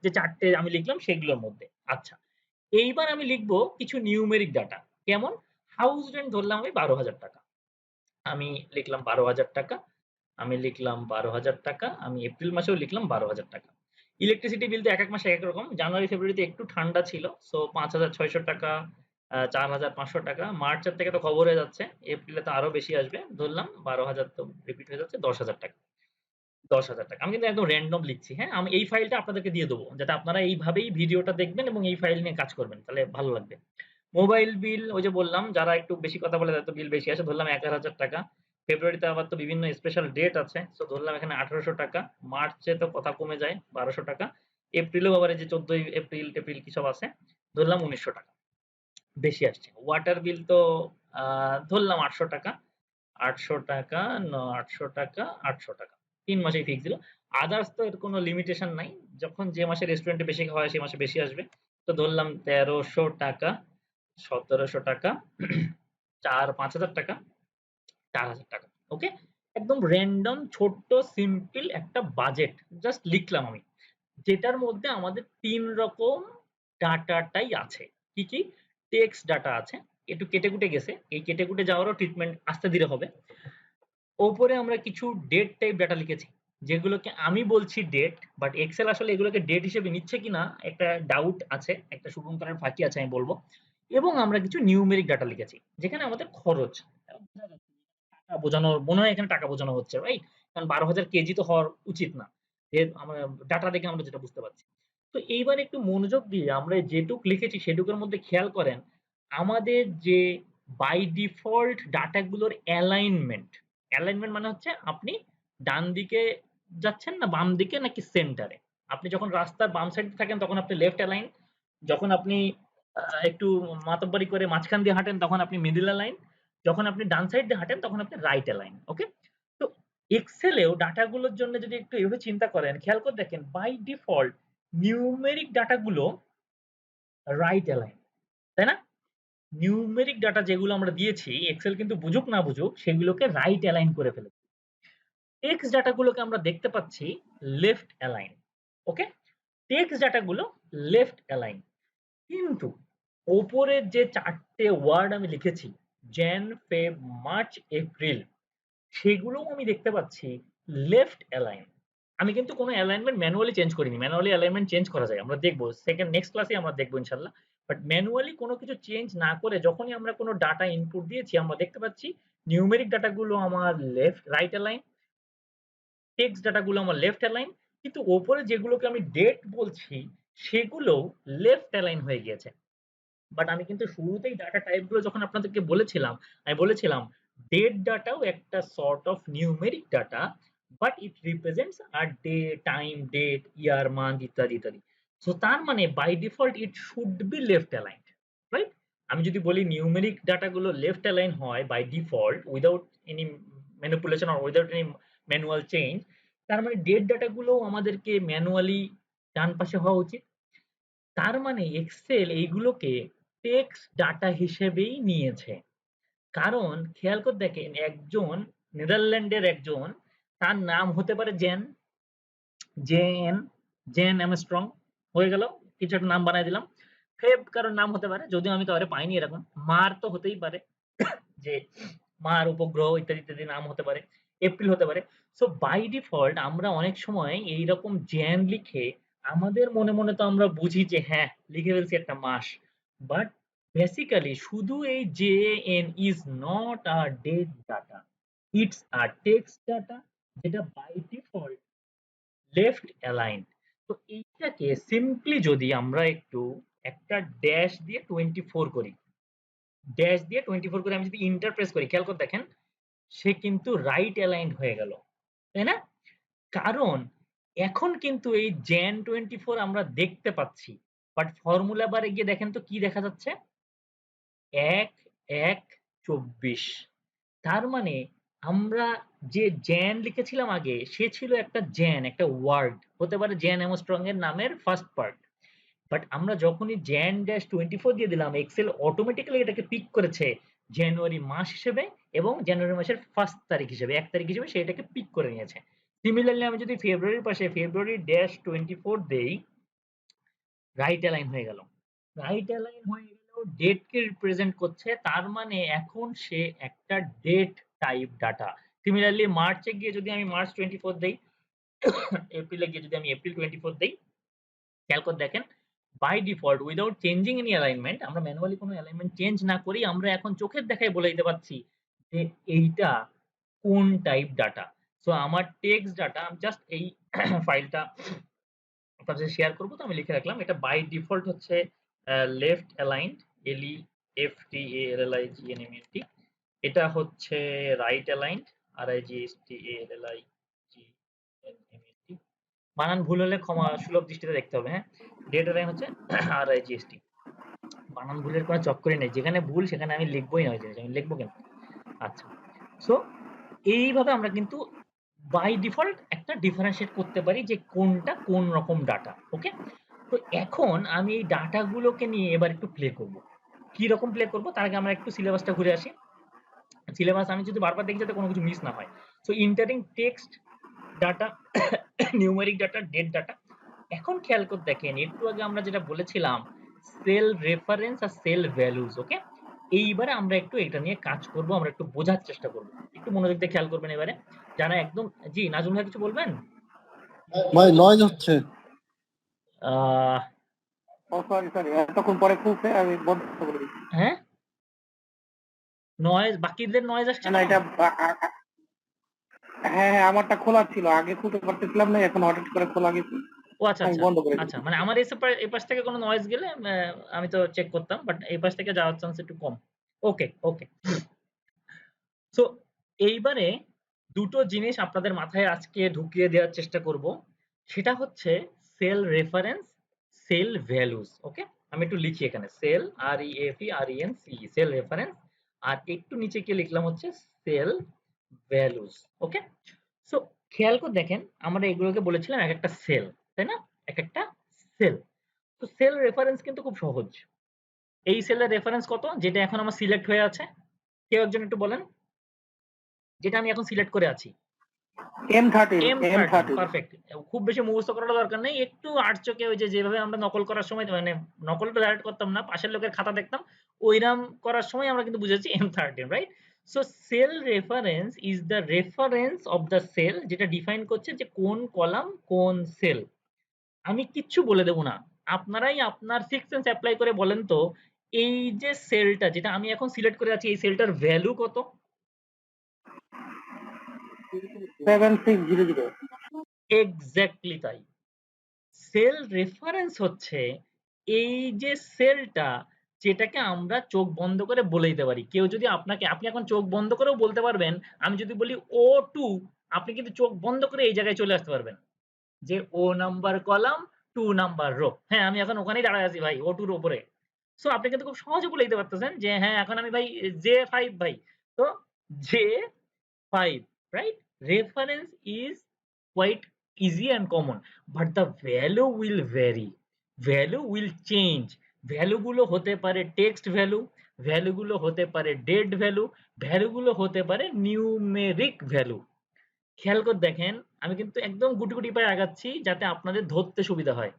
যে ৪ টে আমি লিখলাম সেগুলোর মধ্যে। আচ্ছা। এইবার আমি লিখব কিছু নিউমেরিক ডাটা। কেমন? হাউস রেন্ট ধরলাম আমি ৳১২,০০০। আমি লিখলাম ৳১২,০০০। আমি লিখলাম ৳১২,০০০। আমি এপ্রিল মাসেও লিখলাম ৳১২,০০০। ইলেকট্রিসিটি বিল তো একেক মাসে একেক রকম। জানুয়ারি, ফেব্রুয়ারিতে একটু ঠান্ডা ছিল। সো ৳৫,৬০০, ৳৪,৫০০। মার্চের থেকে তো খবর হয়ে যাচ্ছে। এপ্রিলে তো আরো বেশি আসবে। ধরলাম ১২,০০০, তো রিপিট হয়ে যাচ্ছে ৳১০,০০০। 10,000 টাকা। আমি কিন্তু একদম র‍্যান্ডম লিখছি, হ্যাঁ? আমি এই ফাইলটা আপনাদেরকে দিয়ে দেবো। যাতে আপনারা এইভাবেই ভিডিওটা দেখবেন এবং এই ফাইল নিয়ে কাজ করবেন। তাহলে ভালো লাগবে। মোবাইল বিল ওই যে বললাম যারা একটু বেশি কথা বলে তাদের তো বিল বেশি আসে। ধরলাম 11,000 টাকা। ফেব্রুয়ারিতে আবার তো বিভিন্ন স্পেশাল ডেট আছে। সো ধরলাম এখানে 1800 টাকা। মার্চে তো কথা কমে যায় 1200 টাকা। এপ্রিলেও আবার এই যে 14 এপ্রিল কি সব আছে। ধরলাম 1900 টাকা। বেশি আসছে। ওয়াটার বিল তো ধরলাম 800 টাকা। 800 টাকা, 800 টাকা, 800 টাকা। ৩ মাসেই ফিক্স দিল। আদার্স তো এর কোনো লিমিটেশন নাই। যখন যে মাসে রেস্টুরেন্টে বেশি খাওয়া হয় সে মাসে বেশি আসবে। তো ধরলাম ১৩০০ টাকা, ১৭০০ টাকা, ৫,০০০ টাকা, ৪,০০০ টাকা। ওকে? একদম র‍্যান্ডম ছোট্ট সিম্পল একটা বাজেট জাস্ট লিখলাম আমি। যেটার মধ্যে আমাদের ৩ রকম ডাটাটাই আছে। কি, কি? টেক্সট ডাটা আছে। একটু কেটে-কুটে গেছে। এই কেটে-কুটে যাওয়ারও ট্রিটমেন্ট আস্তে ধীরে হবে। ওপরে আমরা কিছু ডেট টাইপ ডাটা লিখেছি। যেগুলোকে আমি বলছি ডেট, বাট এক্সেল আসলে এগুলোকে ডেট হিসেবে নিচ্ছে কিনা একটা ডাউট আছে, একটা শুভঙ্করের ফাঁকি আছে আমি বলব। এবং আমরা কিছু নিউমেরিক ডাটা লিখেছি। যেখানে আমাদের খরচ টাকা বোঝানো মনে হয় এখানে টাকা বোঝানো হচ্ছে, রাইট? কারণ ১২,০০০ কেজি তো হওয়ার উচিত না। আমরা ডাটা দেখে আমরা যেটা বুঝতে পারছি। তো এইবার একটু মনোযোগ দিয়ে আমরা যেটুক লিখেছি সেটুকুর মধ্যে খেয়াল করেন আমাদের যে বাই ডিফল্ট ডাটাগুলোর অ্যালাইনমেন্ট মানে হচ্ছে আপনি ডান দিকে যাচ্ছেন না বাম দিকে নাকি সেন্টারে। আপনি যখন রাস্তার বাম সাইডে থাকেন তখন আপনি লেফট অ্যালাইন, যখন আপনি একটু মাতব্বরি করে মাঝখান দিয়ে হাঁটেন তখন আপনি মিডল অ্যালাইন, যখন আপনি ডান সাইড দিয়ে হাঁটেন তখন আপনি রাইট অ্যালাইন। ওকে? তো এক্সেলেও ডাটাগুলোর জন্য যদি একটু এভাবে চিন্তা করেন, খেয়াল করে দেখেন বাই ডিফল্ট নিউমেরিক ডাটাগুলো রাইট অ্যালাইন, তাই না? নিউমেরিক ডাটা যেগুলো আমরা দিয়েছি এক্সেল কিন্তু বুঝুক না বুঝুক সেগুলোকে রাইট অ্যালাইন করে ফেলেছে। টেক্সট ডাটাগুলোকে আমরা দেখতে পাচ্ছি লেফট অ্যালাইন। ওকে? টেক্সট ডাটাগুলো লেফট অ্যালাইন। কিন্তু ওপরের যে ৪ টে ওয়ার্ড আমি লিখেছি jan, feb, march, april সেগুলোও আমি দেখতে পাচ্ছি লেফট অ্যালাইন। আমি কিন্তু কোনো অ্যালাইনমেন্ট ম্যানুয়ালি চেঞ্জ করিনি। ম্যানুয়ালি অ্যালাইনমেন্ট চেঞ্জ করা যায়। আমরা দেখব। নেক্সট ক্লাসে আমরা দেখব ইনশাআল্লাহ। বাট ম্যানুয়ালি কোনো কিছু চেঞ্জ না করে যখনই আমরা কোনো ডাটা ইনপুট দিয়েছি আমরা দেখতে পাচ্ছি নিউমেরিক ডাটাগুলো আমার রাইট অ্যালাইন, টেক্সট ডাটাগুলো আমার লেফট অ্যালাইন, কিন্তু ওপরে যেগুলোকে আমি ডেট বলছি সেগুলো লেফট অ্যালাইন হয়ে গিয়েছে। বাট আমি কিন্তু শুরুতেই ডাটা টাইপ গুলো যখন আপনাদেরকে বলেছিলাম, আমি বলেছিলাম ডেট ডাটাও একটা sort of numeric data, but it represents a day, time, date, year, month ইত্যাদি ইত্যাদি। সো তার মানে by default it should be left aligned, right? আমি যদি বলি নিউমেরিক ডাটাগুলো লেফট অ্যালাইন হয় by default without any manipulation or without any manual change, তার মানে ডেট ডাটাগুলোও আমাদেরকে ম্যানুয়ালি ডান পাশে হওয়া উচিত। তার মানে এক্সেল এইগুলোকে টেক্সট ডাটা হিসেবেই নিয়েছে। কারণ খেয়াল করে দেখেন একজন নেদারল্যান্ডের একজন তার নাম হতে পারে জেন আর্মস্ট্রং হয়ে গেল, কিছু একটা নাম বানাই দিলাম। ফেব কারোর নাম হতে পারে, যদিও আমি কাউরে পাইনি এরকম। মার তো হতেই পারে, যে মার উপগ্রহ ইত্যাদি ইত্যাদি নাম হতে পারে। এপ্রিল হতে পারে। সো বাই ডিফল্ট আমরা অনেক সময় এইরকম জ্যান লিখে আমাদের মনে মনে তো আমরা বুঝি যে হ্যাঁ লিখে ফেলছি একটা মাস, বাট বেসিক্যালি শুধু এই JN is not a date data, it's a text data যেটা বাই ডিফল্ট লেফট অ্যালাইন। তো এইটাকে সিম্পলি যদি আমরা একটু একটা ড্যাশ দিয়ে 24 করি, ড্যাশ দিয়ে 24 করে আমি যদি ইন্টার প্রেস করি, খেয়াল করে দেখেন সে কিন্তু রাইট অ্যালাইন্ড হয়ে গেল, তাই না? কারণ এখন কিন্তু এই jan 24 আমরা দেখতে পাচ্ছি, বাট ফর্মুলা বারে গিয়ে দেখেন তো কি দেখা যাচ্ছে ১/১/২৪। তার মানে আমরা যে জ্যান লিখেছিলাম আগে সে ছিল একটা জ্যান, একটা ওয়ার্ড হতে পারে জ্যান আর্মস্ট্রং এর নামের ফার্স্ট পার্ট। বাট আমরা যখনই jan ড্যাশ 24 দিয়ে দিলাম এক্সেল অটোমেটিক্যালি এটাকে পিক করেছে জানুয়ারি মাস হিসেবে এবং জানুয়ারি মাসের 1 তারিখ হিসেবে 1 তারিখ হিসেবে সেটাকে পিক করে নিয়েছে। সিমিলারলি আমি যদি ফেব্রুয়ারির পাশে ফেব্রুয়ারি ড্যাশ 24 দেই, রাইট অ্যালাইন হয়ে গেল। রাইট অ্যালাইন হয়ে গেল ডেটকে রিপ্রেজেন্ট করছে, তার মানে এখন সে একটা ডেট টাইপ ডাটা। সিমিলারলি মার্চে গিয়ে যদি আমি মার্চ 24 দেই, এপ্রিলে গিয়ে যদি আমি এপ্রিল 24 দেই, খেয়াল করে দেখেন by default without changing any alignment, আমরা ম্যানুয়ালি কোনো অ্যালাইনমেন্ট চেঞ্জ না করেই আমরা এখন চোখের দেখায় বলে দিতে পারছি যে এইটা কোন টাইপ ডাটা। সো আমার টেক্সট ডাটা আমি জাস্ট এই ফাইলটা আপনার সাথে শেয়ার করবো, তো আমি লিখে রাখলাম। এটা বাই ডিফল্ট হচ্ছে লেফট অ্যালাইন্ড, LEFT ALLIGNMENT। এটা হচ্ছে রাইট অ্যালাইন্ড, RIGST ALLIGNMENT। বানান ভুল হলে ক্ষমা সুলভ দৃষ্টিতে দেখতে হবে। হ্যাঁ, ডেট অ্যালাইন হচ্ছে RIGST। বানান ভুলের কোনো চক্করই নেই, যেখানে ভুল সেখানে আমি লিখবোই না ওই জিনিস, আমি লিখবো কেন? আচ্ছা, সো এইভাবে আমরা কিন্তু বাই ডিফল্ট একটা ডিফারেন্সিয়েট করতে পারি যে কোনটা কোন রকম ডাটা। ওকে, তো এখন আমি এই ডাটাগুলোকে নিয়ে এবার একটু প্লে করব। কি রকম প্লে করব তার আগে আমরা একটু সিলেবাসটা ঘুরে আসি। সিলেবাস আমি যদি বারবার দেখি যাতে কোনো কিছু মিস না হয়। So entering text data, numeric data, date data. এখন খেয়াল করে দেখেন, একটু আগে আমরা যেটা বলেছিলাম সেল রেফারেন্স আর সেল ভ্যালুজ। ওকে, এইবারে আমরা একটু এটা নিয়ে কাজ করব, আমরা একটু বোঝার চেষ্টা করব। একটু মনোযোগ দিয়ে খেয়াল করবেন এবারে যারা একদম। জি নাজমুল ভাই কিছু বলবেন? ভাই নয়েজ হচ্ছে। সরি এতক্ষণ পরে খুলছে, আমি বন্ধ করে দিচ্ছি। হ্যাঁ, নয়েজ, বাকিদের নয়েজ আসছে না না? এটা হ্যাঁ আমারটা খোলা ছিল, আগে খুলতে পারতেছিলাম না, এখন হঠাৎ করে খোলা গেছে। ও আচ্ছা আমি আচ্ছা বন্ধ করে আচ্ছা, মানে আমার এই পাশ থেকে কোনো নয়েজ গেলে আমি তো চেক করতাম, বাট এই পাশ থেকে যাওয়ার চান্স একটু কম। ওকে ওকে, সো এইবারে দুটো জিনিস আপনাদের মাথায় আজকে ঢুকিয়ে দেওয়ার চেষ্টা করব। সেটা হচ্ছে সেল রেফারেন্স, সেল ভ্যালুজ। ওকে, আমি একটু লিখি এখানে সেল, REFERENC, সেল রেফারেন্স, আর একটু নিচে গিয়ে লিখলাম হচ্ছে সেল ভ্যালুজ। ওকে, সো খেয়াল করে দেখেন আমরা এগুলোকে বলেছিলাম এক একটা সেল, তাই না? এক একটা সেল। তো সেল রেফারেন্স কিন্তু খুব সহজ। এই সেলের রেফারেন্স কত, যেটা এখন আমার সিলেক্ট হয়ে আছে? কেউ একজন একটু বলেন, যেটা আমি এখন সিলেক্ট করে আছি। M13, perfect. খুব বেশি মুখস্থ করার দরকার নেই, একটু আড়চোকে ওই যে যেভাবে আমরা নকল করার সময়, মানে নকলটা ডাইরেক্ট করতাম না, পাশের লোকের খাতা দেখতাম, ওইরাম করার সময় আমরা কিন্তু বুঝেছি M13, right? So cell reference is the reference of the cell, যেটা ডিফাইন করছে যে কোন কলাম কোন সেল। আমি কিচ্ছু বলে দেব না, আপনারাই আপনার সিক্স সেন্স অ্যাপ্লাই করে বলেন তো, এই যে সেলটা যেটা আমি এখন সিলেক্ট করে আছি, এই সেলটার ভ্যালু কত? 7600। এক্স্যাক্টলি তাই। সেল রেফারেন্স হচ্ছে এই যে সেলটা, যেটাকে আমরা চোখ বন্ধ করে বলে দিতে পারি। কেউ যদি আপনাকে, আপনি এখন চোখ বন্ধ করেও বলতে পারবেন, আমি যদি বলি O2, আপনি কিন্তু চোখ বন্ধ করে এই জায়গায় চলে আসতে পারবেন যে O number column 2 number rho. হ্যাঁ, আমি এখন ওখানেই দাঁড়ায় আছি ভাই, O2 এর উপরে। সো আপনি কিন্তু খুব সহজে বলে দিতে পারতেছেন যে হ্যাঁ এখন আমি ভাই J5 ভাই। তো J5, right? Reference is quite easy and common, but the value will vary, value will change। Value গুলো হতে পারে টেক্সট ভ্যালু, ভ্যালু গুলো হতে পারে ডেট ভ্যালু, ভ্যালু গুলো হতে পারে নিউমেরিক ভ্যালু। খেয়াল করে দেখেন, আমি কিন্তু একদম গুটি গুটি পায়ে আগাচ্ছি যাতে আপনাদের ধরতে সুবিধা হয়।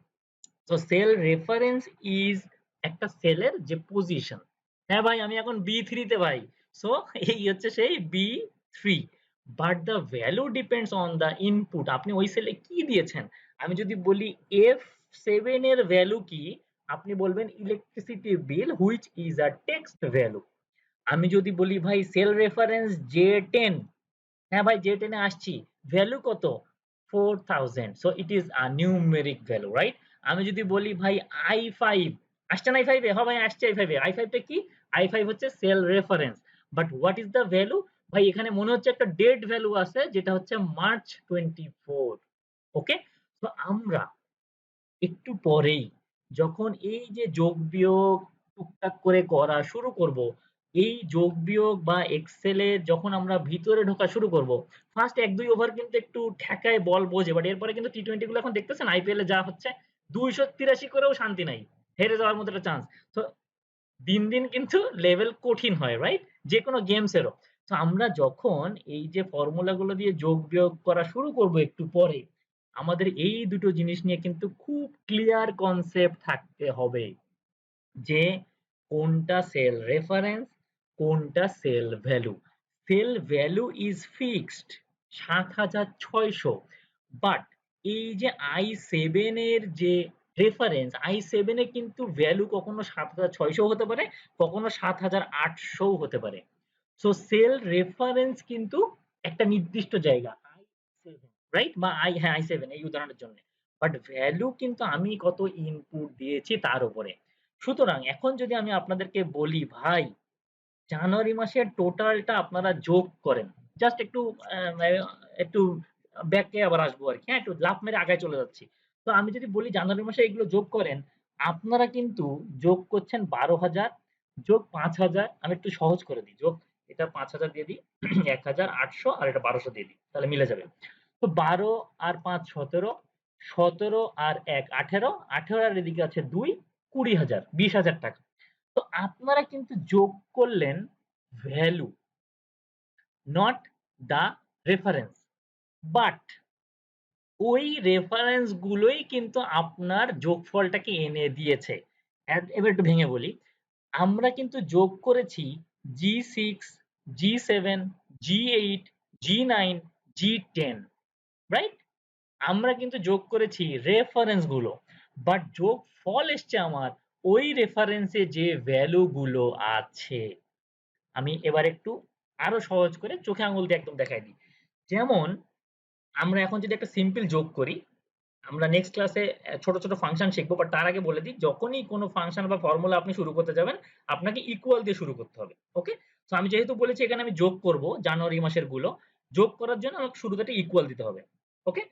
তো সেল রেফারেন্স ইজ একটা সেলের যে পজিশন। হ্যাঁ ভাই আমি এখন B3 তে ভাই, সো এই হচ্ছে সেই B3, but the value depends on the input. আপনি ওই সেলে কি দিয়েছেন। আমি যদি বলি F7 এর ভ্যালু কি, আপনি বলবেন electricity bill, which is a text value. আমি যদি বলি ভাই সেল রেফারেন্স J10, হ্যাঁ ভাই J10 এ আসছি, ভ্যালু কত? 4000, so it is a numeric value, right? আমি যদি বলি ভাই i5, আসছে না i5 এ? হ্যাঁ ভাই আসছে i5 এ। i5 টা কি? i5 হচ্ছে cell reference, but what is the value? ভাই এখানে মনে হচ্ছে একটা ডেট ভ্যালু আছে, যেটা হচ্ছে March 24। ওকে, তো আমরা একটু পরেই যখন এই যে যোগ বিয়োগ টুকটাক করে করা শুরু করব, এই যোগ বিয়োগ বা এক্সেল এ যখন আমরা ভিতরে ঢোকা শুরু করব, ফার্স্ট 1-2 ওভার কিন্তু একটু ঠেকায় বল বোঝে, বাট এরপরে কিন্তু টি20 গুলো এখন দেখতেছেন আইপিএল এ যা হচ্ছে, 283 করেও শান্তি নাই, হেরে যাওয়ার মতো একটা চান্স। তো দিন দিন কিন্তু লেভেল কঠিন হয়, রাইট? যে কোনো গেমস এরও। তো আমরা যখন এই যে ফর্মুলা গুলো দিয়ে যোগ বিয়োগ করা শুরু করব একটু পরে, আমাদের এই দুটো জিনিস নিয়ে কিন্তু খুব ক্লিয়ার কনসেপ্ট থাকতে হবে যে কোনটা সেল রেফারেন্স, কোনটা sale value. Sale value is fixed 7600, but এই যে i7 এর যে রেফারেন্স, i7 এ কিন্তু ভ্যালু কখনো 7600 হতে পারে, কখনো 7800 হতে পারে। সো সেল রেফারেন্স কিন্তু একটা নির্দিষ্ট জায়গা, রাইট? বা i7 এই উদাহরণের জন্য। বাট ভ্যালু কিন্তু আমি কত ইনপুট দিয়েছি তার উপরে। সুতরাং এখন যদি আমি আপনাদেরকে বলি ভাই জানুয়ারি মাসের টোটালটা আপনারা যোগ করেন। জাস্ট একটু একটু ব্যাকে আবার আসবো আরকি। হ্যাঁ? একটু লাফ মেরে আগায় চলে যাচ্ছি। তো আমি যদি বলি জানুয়ারি মাসে এগুলো যোগ করেন, আপনারা কিন্তু যোগ করছেন ১২,০০০ যোগ ৫,০০০ আমি একটু সহজ করে দিই। যোগ এটা ৫,০০০ দিয়ে দিই, ১,৮০০ আর এটা ১২০০ দিয়ে দিই। তাহলে মিলে যাবে। তো ১২ আর ৫ ১৭, ১৭ আর ১ ১৮, ১৮ আর এদিকে আছে ২ ২০,০০০, ২০,০০০ টাকা। তো আপনারা কিন্তু যোগ করলেন value, not the reference. But ওই রেফারেন্স গুলোই কিন্তু আপনার যোগফলটাকে এনে দিয়েছে। এবার একটু ভেঙে বলি। আমরা কিন্তু যোগ করেছি G6, G7, G8, G9, G10, right? আমরা কিন্তু যোগ করেছি রেফারেন্স গুলো। বাট যোগফল এসছে আমার ওই রেফারেন্সে যে ভ্যালু গুলো আছে। আমি এবার একটু আরো সহজ করে চোখে আঙুল দিয়ে একদম দেখাই দিই। যেমন আমরা এখন যদি একটা সিম্পল যোগ করি, আমরা নেক্সট ক্লাসে ছোট, ছোট ফাংশন শিখবো। বাট তার আগে বলে দিই যখনই কোনো ফাংশন বা ফর্মুলা আপনি শুরু করতে যাবেন, আপনাকে ইকুয়াল দিয়ে শুরু করতে হবে। ওকে? সো আমি যেহেতু বলেছি এখানে আমি যোগ করব জানুয়ারি মাসের গুলো। যোগ করার জন্য আমাকে শুরুতে একটা ইকুয়াল দিতে হবে। ওকে?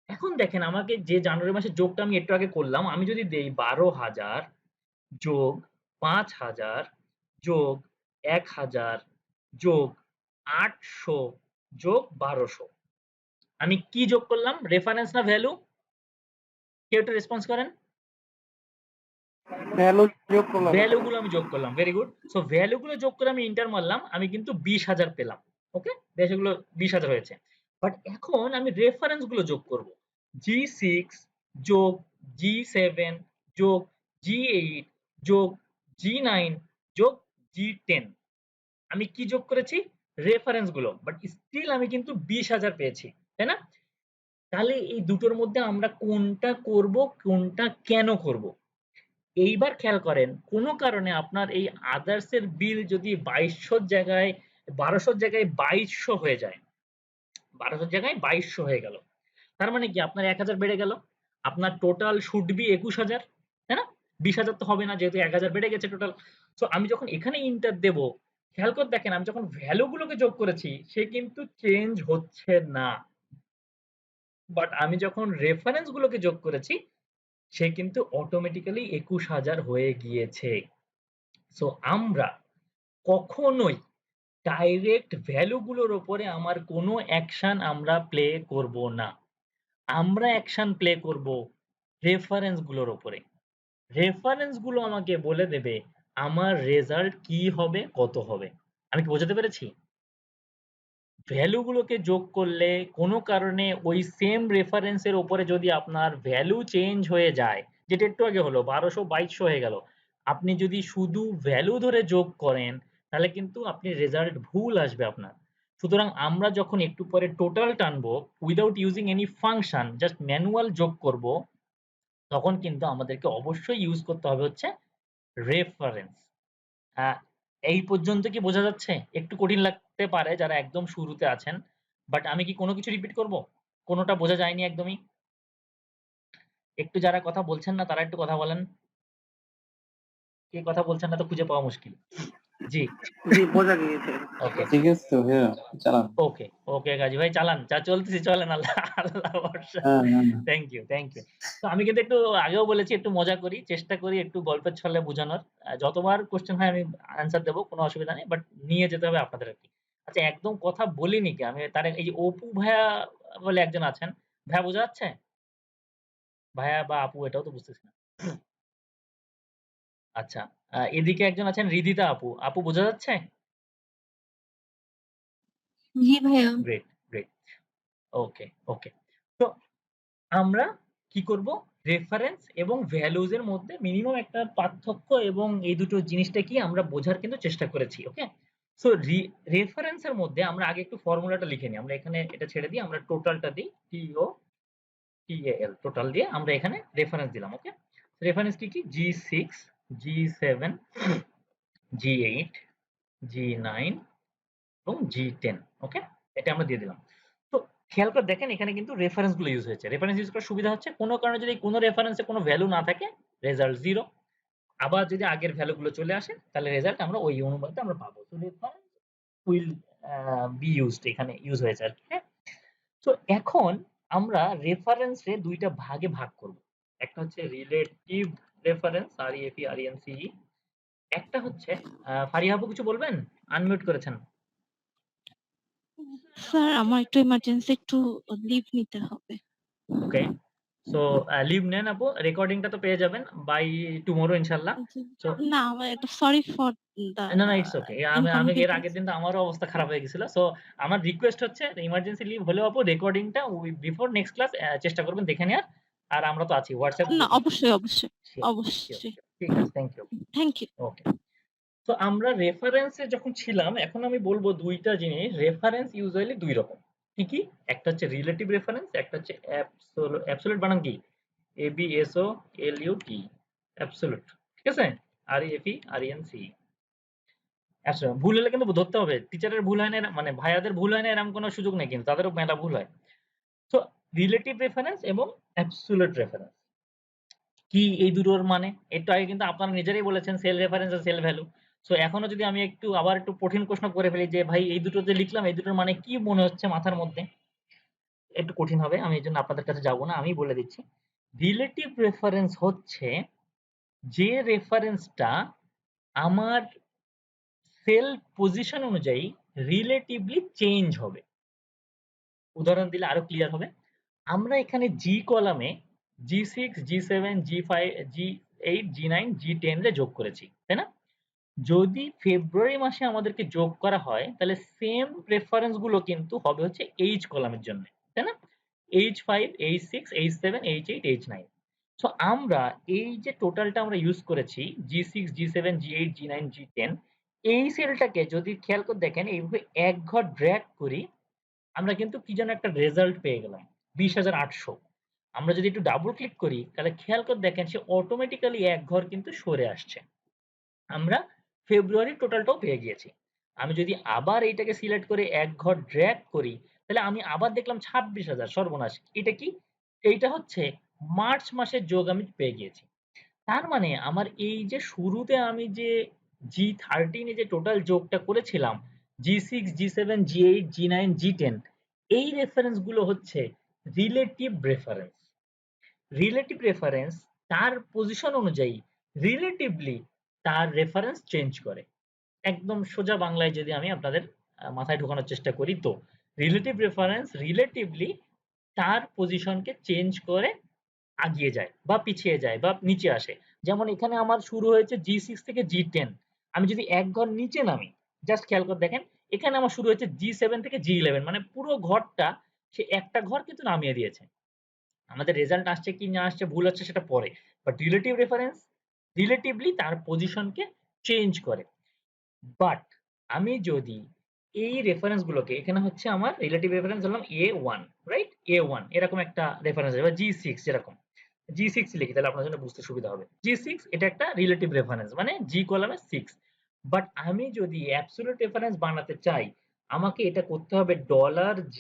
এখন দেখেন আমাকে যে জানুয়ারি মাসের যোগটা আমি একটু আগে করলাম, আমি যদি দেই ১২,০০০ যোগ ৫,০০০ যোগ ১,০০০ যোগ ৮০০ যোগ ১২০০। আমি কি যোগ করলাম? রেফারেন্স না ভ্যালু? কেউ একটু রেসপন্স করেন। ভ্যালু যোগ করলাম। ভ্যালু গুলো আমি যোগ করলাম। Very good. সো ভ্যালু গুলো যোগ করে আমি এন্টার মারলাম। আমি কিন্তু ২০,০০০ পেলাম। ওকে? সেগুলো ২০,০০০ হয়েছে। বাট এখন আমি রেফারেন্স গুলো যোগ করব। G6 যোগ G7 যোগ G8 যোগ G9 যোগ G10। আমি কি যোগ করেছি? রেফারেন্স গুলো। বাট স্টিল আমি কিন্তু ২০,০০০ পেয়েছি। তাই না? তাহলে এই দুটোর মধ্যে আমরা কোনটা করব, কোনটা কেন করব? এইবার খেয়াল করেন কোনো কারণে আপনার এই আদার্স এর বিল যদি ২২০০ র জায়গায় ১২০০ র জায়গায় ২২০০ হয়ে যায়, ১২০০ র জায়গায় ২২০০ হয়ে গেল। তার মানে কি আপনার ১০০০ বেড়ে গেল। আপনার টোটাল শুড বি ২১,০০০, তাই না? ২০,০০০ তো হবে না যেহেতু ১০০০ বেড়ে গেছে টোটাল। সো আমি যখন এখানে ইন্টার দেব, খেয়াল করে দেখেন আমি যখন ভ্যালু গুলোকে যোগ করেছি সে কিন্তু চেঞ্জ হচ্ছে না। বাট আমি যখন রেফারেন্স গুলোকে যোগ করেছি সে কিন্তু অটোমেটিক্যালি ২১,০০০ হয়ে গিয়েছে। সো আমরা কখনোই ডাইরেক্ট ভ্যালু গুলোর উপরে আমার কোনো অ্যাকশন আমরা প্লে করব না। আমরা অ্যাকশন প্লে করব রেফারেন্স গুলোর উপরে। রেফারেন্স গুলো আমাকে বলে দেবে আমার রেজাল্ট কি হবে, কত হবে। আমি কি বোঝাতে পেরেছি? ভ্যালু গুলোকে যোগ করলে কোনো কারণে ওই সেম রেফারেন্স এর উপরে যদি আপনার ভ্যালু চেঞ্জ হয়ে যায়, যেটা একটু আগে হলো ১২০০ ২২০০ হয়ে গেল। আপনি যদি শুধু ভ্যালু ধরে যোগ করেন তাহলে কিন্তু আপনি রেজাল্ট ভুল আসবে আপনার। সুতরাং আমরা যখন একটু পরে টোটাল টানবো without using any function just manual যোগ করব, তখন কিন্তু আমাদেরকে অবশ্যই ইউজ করতে হবে হচ্ছে রেফারেন্স। এই পর্যন্ত কি বোঝা যাচ্ছে? একটু কঠিন লাগতে পারে যারা একদম শুরুতে আছেন। বাট আমি কি কোনো কিছু রিপিট করব? কোনটা বোঝা যায়নি একদমই? একটু যারা কথা বলছেন না তারা একটু কথা বলেন। কে কথা বলছেন না তো খুঁজে পাওয়া মুশকিল। জি, জি বোঝা গিয়েছে। ওকে। ঠিক আছে তো হ্যাঁ চালান। ওকে, ওকে গাজী ভাই চালান। চলতেছি চলেন আল্লাহ আল্লাহ ভরসা। হ্যাঁ থ্যাংক ইউ, থ্যাংক ইউ। তো আমি কিন্তু একটু আগেও বলেছি একটু মজা করি, চেষ্টা করি একটু গল্পের ছলে বোঝানোর। যতবার কোয়েশ্চেন হয় আমি অ্যানসার দেব, কোনো অসুবিধা নেই। বাট নিয়ে যেতে হবে আপনাদের আরকি। আচ্ছা একদম কথা বলিনি কি আমি তার এই যে অপু ভাইয়া বলে একজন আছেন। ভাইয়া বোঝা যাচ্ছে? ভাইয়া বা আপু এটাও তো বুঝতেছি না। আচ্ছা, এদিকে একজন আছেন হৃদিতা আপু। আপু বোঝা যাচ্ছে? জি ভাইয়া। Great, great. Okay, okay. তো আমরা কি করব? রেফারেন্স এবং ভ্যালুজ এর মধ্যে মিনিমাম একটা পার্থক্য এবং এই দুটো জিনিসটা কি আমরা বোঝার কিন্তু চেষ্টা করেছি। ওকে? সো রেফারেন্স এর মধ্যে আমরা আগে একটু ফর্মুলাটা লিখে নিই। আমরা এখানে এটা ছেড়ে দিই। আমরা টোটালটা দিই TOTAL টোটাল দিয়ে আমরা এখানে রেফারেন্স দিলাম। ওকে? রেফারেন্স কি? G6, G7, G8, G9 এবং G10। ওকে? এটা আমরা দিয়ে দিলাম। তো খেয়াল করে দেখেন এখানে কিন্তু রেফারেন্স গুলো ইউজ হয়েছে। রেফারেন্স ইউজ করার সুবিধা হচ্ছে কোনো কারণে যদি কোনো রেফারেন্সে কোনো ভ্যালু না থাকে রেজাল্ট 0। আবার যদি আগের ভ্যালু গুলো চলে আসে তাহলে রেজাল্ট আমরা ওই অনুপাতে আমরা পাবো। তো রেফারেন্স উইল বি ইউজড, এখানে ইউজ হয়েছে আর কি। হ্যাঁ, তো এখন আমরা রেফারেন্সে দুইটা ভাগে ভাগ করব। একটা হচ্ছে রিলেটিভ রেফারেন্স REFE একটা হচ্ছে ফারিয়া আপু কিছু বলবেন? আনমিউট করেছেন। স্যার আমার একটু ইমার্জেন্সি, একটু লিভ নিতে হবে। ওকে, সো লিভ নেন আপু, রেকর্ডিংটা তো পেয়ে যাবেন বাই টুমরো ইনশাআল্লাহ। সো না, সরি ফর দা না না, ইটস ওকে। আমি এর ইনকনভিনিয়েন্স। আগের দিন তো আমারও অবস্থা খারাপ হয়ে গেছিল। সো আমার রিকোয়েস্ট হচ্ছে ইমার্জেন্সি লিভ হলেও আপু রেকর্ডিংটা বিফোর নেক্সট ক্লাস চেষ্টা করবেন দেখে নেওয়ার। আর আমরা তো আছি হোয়াটসঅ্যাপ না, গ্রুপে। অবশ্যই অবশ্যই শিওর, অবশ্যই। ঠিক আছে, thank you. Thank you. Okay, তো আমরা রেফারেন্সে যখন ছিলাম এখন আমি বলবো দুইটা জিনিস। রেফারেন্স ইউজুয়ালি দুই রকম। কি কি? একটা হচ্ছে রিলেটিভ রেফারেন্স, একটা হচ্ছে অ্যাবসোলিউট। বানান কি? ABSOLUT, absolute. ঠিক আছে, REFERENCE। আচ্ছা, ভুল হলে কিন্তু ধরতে হবে। টিচারের ভুল হয় না, মানে ভাইয়াদের ভুল হয় না এরকম কোনো সুযোগ নেই, কিন্তু তাদেরও মেলা ভুল হয়। তো রিলেটিভ রেফারেন্স এবং অ্যাবসোলিউট রেফারেন্স কি, এই দুটোর মানে একটু আগে কিন্তু আপনারা নিজেরাই বলেছেন সেল রেফারেন্স আর সেল ভ্যালু। সো এখনো যদি আমি আবার একটু কঠিন প্রশ্ন করে ফেলি যে ভাই এই দুটো যে লিখলাম এই দুটোর মানে কি মনে হচ্ছে মাথার মধ্যে, একটু কঠিন হবে। আমি এই জন্য আপনাদের কাছে যাব না, আমি বলে দিচ্ছি। রিলেটিভ রেফারেন্স হচ্ছে যে রেফারেন্সটা আমার সেল পজিশন অনুযায়ী রিলেটিভলি চেঞ্জ হবে। উদাহরণ দিলে আরো ক্লিয়ার হবে। আমরা এখানে জি কলামে G6, G7, G5, G8, G9, G10 রে যোগ করেছি, তাই না? যদি ফেব্রুয়ারি মাসে আমাদেরকে যোগ করা হয় তাহলে সেম রেফারেন্স গুলো কিন্তু হবে হচ্ছে H কলামের জন্য, তাই না? H5, H6, H7, H8, H9। So আমরা এই যে টোটালটা আমরা ইউজ করেছি G6, G7, G8, G9, G10, এই সেলটাকে যদি খেয়াল করে দেখেন এইভাবে এক ঘর ড্র্যাগ করি আমরা কিন্তু কি যেন একটা রেজাল্ট পেয়ে গেলাম 20,800। আমরা যদি একটু ডাবল ক্লিক করি তাহলে খেয়াল করে দেখেন সে অটোমেটিক্যালি এক ঘর কিন্তু সরে আসছে। আমরা ফেব্রুয়ারির টোটালটাও পেয়ে গিয়েছি। আমি যদি আবার এইটাকে সিলেক্ট করে এক ঘর ড্র্যাগ করি তাহলে আমি আবার দেখলাম 26,000, সর্বনাশ। এটা কি? এইটা হচ্ছে মার্চ মাসের যোগ আমি পেয়ে গিয়েছি। তার মানে আমার এই যে শুরুতে আমি যে G13 এ যে টোটাল যোগটা করেছিলাম G6, G7, G8, G9, G10, এই রেফারেন্স গুলো হচ্ছে রিলেটিভ রেফারেন্স। রিলেটিভ রেফারেন্স তার পজিশন অনুযায়ী রিলেটিভলি তার রেফারেন্স চেঞ্জ করে। একদম সোজা বাংলায় যদি আমি আপনাদের মাথায় ঢোকানোর চেষ্টা করি তো রিলেটিভ রেফারেন্স রিলেটিভলি তার পজিশনকে চেঞ্জ করে আগিয়ে যায় বা পিছিয়ে যায় বা নিচে আসে। যেমন এখানে আমার শুরু হয়েছে G6 থেকে G10, আমি যদি এক ঘর নিচে নামি, জাস্ট খেয়াল করে দেখেন এখানে আমার শুরু হয়েছে G7 থেকে G11, মানে পুরো ঘরটা সে একটা ঘর কিন্তু নামিয়ে দিয়েছে। আমাদের রেজাল্ট আসছে কি না আসছে ভুল হচ্ছে সেটা পরে, বাট রিলেটিভ রেফারেন্স রিলেটিভলি তার পজিশনকে চেঞ্জ করে। বাট আমি যদি এই রেফারেন্স গুলোকে, এখানে হচ্ছে আমার রিলেটিভ রেফারেন্স ধরলাম A1, রাইট? A1 এরকম একটা রেফারেন্স আছে, বা G6 যেরকম G6 লিখি তাহলে আপনার জন্য বুঝতে সুবিধা হবে। G6 এটা একটা রিলেটিভ রেফারেন্স, মানে G কলামে 6। বাট আমি যদি অ্যাবসলিউট রেফারেন্স বানাতে চাই আমাকে এটা করতে হবে $G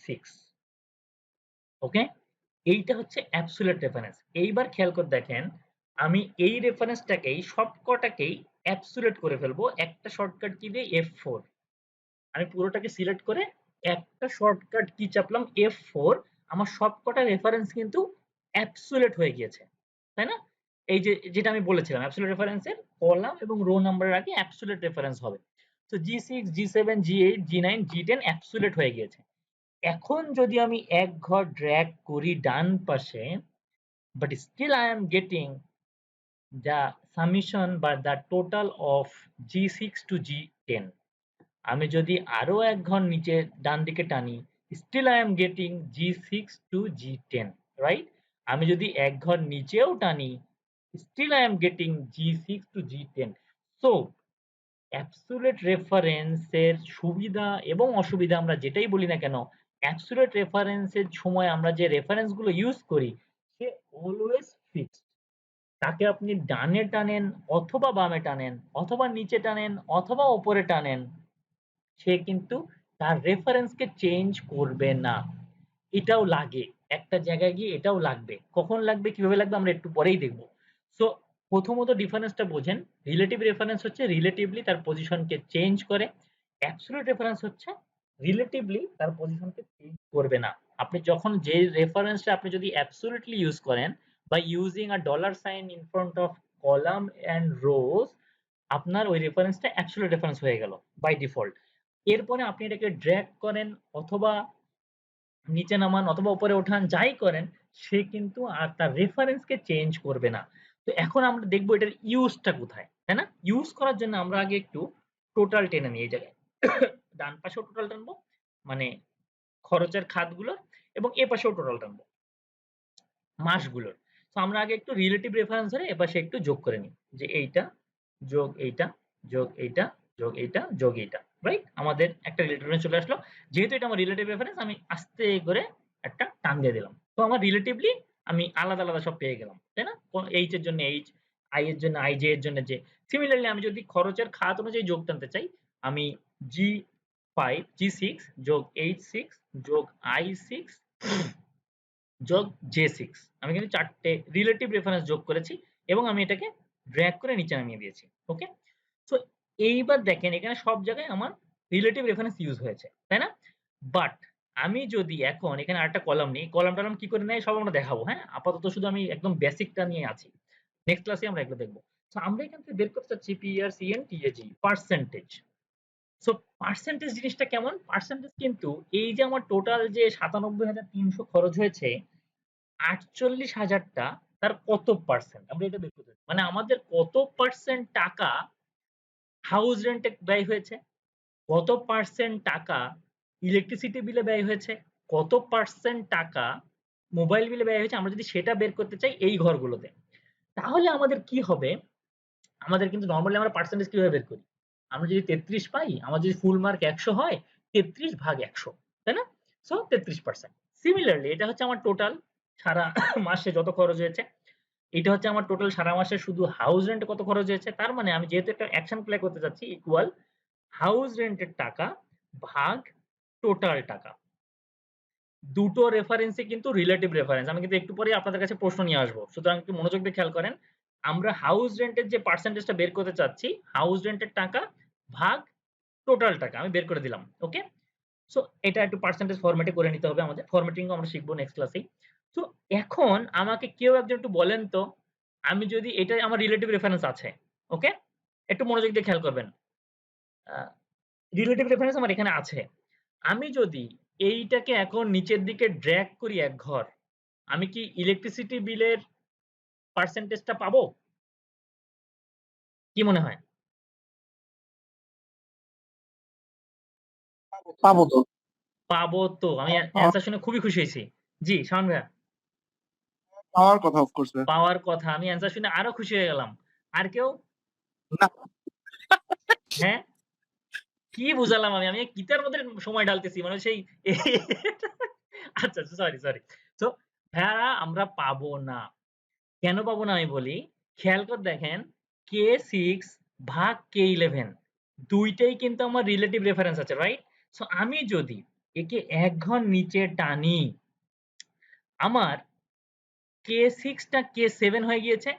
$6। ওকে, এইটা হচ্ছে অ্যাবসলিউট রেফারেন্স। এইবার খেয়াল করে দেখেন আমি এই রেফারেন্সটাকেই সবকটাকেই অ্যাবসলিউট করে ফেলবো একটা শর্টকাট কি দিয়ে, F4। আমি পুরোটাকে সিলেক্ট করে একটা শর্টকাট কি চাপলাম, F4। আমার সবকটা রেফারেন্স কিন্তু অ্যাবসলিউট হয়ে গিয়েছে, তাই না? এই যে যেটা আমি বলেছিলাম অ্যাবসলিউট রেফারেন্সের কলাম এবং রো নাম্বারের আগে অ্যাবসলিউট রেফারেন্স হবে। তো G6, G7, G8, G9, G10 absolute হয়ে গিয়েছে। এখন যদি আমি এক ঘর ড্র্যাগ করি ডান পাশে, but still I am getting the summation বা the total of G6 to G10। আমি যদি আরো এক ঘর নিচে ডান দিকে টানি, still I am getting G6 to G10, right? আমি যদি এক ঘর নিচেও টানি, still I am getting G6 to G10। So absolute রেফারেন্সের সুবিধা এবং অসুবিধা আমরা যেটাই বলি না কেন, অ্যাবসলিউট রেফারেন্সের সময় আমরা যে রেফারেন্স গুলো ইউজ করি সে অলওয়েজ ফিক্সড। তাকে আপনি ডানে টানেন অথবা বামে টানেন অথবা নিচে টানেন অথবা উপরে টানেন, সে কিন্তু তার রেফারেন্সকে চেঞ্জ করবে না। এটাও লাগে, একটা জায়গায় গিয়ে এটাও লাগবে। কখন লাগবে, কিভাবে লাগবে আমরা একটু পরেই দেখব। সো প্রথমত ডিফারেন্সটা বোঝেন। রিলেটিভ রেফারেন্স হচ্ছে রিলেটিভলি তার পজিশনকে চেঞ্জ করে। অ্যাবসলিউট রেফারেন্স হচ্ছে রিলেটিভলি তার পজিশনকে চেঞ্জ করবে না। আপনি যখন যে রেফারেন্সটা আপনি যদি অ্যাবসলিউটলি ইউজ করেন বা using a dollar sign in front of column and rows, আপনার ওই রেফারেন্সটা অ্যাবসলিউট রেফারেন্স হয়ে গেল বাই ডিফল্ট। এরপরে আপনি এটাকে ড্র্যাগ করেন অথবা নিচে নামান অথবা উপরে ওঠান, যাই করেন সে কিন্তু আর তার রেফারেন্সকে চেঞ্জ করবে না। তো এখন আমরা দেখবো এটার ইউজটা কোথায়, তাই না? ইউজ করার জন্য আমরা আগে একটু টোটাল টেনে নিই এই জায়গায়। ডান পাশেও টোটাল টানবো, মানে খরচের খাতগুলোর, এবং এ পাশেও টোটাল টানবো মাসগুলোর। তো আমরা আগে একটু রিলেটিভ রেফারেন্স ধরে এপাশে একটু যোগ করে নিই, যে এইটা যোগ এইটা যোগ এইটা যোগ এইটা যোগ এইটা, রাইট? আমাদের একটা রিলেটিভ রেফারেন্স চলে আসলো। যেহেতু এটা আমার রিলেটিভ রেফারেন্স, আমি আস্তে করে একটা টান দিয়ে দিলাম। তো আমার রিলেটিভলি আমি আলাদা আলাদা সব পেয়ে গেলাম, তাই না? এইচ এর জন্য এইচ, আই এর জন্য আই, জে এর জন্য জে। সিমিলারলি আমি যদি খরচের খাত অনুযায়ী যোগ টানতে চাই, আমি G5 G6 যোগ H6 যোগ I6 যোগ J6, আমি কিন্তু চারটে রিলেটিভ রেফারেন্স যোগ করেছি এবং আমি এটাকে ড্র্যাগ করে নিচে নামিয়ে দিয়েছি। ওকে, সো এইবার দেখেন এখানে সব জায়গায় আমার রিলেটিভ রেফারেন্স ইউজ হয়েছে, তাই না? বাট আমি যদি এখন এখানে আরেকটা কলাম নিই, কলাম টলাম কি করে নেয় সব আমরা দেখাবো। হ্যাঁ, আপাতত শুধু আমি একদম বেসিকটা নিয়ে আছি, নেক্সট ক্লাসে আমরা এগুলো দেখবো। তো আমরা এখান থেকে বের করতে চাচ্ছি PRCN পার্সেন্টেজ। সো পার্সেন্টেজ জিনিসটা কেমন? পার্সেন্টেজ কিন্তু এই যে আমার টোটাল যে ৯৭৩০০ খরচ হয়েছে, ৪৮,০০০টা তার কত পার্সেন্ট আমরা এটা বের করতে চাই। মানে আমাদের কত পার্সেন্ট টাকা হাউস রেন্টে ব্যয় হয়েছে, কত পার্সেন্ট টাকা ইলেকট্রিসিটি বিলে ব্যয় হয়েছে, কত পার্সেন্ট টাকা মোবাইল বিলে ব্যয় হয়েছে, আমরা যদি সেটা বের করতে চাই এই ঘরগুলোতে, তাহলে আমাদের কি হবে? আমাদের কিন্তু নরমালি আমরা পার্সেন্টেজ কিভাবে বের করি? আমরা যদি ৩৩ পাই, আমার যদি ফুল মার্ক ১০০ হয়, ৩৩ ভাগ ১০০, তাই না? সো ৩৩%। সিমিলারলি এটা হচ্ছে আমার টোটাল সারা মাসে যত খরচ হয়েছে, এটা হচ্ছে আমার টোটাল সারা মাসে শুধু হাউস রেন্টে কত খরচ হয়েছে। তার মানে আমি যেহেতু একটা অ্যাকশন প্লে করতে যাচ্ছি, ইকুয়াল হাউস রেন্টের টাকা ভাগ টোটাল টাকা। দুটো রেফারেন্সই কিন্তু রিলেটিভ রেফারেন্স। আমি কিন্তু একটু পরেই আপনাদের কাছে প্রশ্ন নিয়ে আসবো, সুতরাং একটু মনোযোগ দিয়ে খেয়াল করেন। আমরা হাউস রেন্টের যে পার্সেন্টেজটা বের করতে চাচ্ছি, হাউস রেন্টের টাকা ভাগ টোটাল টাকা আমি বের করে দিলাম। ওকে, সো এটা একটু পার্সেন্টেজ ফরম্যাটে করে নিতে হবে আমাদের। ফরম্যাটিং আমরা শিখবো নেক্সট ক্লাসেই। তো এখন আমাকে কেউ একজন একটু বলেন তো, আমি যদি এটা আমার রিলেটিভ রেফারেন্স আছে, ওকে, একটু মনোযোগ দিয়ে খেয়াল করবেন। রিলেটিভ রেফারেন্স আমার এখানে আছে। আমি যদি এইটাকে এখন নিচের দিকে ড্র্যাগ করি এক ঘর, আমি কি ইলেকট্রিসিটি বিলের পার্সেন্টেজটা পাবো? কি মনে হয়? পাবো তো। পাবো তো। আমি অ্যান্সার শুনে খুবই খুশি হয়েছি। জি শাওন ভাইয়া, পাওয়ার কথা অফকোর্স ভাই। পাওয়ার কথা। আমি অ্যান্সার শুনে আরো খুশি হয়ে গেলাম। আর কেউ? না। হ্যাঁ, কি বুঝালাম আমি? আমি কিতার মধ্যে সময় ঢালতেছি মানে সেই আচ্ছা সরি সরি। তো ভাইয়ারা আমরা পাবো না। কেন পাবো না আমি বলি। খেয়াল করে দেখেন, K6 ভাগ K11 দুইটাই কিন্তু আমার রিলেটিভ রেফারেন্স আছে, রাইট? সো আমি যদি একে এক ঘর নিচে টানি, আমার K6 টা K7 হয়ে গিয়েছে,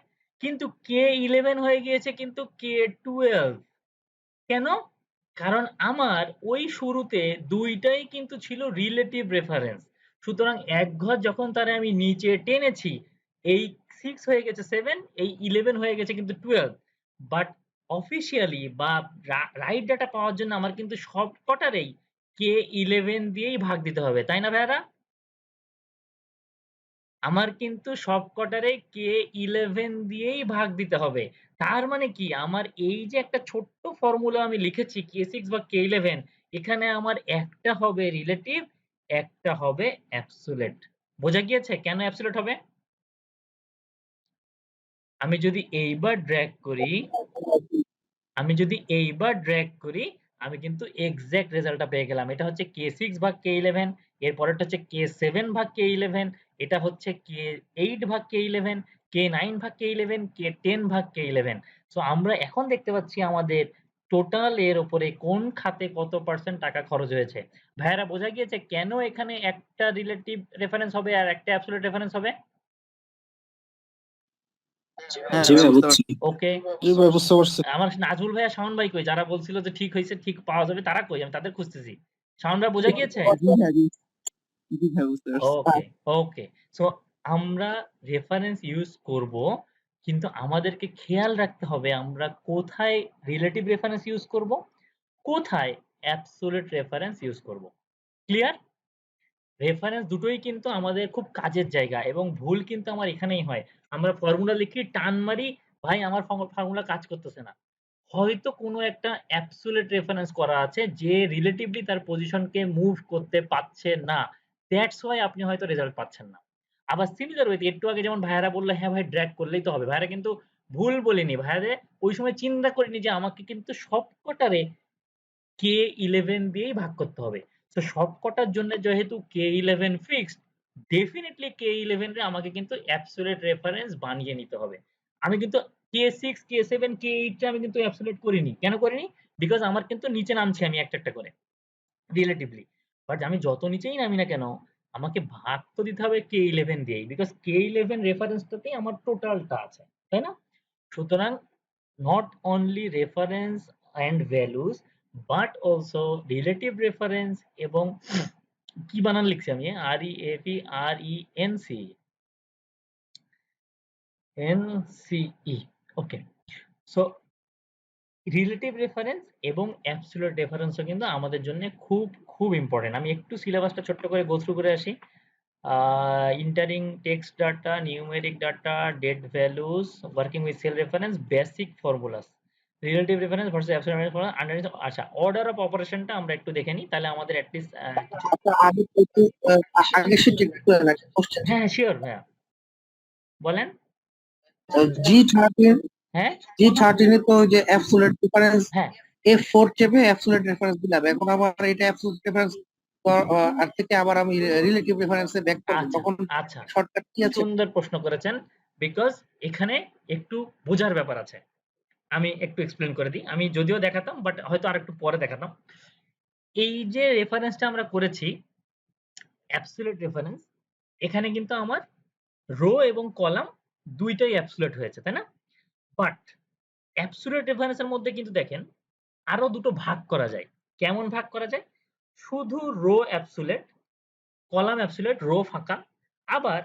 কিন্তু K11 হয়ে গিয়েছে কিন্তু K12। কেন? কারণ আমার ওই শুরুতে দুইটাই কিন্তু ছিল রিলেটিভ রেফারেন্স। সুতরাং এক ঘর যখন তারে আমি নিচে টেনেছি, এই 6 হয়ে গেছে 7, এই 11 হয়ে গেছে কিন্তু 12। বাট অফিসিয়ালি বা রাইট ডাটা পাওয়ার জন্য আমার কিন্তু সবকটারেই K11 দিয়েই ভাগ দিতে হবে, তাই না ভাইয়ারা? আমার কিন্তু সবকটারে K11 দিয়েই ভাগ দিতে হবে। তার মানে কি, আমার এই যে একটা ছোট্ট ফর্মুলা আমি লিখেছি K6 বা K11, এখানে আমার একটা হবে রিলেটিভ, একটা হবে অ্যাবসোলিউট। বোঝা গিয়েছে কেন অ্যাবসোলিউট হবে? আমি যদি এইবার ড্র্যাগ করি, আমি কিন্তু এক্সাক্ট রেজাল্টটা পেয়ে গেলাম। এটা হচ্ছে K6 ভাগ K11, এর পরেরটা হচ্ছে K7 ভাগ K11, এটা হচ্ছে K8 ভাগ K11, K9 ভাগ K11, K10 ভাগ K11। সো আমরা এখন দেখতে পাচ্ছি আমাদের টোটাল এর উপরে কোন খাতে কত % টাকা খরচ হয়েছে। ভাইয়ারা বোঝা গিয়েছে কেন এখানে একটা রিলেটিভ রেফারেন্স হবে আর একটা অ্যাবসোলিউট রেফারেন্স হবে? হ্যাঁ জি ভাইয়া বুঝতে বুঝছি। ওকে। জি ভাই বুঝতে পারছি। আমার নাজমুল ভাইয়া, শাওন ভাই কই? যারা বলছিল যে ঠিক হইছে, ঠিক পাওয়া যাবে তারা কই? আমি তাদের খুঁজতেছি। শাওন ভাই বোঝা গিয়েছে? জি ভাই, জি ভাই বুঝতে পারছি। ওকে, ওকে। সো আমরা রেফারেন্স ইউজ করব, কিন্তু আমাদেরকে খেয়াল রাখতে হবে আমরা কোথায় রিলেটিভ রেফারেন্স ইউজ করব, কোথায় অ্যাবসোলিউট রেফারেন্স ইউজ করব। ক্লিয়ার? রেফারেন্স দুটোই কিন্তু আমাদের খুব কাজের জায়গা এবং ভুল কিন্তু আমার এখানেই হয়। আমরা ফর্মুলা লিখি, টান মারি, ভাই আমার ফর্মুলা কাজ করতেছে না। হয়তো কোনো একটা অ্যাবসোলিউট রেফারেন্স করা আছে যে রিলেটিভলি তার পজিশনকে মুভ করতে পারছে না। দ্যাটস হোয়াই আপনি হয়তো রেজাল্ট পাচ্ছেন না। আবার সিমিলার ওয়েতে একটু আগে যেমন ভাইয়ারা বলল, হ্যাঁ ভাই ড্র্যাগ করলেই তো হবে। ভাইয়ারা কিন্তু ভুল বলিনি। ভাইয়ারা ওই সময় চিন্তা করিনি যে আমাকে কিন্তু সবকটারে K11 দিয়েই ভাগ করতে হবে। সো সবকটার জন্য যেহেতু K11 ফিক্সড, ডেফিনিটলি K11 রে আমাকে কিন্তু অ্যাবসোলিউট রেফারেন্স বানিয়ে নিতে হবে। আমি কিন্তু K6, K7, K8 রে আমি কিন্তু অ্যাবসোলিউট করিনি। কেন করিনি? বিকজ আমার কিন্তু নিচে নামছি আমি একটা, একটা করে রিলেটিভলি। বাট আমি যত নিচেই নামি না কেন, আমাকে ভাগ তো দিতে হবে K11 দিয়েই। বিকজ K11 রেফারেন্সটাতেই আমার টোটালটা আছে। তাই না? সুতরাং not only reference and values but also relative reference এবং কি বানান লিখছি আমি REFERENCE ওকে। সো রিলেটিভ রেফারেন্স এবং অ্যাবসোলিউট রেফারেন্সও কিন্তু আমাদের জন্য খুব খুব ইম্পর্টেন্ট। আমি একটু সিলেবাসটা ছোট্ট করে গো থ্রু করে আসি। Entering text data, numeric data, date values, working with cell reference, basic formulas, relative reference versus absolute reference formula, underneath আচ্ছা order of operation টা আমরা একটু দেখে নিই, তাহলে আমাদের at least কিছু আচ্ছা, আগে একটু আগে সেটা একটু কোশ্চেন হ্যাঁ শিওর ভাইয়া বলেন। G13 হ্যাঁ G13 এ তো ওই যে অ্যাবসোলিউট রেফারেন্স হ্যাঁ F4 চেপে অ্যাবসোলিউট রেফারেন্স দিলাম। এখন আবার এটা অ্যাবসোলিউট রেফারেন্স আর থেকে আবার আমি রিলেটিভ রেফারেন্সে ব্যাক করব, আচ্ছা তখন আচ্ছা শর্টকাট কি আছে? সুন্দর প্রশ্ন করেছেন, বিকজ এখানে একটু বোঝার ব্যাপার আছে। আমি একটু এক্সপ্লেন করে দিই। আমি যদিও দেখাতাম বাট হয়তো আরেকটু পরে দেখাতাম। এই যে রেফারেন্সটা আমরা করেছি অ্যাবসোলিউট রেফারেন্স, এখানে কিন্তু আমার রো এবং কলাম দুইটাই অ্যাবসোলিউট হয়েছে, তাই না? বাট অ্যাবসোলিউট রেফারেন্সের মধ্যে কিন্তু দেখেন আরো দুটো ভাগ করা যায়। কেমন ভাগ করা যায়? শুধু row absolute, column absolute, row ফাঁকা, আবার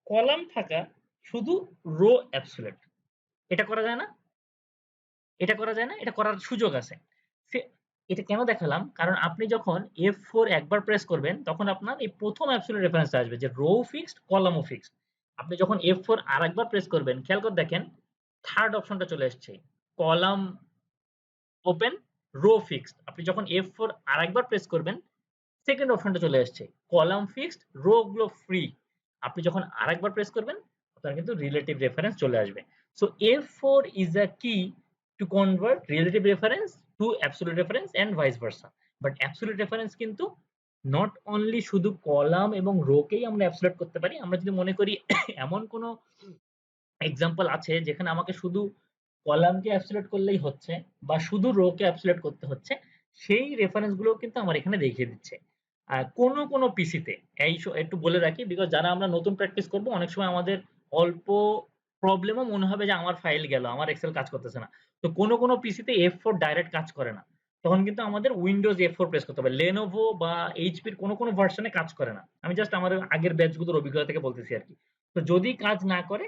কলাম ফাঁকা, শুধু রো অ্যাবসোলিউট। এটা করা যায় না? এটা করা যায় না? এটা করার সুযোগ আছে। এটা কেন দেখালাম? কারণ আপনি যখন F4 একবার প্রেস করবেন তখন আপনার এই প্রথম অ্যাবসোলিউট রেফারেন্সটা আসবে যে রো ফিক্সড, কলামও ফিক্সড। আপনি যখন F4 আরেকবার প্রেস করবেন, খেয়াল করে দেখেন থার্ড অপশনটা চলে এসছে। Column open, row fixed. আপনি যখন F4 আরেকবার প্রেস করবেন, সেকেন্ড অপশনটা চলে আসছে। কলাম ফিক্সড, রো গুলো ফ্রি। আপনি যখন আরেকবার প্রেস করবেন, আপনার কিন্তু রিলেটিভ রেফারেন্স চলে আসবে। So F4 is a key to convert relative reference to absolute reference and vice versa. But absolute reference কিন্তু not only শুধু কলাম এবং রোকেই আমরা অ্যাবসোলিউট করতে পারি। আমরা যদি মনে করি এমন কোনো এক্সাম্পল আছে যেখানে আমাকে শুধু কলামকে অ্যাবসোলিউট করলেই হচ্ছে বা শুধু রোকে অ্যাবসোলিউট করতে হচ্ছে, সেই রেফারেন্স গুলো কিন্তু আমার এখানে দেখিয়ে দিচ্ছে। কোনো পিসিতে একটু বলে রাখি, বিকজ যারা আমরা নতুন প্র্যাকটিস করব অনেক সময় আমাদের অল্প প্রবলেমও মনে হবে যে আমার ফাইল গেল, আমার এক্সেল কাজ করতেছে না। তো কোনো পিসিতে F4 ডাইরেক্ট কাজ করে না। তখন কিন্তু আমাদের উইন্ডোজ F4 প্রেস করতে হবে। Lenovo বা HP এর কোনো ভার্সনে কাজ করে না। আমি জাস্ট আমার আগের ব্যাচগুলোর অভিজ্ঞতা থেকে বলতেছি আরকি। তো যদি কাজ না করে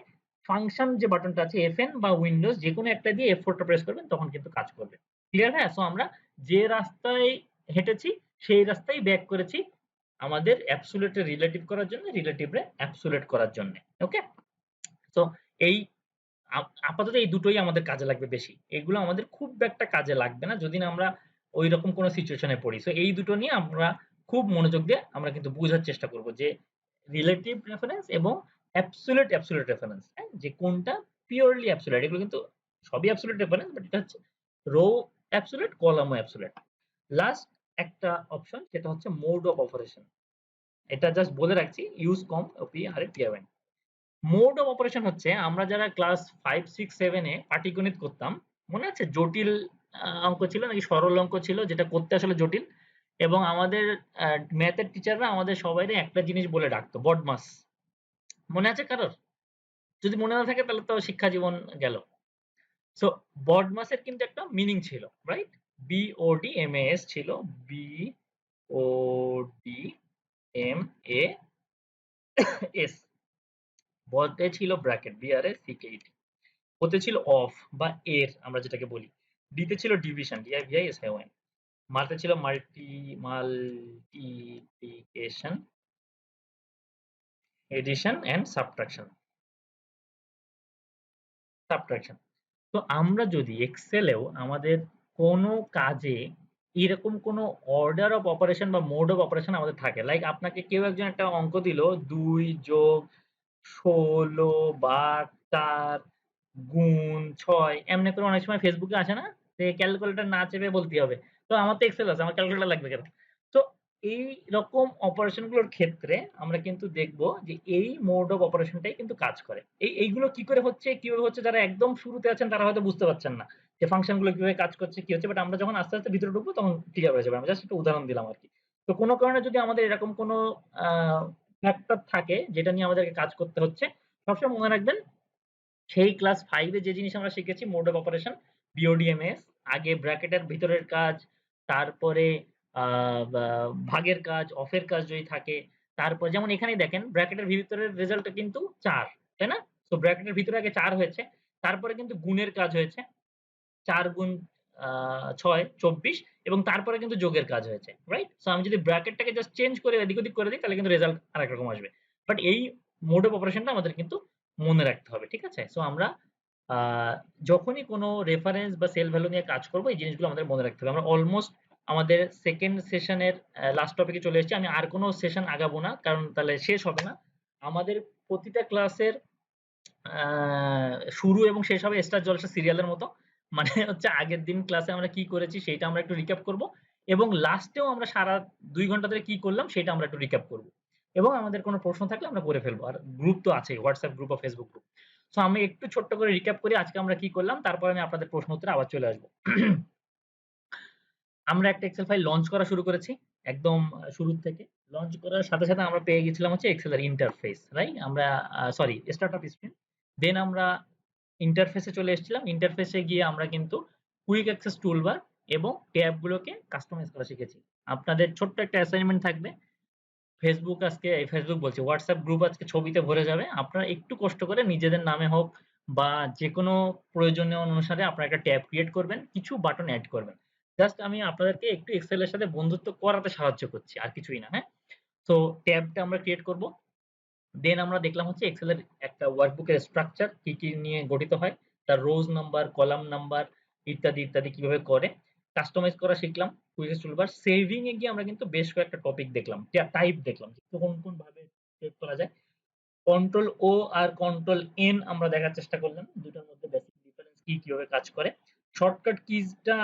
ফাংশন যে বাটনটা আছে FN বা উইন্ডোজ যেকোনো একটা দিয়ে F4 টা প্রেস করবেন তখন কিন্তু কাজ করবে। ক্লিয়ার? হ্যাঁ? সো আমরা যে রাস্তায় হেঁটেছি সেই রাস্তায় ব্যাক করেছি আমাদের অ্যাবসোলিউট এর রিলেটিভ করার জন্য, রিলেটিভ রে অ্যাবসোলিউট করার জন্য। ওকে? সো এই আপাতত এই দুটোই আমাদের কাজে লাগবে বেশি। এগুলো আমাদের খুব একটা কাজে লাগবে না যদি না আমরা ঐরকম কোনো সিচুয়েশনে পড়ি। সো এই দুটো নিয়ে আমরা খুব মনোযোগ দিয়ে আমরা কিন্তু বুঝার চেষ্টা করব যে রিলেটিভ রেফারেন্স এবং অ্যাবসোলিউট রেফারেন্স, হ্যাঁ? যে কোনটা পিওরলি অ্যাবসোলিউট। এগুলো কিন্তু সবই অ্যাবসোলিউট রেফারেন্স, বাট এটা হচ্ছে রো অ্যাবসোলিউট, কলামও অ্যাবসোলিউট। লাস্ট একটা অপশন যেটা হচ্ছে মোড অফ অপারেশন। এটা জাস্ট বলে রাখছি, use com OPRAPIN। Mode of operation হচ্ছে আমরা যারা ক্লাস 5, 6, 7 এ পাটিগণিত করতাম, মনে আছে? জটিল অঙ্ক ছিল নাকি সরল অঙ্ক ছিল যেটা করতে আসলে জটিল, এবং আমাদের ম্যাথের টিচাররা আমাদের সবাইরে একটা জিনিস বলে ডাকতো, বদমাস। মনে আছে কারোর? যদি মনে না থাকে তাহলে তো শিক্ষা জীবন গেল। সো বদমাসের কিন্তু একটা মিনিং ছিল, রাইট? BODMAS ছিল, BODMAS। বদে ছিল ব্র্যাকেট, BRACKET। ওতে ছিল অফ বা এর আমরা যেটাকে বলি। ডিতে ছিল ডিভিশন, DIVISION। মাতে ছিল মাল্টিপ্লিকেশন, এডিশন এন্ড সাবট্রাকশন। তো আমরা যদি এক্সেলেও আমাদের কোনো কাজে এরকম কোনো অর্ডার অফ অপারেশন বা মোড অফ অপারেশন আমাদের থাকে, লাইক আপনাকে কেউ একজন একটা অঙ্ক দিল 2 যোগ 16 বার 4 গুণ 6, এমনি করে অনেক সময় ফেসবুকে আসে না যে ক্যালকুলেটর না চেপে বলতে হবে, তো আমার তো এক্সেল আছে, আমার ক্যালকুলেটর লাগবে কেন? তো এই রকম অপারেশন গুলোর ক্ষেত্রে আমরা কিন্তু দেখব যে এই মোড অফ অপারেশনটাই কিন্তু কাজ করে। এইগুলো কি করে হচ্ছে, কিভাবে হচ্ছে, যারা একদম শুরুতে আছেন তারা হয়তো বুঝতে পারছেন না যে ফাংশন গুলো কিভাবে কাজ করছে, কি হচ্ছে, বাট আমরা যখন আস্তে আস্তে ভিতরে ঢুকবো তখন ক্লিয়ার হয়ে যাবে। আমি জাস্ট একটা উদাহরণ দিলাম আরকি। তো কোনো কারণে যদি আমাদের এরকম কোনো ফ্যাক্টর থাকে যেটা নিয়ে আমাদেরকে কাজ করতে হচ্ছে, সবসময় মনে রাখবেন সেই ক্লাস 5 এ যে জিনিস আমরা শিখেছি মোড অফ অপারেশন, BODMAS, আগে ব্র্যাকেটের ভিতরের কাজ, তারপরে ভাগের কাজ, অফের কাজ যদি থাকে, তারপর যেমন এখানেই দেখেন ব্র্যাকেটের ভিতরের রেজাল্টটা কিন্তু 4, তাই না? তো ব্র্যাকেটের ভিতরে আগে 4 হয়েছে, তারপরে কিন্তু গুণের কাজ হয়েছে, 4 গুণ 6 24, এবং তারপরে কিন্তু যোগের কাজ হয়েছে, রাইট? সো আমি যদি ব্র্যাকেটটাকে জাস্ট চেঞ্জ করে এদিক ওদিক করে দিই তাহলে কিন্তু রেজাল্ট আরেক রকম আসবে। বাট এই মোড অফ অপারেশনটা আমাদের কিন্তু মনে রাখতে হবে, ঠিক আছে? সো আমরা আ যখনই কোনো রেফারেন্স বা সেল ভ্যালু নিয়ে কাজ করব এই জিনিসগুলো আমাদের মনে রাখতে হবে। আমরা অলমোস্ট আমাদের সেকেন্ড সেশনের লাস্ট টপিকে চলে এসেছি। আমি আর কোনো সেশন আগাবো না কারণ তাহলে শেষ হবে না। আমাদের প্রতিটা ক্লাসের আ শুরু এবং শেষ হবে স্টার জলসা সিরিয়ালের মতো। মানে হচ্ছে আগের দিন ক্লাসে আমরা কি করেছি সেইটা আমরা একটু রিক্যাপ করব, এবং লাস্টেও আমরা সারা ২ ঘন্টা ধরে কি করলাম সেটা আমরা একটু রিক্যাপ করব। এবং আমাদের কোনো প্রশ্ন থাকলে আমরা করে ফেলবো। আর গ্রুপ তো আছেই, WhatsApp গ্রুপ বা Facebook গ্রুপ। সো আমি একটু ছোট্ট করে রিক্যাপ করি আজকে আমরা কি করলাম, তারপর আমি আপনাদের প্রশ্ন উত্তরে আবার চলে আসবো। আমরা একটা এক্সেল ফাইল লঞ্চ করা শুরু করেছি একদম শুরুর থেকে। লঞ্চ করার সাথে, সাথে আমরা পেয়ে গেছিলাম হচ্ছে এক্সেল এর ইন্টারফেস, রাইট? আমরা সরি স্টার্টআপ স্ক্রিন। দেন আমরা ইন্টারফেসে চলে এসেছিলাম। ইন্টারফেসে গিয়ে আমরা কিন্তু কুইক অ্যাক্সেস টুলবার এবং ট্যাব গুলোকে কাস্টমাইজ করা শিখেছি। আপনাদের ছোট্ট একটা অ্যাসাইনমেন্ট থাকবে। ফেসবুক বলছি, WhatsApp গ্রুপ আজকে ছবিতে ভরে যাবে। আপনারা একটু কষ্ট করে নিজেদের নামে হোক বা যেকোনো প্রয়োজনীয় অনুসারে আপনারা একটা ট্যাব ক্রিয়েট করবেন, কিছু বাটন এড করবেন। জাস্ট আমি আপনাদেরকে একটু এক্সেল এর সাথে বন্ধুত্ব করাতে সাহায্য করছি, আর কিছুই না, হ্যাঁ? সো ট্যাবটা আমরা ক্রিয়েট করব। দেন আমরা দেখলাম হচ্ছে এক্সেল এর একটা ওয়ার্কবুকের স্ট্রাকচার কি, কি নিয়ে গঠিত হয়, তার রোজ নাম্বার, কলাম নাম্বার ইত্যাদি, ইত্যাদি কিভাবে করে। কাস্টমাইজ করা শিখলাম কুইক টুলবার। সেভিং এ গিয়ে আমরা কিন্তু বেশ কয়েকটা টপিক দেখলাম, টাইপ দেখলাম যে কোন ভাবে সেভ করা যায়। কন্ট্রোল ও আর কন্ট্রোল এন আমরা দেখার চেষ্টা করলাম, দুটোর মধ্যে বেসিক ডিফারেন্স কি, কিভাবে কাজ করে। শর্টকাট কিজটা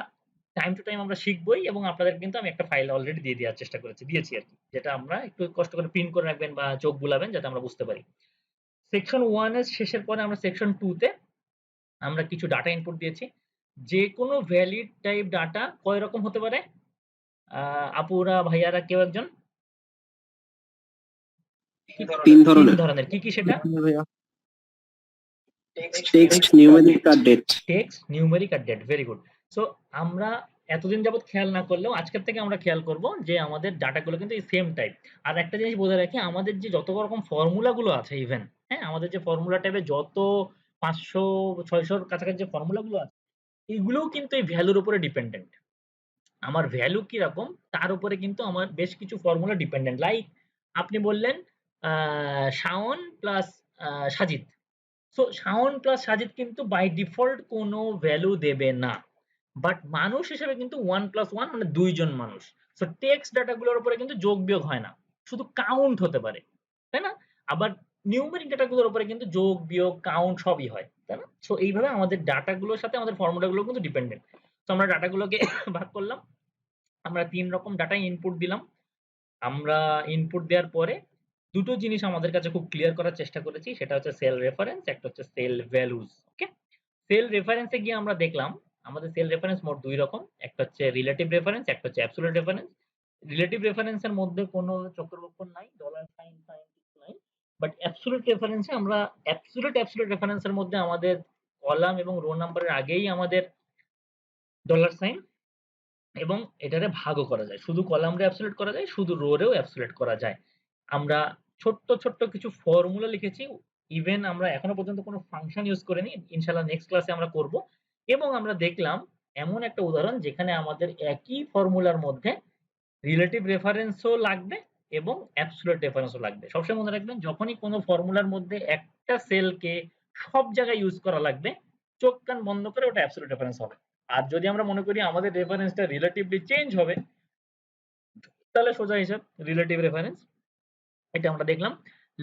টাইম টু টাইম আমরা শিখবই, এবং আপনাদের কিন্তু আমি একটা ফাইল অলরেডি দিয়ে দেওয়ার চেষ্টা দিয়েছি আরকি। যেটা আমরা একটু কষ্ট করে প্রিন্ট করে রাখবেন বা চোখ বুলাবেন যাতে আমরা বুঝতে পারি। সেকশন 1 এর শেষের পরে আমরা সেকশন 2 তে আমরা কিছু ডাটা ইনপুট দিয়েছি। যেকোনো ভ্যালিড টাইপ ডাটা কয় রকম হতে পারে? আপুরা, ভাইয়ারা কেউ একজন? 3 ধরনের। 3 ধরনের। কি, কি সেটা? ভাইয়া টেক্সট, নিউমেরিক আর ডেট। টেক্সট, নিউমেরিক আর ডেট। Very good. সো আমরা এতদিন যাবত খেয়াল না করলেও আজকের থেকে আমরা খেয়াল করব যে আমাদের ডাটাগুলো কিন্তু এই সেম টাইপ। আর একটা জিনিস বলে রাখি, আমাদের যে যত রকম ফর্মুলা গুলো আছে ইভেন, হ্যাঁ? আমাদের যে ফর্মুলা টাইপে যত 500 600 র কাছাকাছি যে ফর্মুলা গুলো আছে, এগুলোও কিন্তু এই ভ্যালুর উপরে ডিপেন্ডেন্ট। আমার ভ্যালু কিরকম তার উপরে কিন্তু আমার বেশ কিছু ফর্মুলা ডিপেন্ডেন্ট। লাইক আপনি বললেন Shaon plus Sajid. So Shaon plus Sajid কিন্তু বাই ডিফল্ট কোনো ভ্যালু দেবে না। বাট মানুষ হিসেবে কিন্তু 1 প্লাস 1 মানে 2 জন মানুষ। সো টেক্সট ডাটা গুলোর উপরে কিন্তু যোগ বিয়োগ হয় না। শুধু কাউন্ট হতে পারে। তাই না? আবার নিউমেরিক ডাটা গুলোর উপরে কিন্তু যোগ বিয়োগ কাউন্ট সবই হয়। তাই না? সো এইভাবে আমাদের ডাটা গুলোর সাথে আমাদের ফর্মুলা গুলো কিন্তু ডিপেন্ডেন্ট। তো আমরা ডাটা গুলোকে ভাগ করলাম। আমরা 3 রকম ডাটা ইনপুট দিলাম। আমরা ইনপুট দেওয়ার পরে দুটো জিনিস আমাদের কাছে খুব ক্লিয়ার করার চেষ্টা করেছি, সেটা হচ্ছে সেল রেফারেন্স, একটা হচ্ছে সেল ভ্যালুজ। ওকে? সেল রেফারেন্সে গিয়ে আমরা দেখলাম আমাদের সেল রেফারেন্স মোট 2 রকম। একটা হচ্ছে রিলেটিভ রেফারেন্স, একটা হচ্ছে অ্যাবসোলিউট রেফারেন্স। রিলেটিভ রেফারেন্সের মধ্যে কোনো চক্রবক্ষণ নাই, ডলার সাইন কিছু নাই। বাট অ্যাবসোলিউট রেফারেন্সে আমরা অ্যাবসোলিউট রেফারেন্সের মধ্যে আমাদের কলাম এবং রো নাম্বারের আগেই আমাদের ডলার সাইন এবং এটারে ভাগও করা যায়। শুধু কলামরে অ্যাবসোলিউট করা যায়, শুধু রো রেও অ্যাবসোলিউট করা যায়। আমরা ছোট্ট কিছু ফর্মুলা লিখেছি। ইভেন আমরা এখনো পর্যন্ত কোনো ফাংশন ইউজ করিনি। ইনশাআল্লাহ নেক্সট ক্লাসে আমরা করব। এবং আমরা দেখলাম এমন একটা উদাহরণ যেখানে আমাদের একই ফর্মুলার মধ্যে রিলেটিভ রেফারেন্সও লাগবে এবং অ্যাবসোলিউট রেফারেন্সও লাগবে। সবসময় মনে রাখবেন যখনই কোনো ফর্মুলার মধ্যে একটা সেলকে সব জায়গায় ইউজ করা লাগবে, চোখ কান বন্ধ করে ওটা অ্যাবসোলিউট রেফারেন্স হবে। আর যদি আমরা মনে করি আমাদের রেফারেন্সটা রিলেটিভলি চেঞ্জ হবে, তাহলে সোজা হিসাব রিলেটিভ রেফারেন্স। এটা আমরা দেখলাম।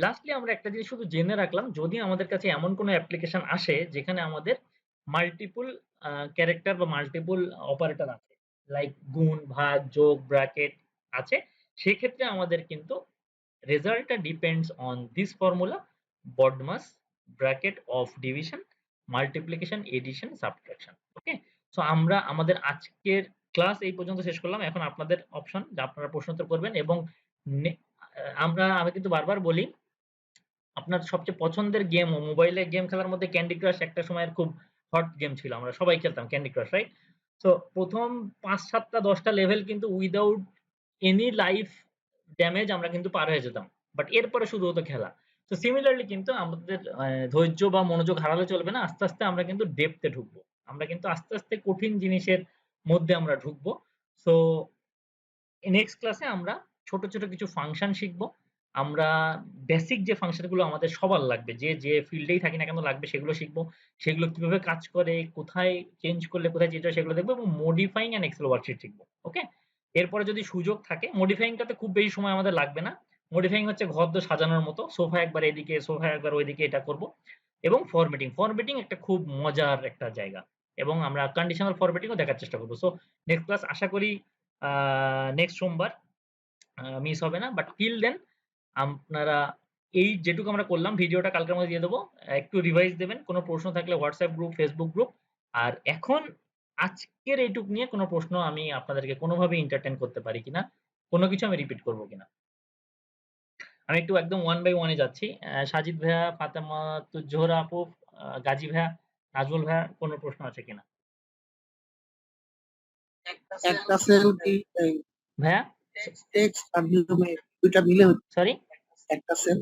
লাস্টলি আমরা একটা জিনিস শুধু জেনে রাখলাম, যদি আমাদের কাছে এমন কোনো অ্যাপ্লিকেশন আসে যেখানে আমাদের মাল্টিপল ক্যারেক্টার বা মাল্টিপল অপারেটর আছে, লাইক গুণ, ভাগ, যোগ, ব্র্যাকেট আছে, সেক্ষেত্রে আমাদের কিন্তু রেজাল্টটা depends on this formula: BODMAS, bracket of division, multiplication, addition, subtraction. Okay, so আমরা আমাদের আজকের ক্লাস এই পর্যন্ত শেষ করলাম। এখন আপনাদের অপশন যে আপনারা প্রশ্ন উত্তর করবেন এবং আমি কিন্তু বারবার বলি, আপনার সবচেয়ে পছন্দের গেম ও মোবাইলে গেম খেলার মধ্যে ক্যান্ডি ক্রাশ একটা সময়ের খুব হট গেম ছিল। আমরা সবাই খেলতাম ক্যান্ডি ক্রাশ, রাইট? সো প্রথম ৫-৭টা ১০টা লেভেল কিন্তু উইদাউট এনি লাইফ ড্যামেজ আমরা কিন্তু পার হয়ে যেতাম। বাট এরপরে শুরু হতো খেলা। তো সিমিলারলি কিন্তু আমাদের ধৈর্য বা মনোযোগ হারালে চলবে না। আস্তে আস্তে আমরা কিন্তু ডেপথে ঢুকবো। আমরা কিন্তু আস্তে আস্তে কঠিন জিনিসের মধ্যে আমরা ঢুকবো। সো নেক্সট ক্লাসে আমরা ছোট কিছু ফাংশন শিখবো। আমরা বেসিক যে ফাংশনগুলো আমাদের সবার লাগবে, যে ফিল্ডেই থাকি না কেন লাগবে, সেগুলো শিখবো। সেগুলো কিভাবে কাজ করে, কোথায় চেঞ্জ করলে কোথায় চেঞ্জ হয় সেগুলো দেখবো এবং মডিফাইং অ্যান্ড এক্সেল ওয়ার্কশিট শিখবো। ওকে, এরপরে যদি সুযোগ থাকে, মডিফাইংটাতে খুব বেশি সময় আমাদের লাগবে না। মডিফাইং হচ্ছে ঘর-দোর সাজানোর মতো, সোফা একবার এদিকে, সোফা একবার ওইদিকে, এটা করব। এবং ফরম্যাটিং একটা খুব মজার একটা জায়গা এবং আমরা কন্ডিশনাল ফরম্যাটিংও দেখার চেষ্টা করব। সো নেক্সট ক্লাস আশা করি নেক্সট সোমবার মিস হবে না। বাট টিল দেন আপনারা এই যেটুকু আমরা করলাম ভিডিওটা কালকের মধ্যে দিয়ে দেবো। একটু রিভাইজ দেবেন। কোনো প্রশ্ন থাকলে হোয়াটসঅ্যাপ গ্রুপ, ফেসবুক গ্রুপ। আর এখন আজকের এইটুক নিয়ে কোনো প্রশ্ন আমি আপনাদেরকে কোনোভাবেই এন্টারটেইন করতে পারি কিনা, কোনো কিছু আমি রিপিট করব কিনা। আমি একটু একদম ওয়ান বাই ওয়ানে যাচ্ছি। সাজিদ ভাইয়া, ফাতেমাতুজ জোহরা আপু, গাজী ভাইয়া, নাজমুল ভাইয়া, কোনো প্রশ্ন আছে কিনা? একটা সেল কি ভাইয়া টেক্সট আর দুইটা মিলে হচ্ছে সরি, একটা সেল?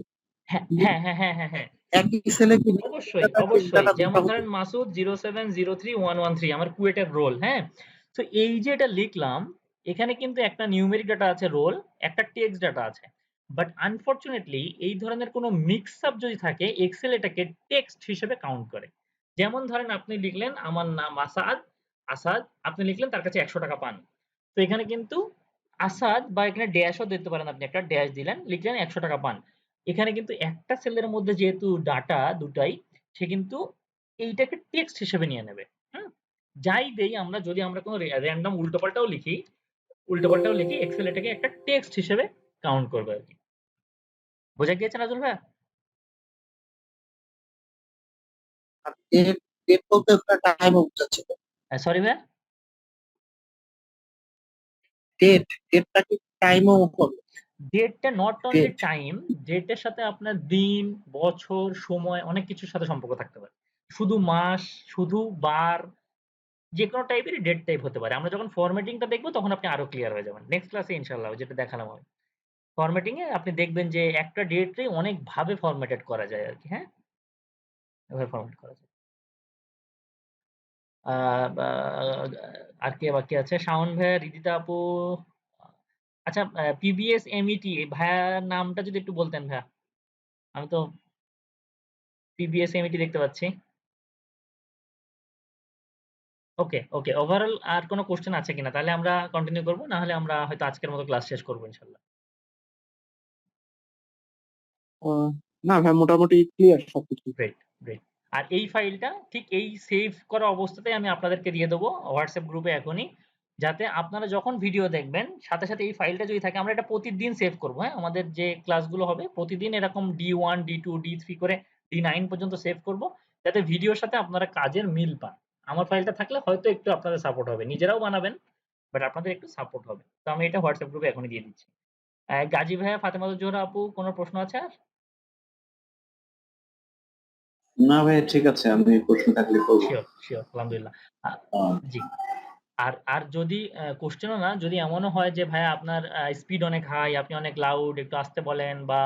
হ্যাঁ। একই সেলে কি অবশ্যই যেমন ধরেন মাসুদ 0703113 আমার কুয়েটের রোল। হ্যাঁ, তো এই যে এটা লিখলাম, এখানে কিন্তু একটা নিউমেরিক ডাটা আছে রোল, একটা টেক্সট ডাটা আছে। বাট আনফরচুনেটলি এই ধরনের কোনো মিক্স আপ যদি থাকে, এক্সেল এটাকে টেক্সট হিসেবে কাউন্ট করে। যেমন ধরেন আপনি লিখলেন আমার নাম আসাদ, আপনি লিখলেন তার কাছে 100 টাকা পান। তো এখানে কিন্তু আসাদ বা এখানে ড্যাশও দিতে পারেন, আপনি একটা ড্যাশ দিলেন, লিখলেন 100 টাকা পান। এখানে কিন্তু একটা সেলের মধ্যে যেহেতু ডাটা দুটাই, সে কিন্তু এইটাকে টেক্সট হিসেবে নিয়ে নেবে। যাই দেই আমরা, যদি আমরা কোনো র্যান্ডম উল্টোপাল্টাও লিখি, এক্সেল এটাকে একটা টেক্সট হিসেবে কাউন্ট করবে আর কি। বোঝা গিয়েছে নাজুল ভাই? ডেট বলতে টাইমও বোঝাচ্ছে। সরি ভাই, ডেটটা কি টাইমও হবে? ডেটটা নট অনলি টাইম, ডেটের সাথে আপনার দিন, বছর, সময় অনেক কিছুর সাথে সম্পর্ক থাকতে পারে। শুধু মাস, শুধু বার, যে কোনো টাইপেরই ডেট টাইপ হতে পারে। আমরা যখন ফরম্যাটিংটা দেখবো তখন আপনি আরো ক্লিয়ার হয়ে যাবেন। নেক্সট ক্লাসে ইনশাআল্লাহ যেটা দেখালাম আমি। ফরম্যাটিং এ আপনি দেখবেন যে একটা ডেটে অনেক ভাবে ফরম্যাটেড করা যায় আর কি। হ্যাঁ, এভাবে ফরম্যাট করা যায়। আর কে বাকি আছে? শাওন ভাইয়া, রিদিতা আপু। আচ্ছা, পিবিএস এমইটি ভাইয়ার নামটা যদি একটু বলতেন ভাইয়া। আমি তো পিবিএস এমইটি দেখতে পাচ্ছি। ওকে, ওভারঅল আর কোনো কোশ্চেন আছে কিনা? তাহলে আমরা কন্টিনিউ করব, না হলে আমরা হয়তো আজকের মতো ক্লাস শেষ করব ইনশাআল্লাহ। না ভাই, মোটামুটি ক্লিয়ার সবকিছু। গ্রেট। আর এই ফাইলটা ঠিক এই সেভ করা অবস্থাতেই আমি আপনাদেরকে দিয়ে দেবো হোয়াটসঅ্যাপ গ্রুপে এখনই, যাতে আপনারা যখন ভিডিও দেখবেন সাথে সাথে এই ফাইলটা যদি থাকে, আমরা এটা প্রতিদিন সেভ করবো। হ্যাঁ, আমাদের যে ক্লাসগুলো হবে প্রতিদিন এরকম D1, D2, D3 করে D9 পর্যন্ত সেভ করব, যাতে ভিডিওর সাথে আপনারা কাজের মিল পান। আমার ফাইলটা থাকলে হয়তো একটু আপনাদের সাপোর্ট হবে। নিজেরাও বানাবেন, বাট আপনাদের একটু সাপোর্ট হবে। তো আমি এটা WhatsApp গ্রুপে এখনই দিয়ে দিচ্ছি। গাজী ভাইয়া, ফাতেমাতুজ জোহরা আপু, কোনো প্রশ্ন আছে আর? না ভাই, ঠিক আছে, আমি প্রশ্ন থাকলে করবো। শিওর, আলহামদুলিল্লাহ। আহ, জি। আর যদি কোশ্চেনও না, যদি এমনও হয় যে ভাইয়া আপনার স্পিড অনেক হাই, আপনি অনেক লাউড, একটু আস্তে বলেন বা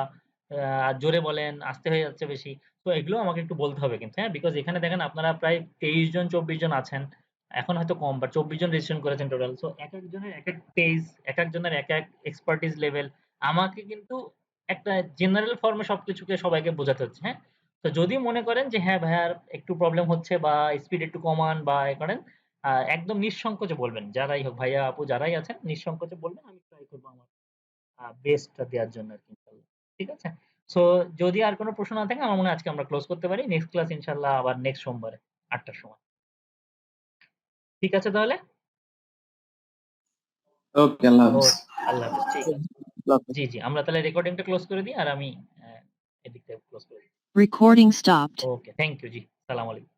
জোরে বলেন, আস্তে হয়ে যাচ্ছে বেশি। তো এগুলো আমাকে একটু বলতে হবে কিন্তু, হ্যাঁ? বিকজ এখানে দেখেন আপনারা প্রায় 23 জন 24 জন আছেন। এখন হয়তো কম, বাট 24 জন রেজিস্ট্রেশন করেছেন টোটাল। সো একেকজনের একেক পেজ, একেকজনের একেক এক্সপার্টিস লেভেল। আমাকে কিন্তু একটা জেনারেল ফর্মে সবকিছুকে সবাইকে বোঝাতে হচ্ছে, হ্যাঁ? তো যদি মনে করেন যে হ্যাঁ ভাইয়া একটু প্রবলেম হচ্ছে বা স্পিড একটু কমান বা এ করেন, একদম নিঃসংকোচে বলবেন। যারাই হোক, ভাইয়া আপু যারাই আছেন নিঃসংকোচে বলবেন। আমি ট্রাই করব আমার বেস্টটা দেওয়ার জন্য আরকি ইনশাআল্লাহ। ঠিক আছে? সো যদি আর কোনো প্রশ্ন না থাকে আমার মনে হয় আজকে আমরা ক্লোজ করতে পারি। নেক্সট ক্লাস ইনশাআল্লাহ আবার নেক্সট সোমবারে ৮ টার সময়। ঠিক আছে তাহলে? ওকে, আল্লাহ হাফেজ। আল্লাহ হাফেজ। ঠিক আছে। জি। আমরা তাহলে রেকর্ডিংটা ক্লোজ করে দিই আর আমি এদিকটা ক্লোজ করে দিই। Recording stopped. Okay, thank you জি। সালাম আলাইকুম।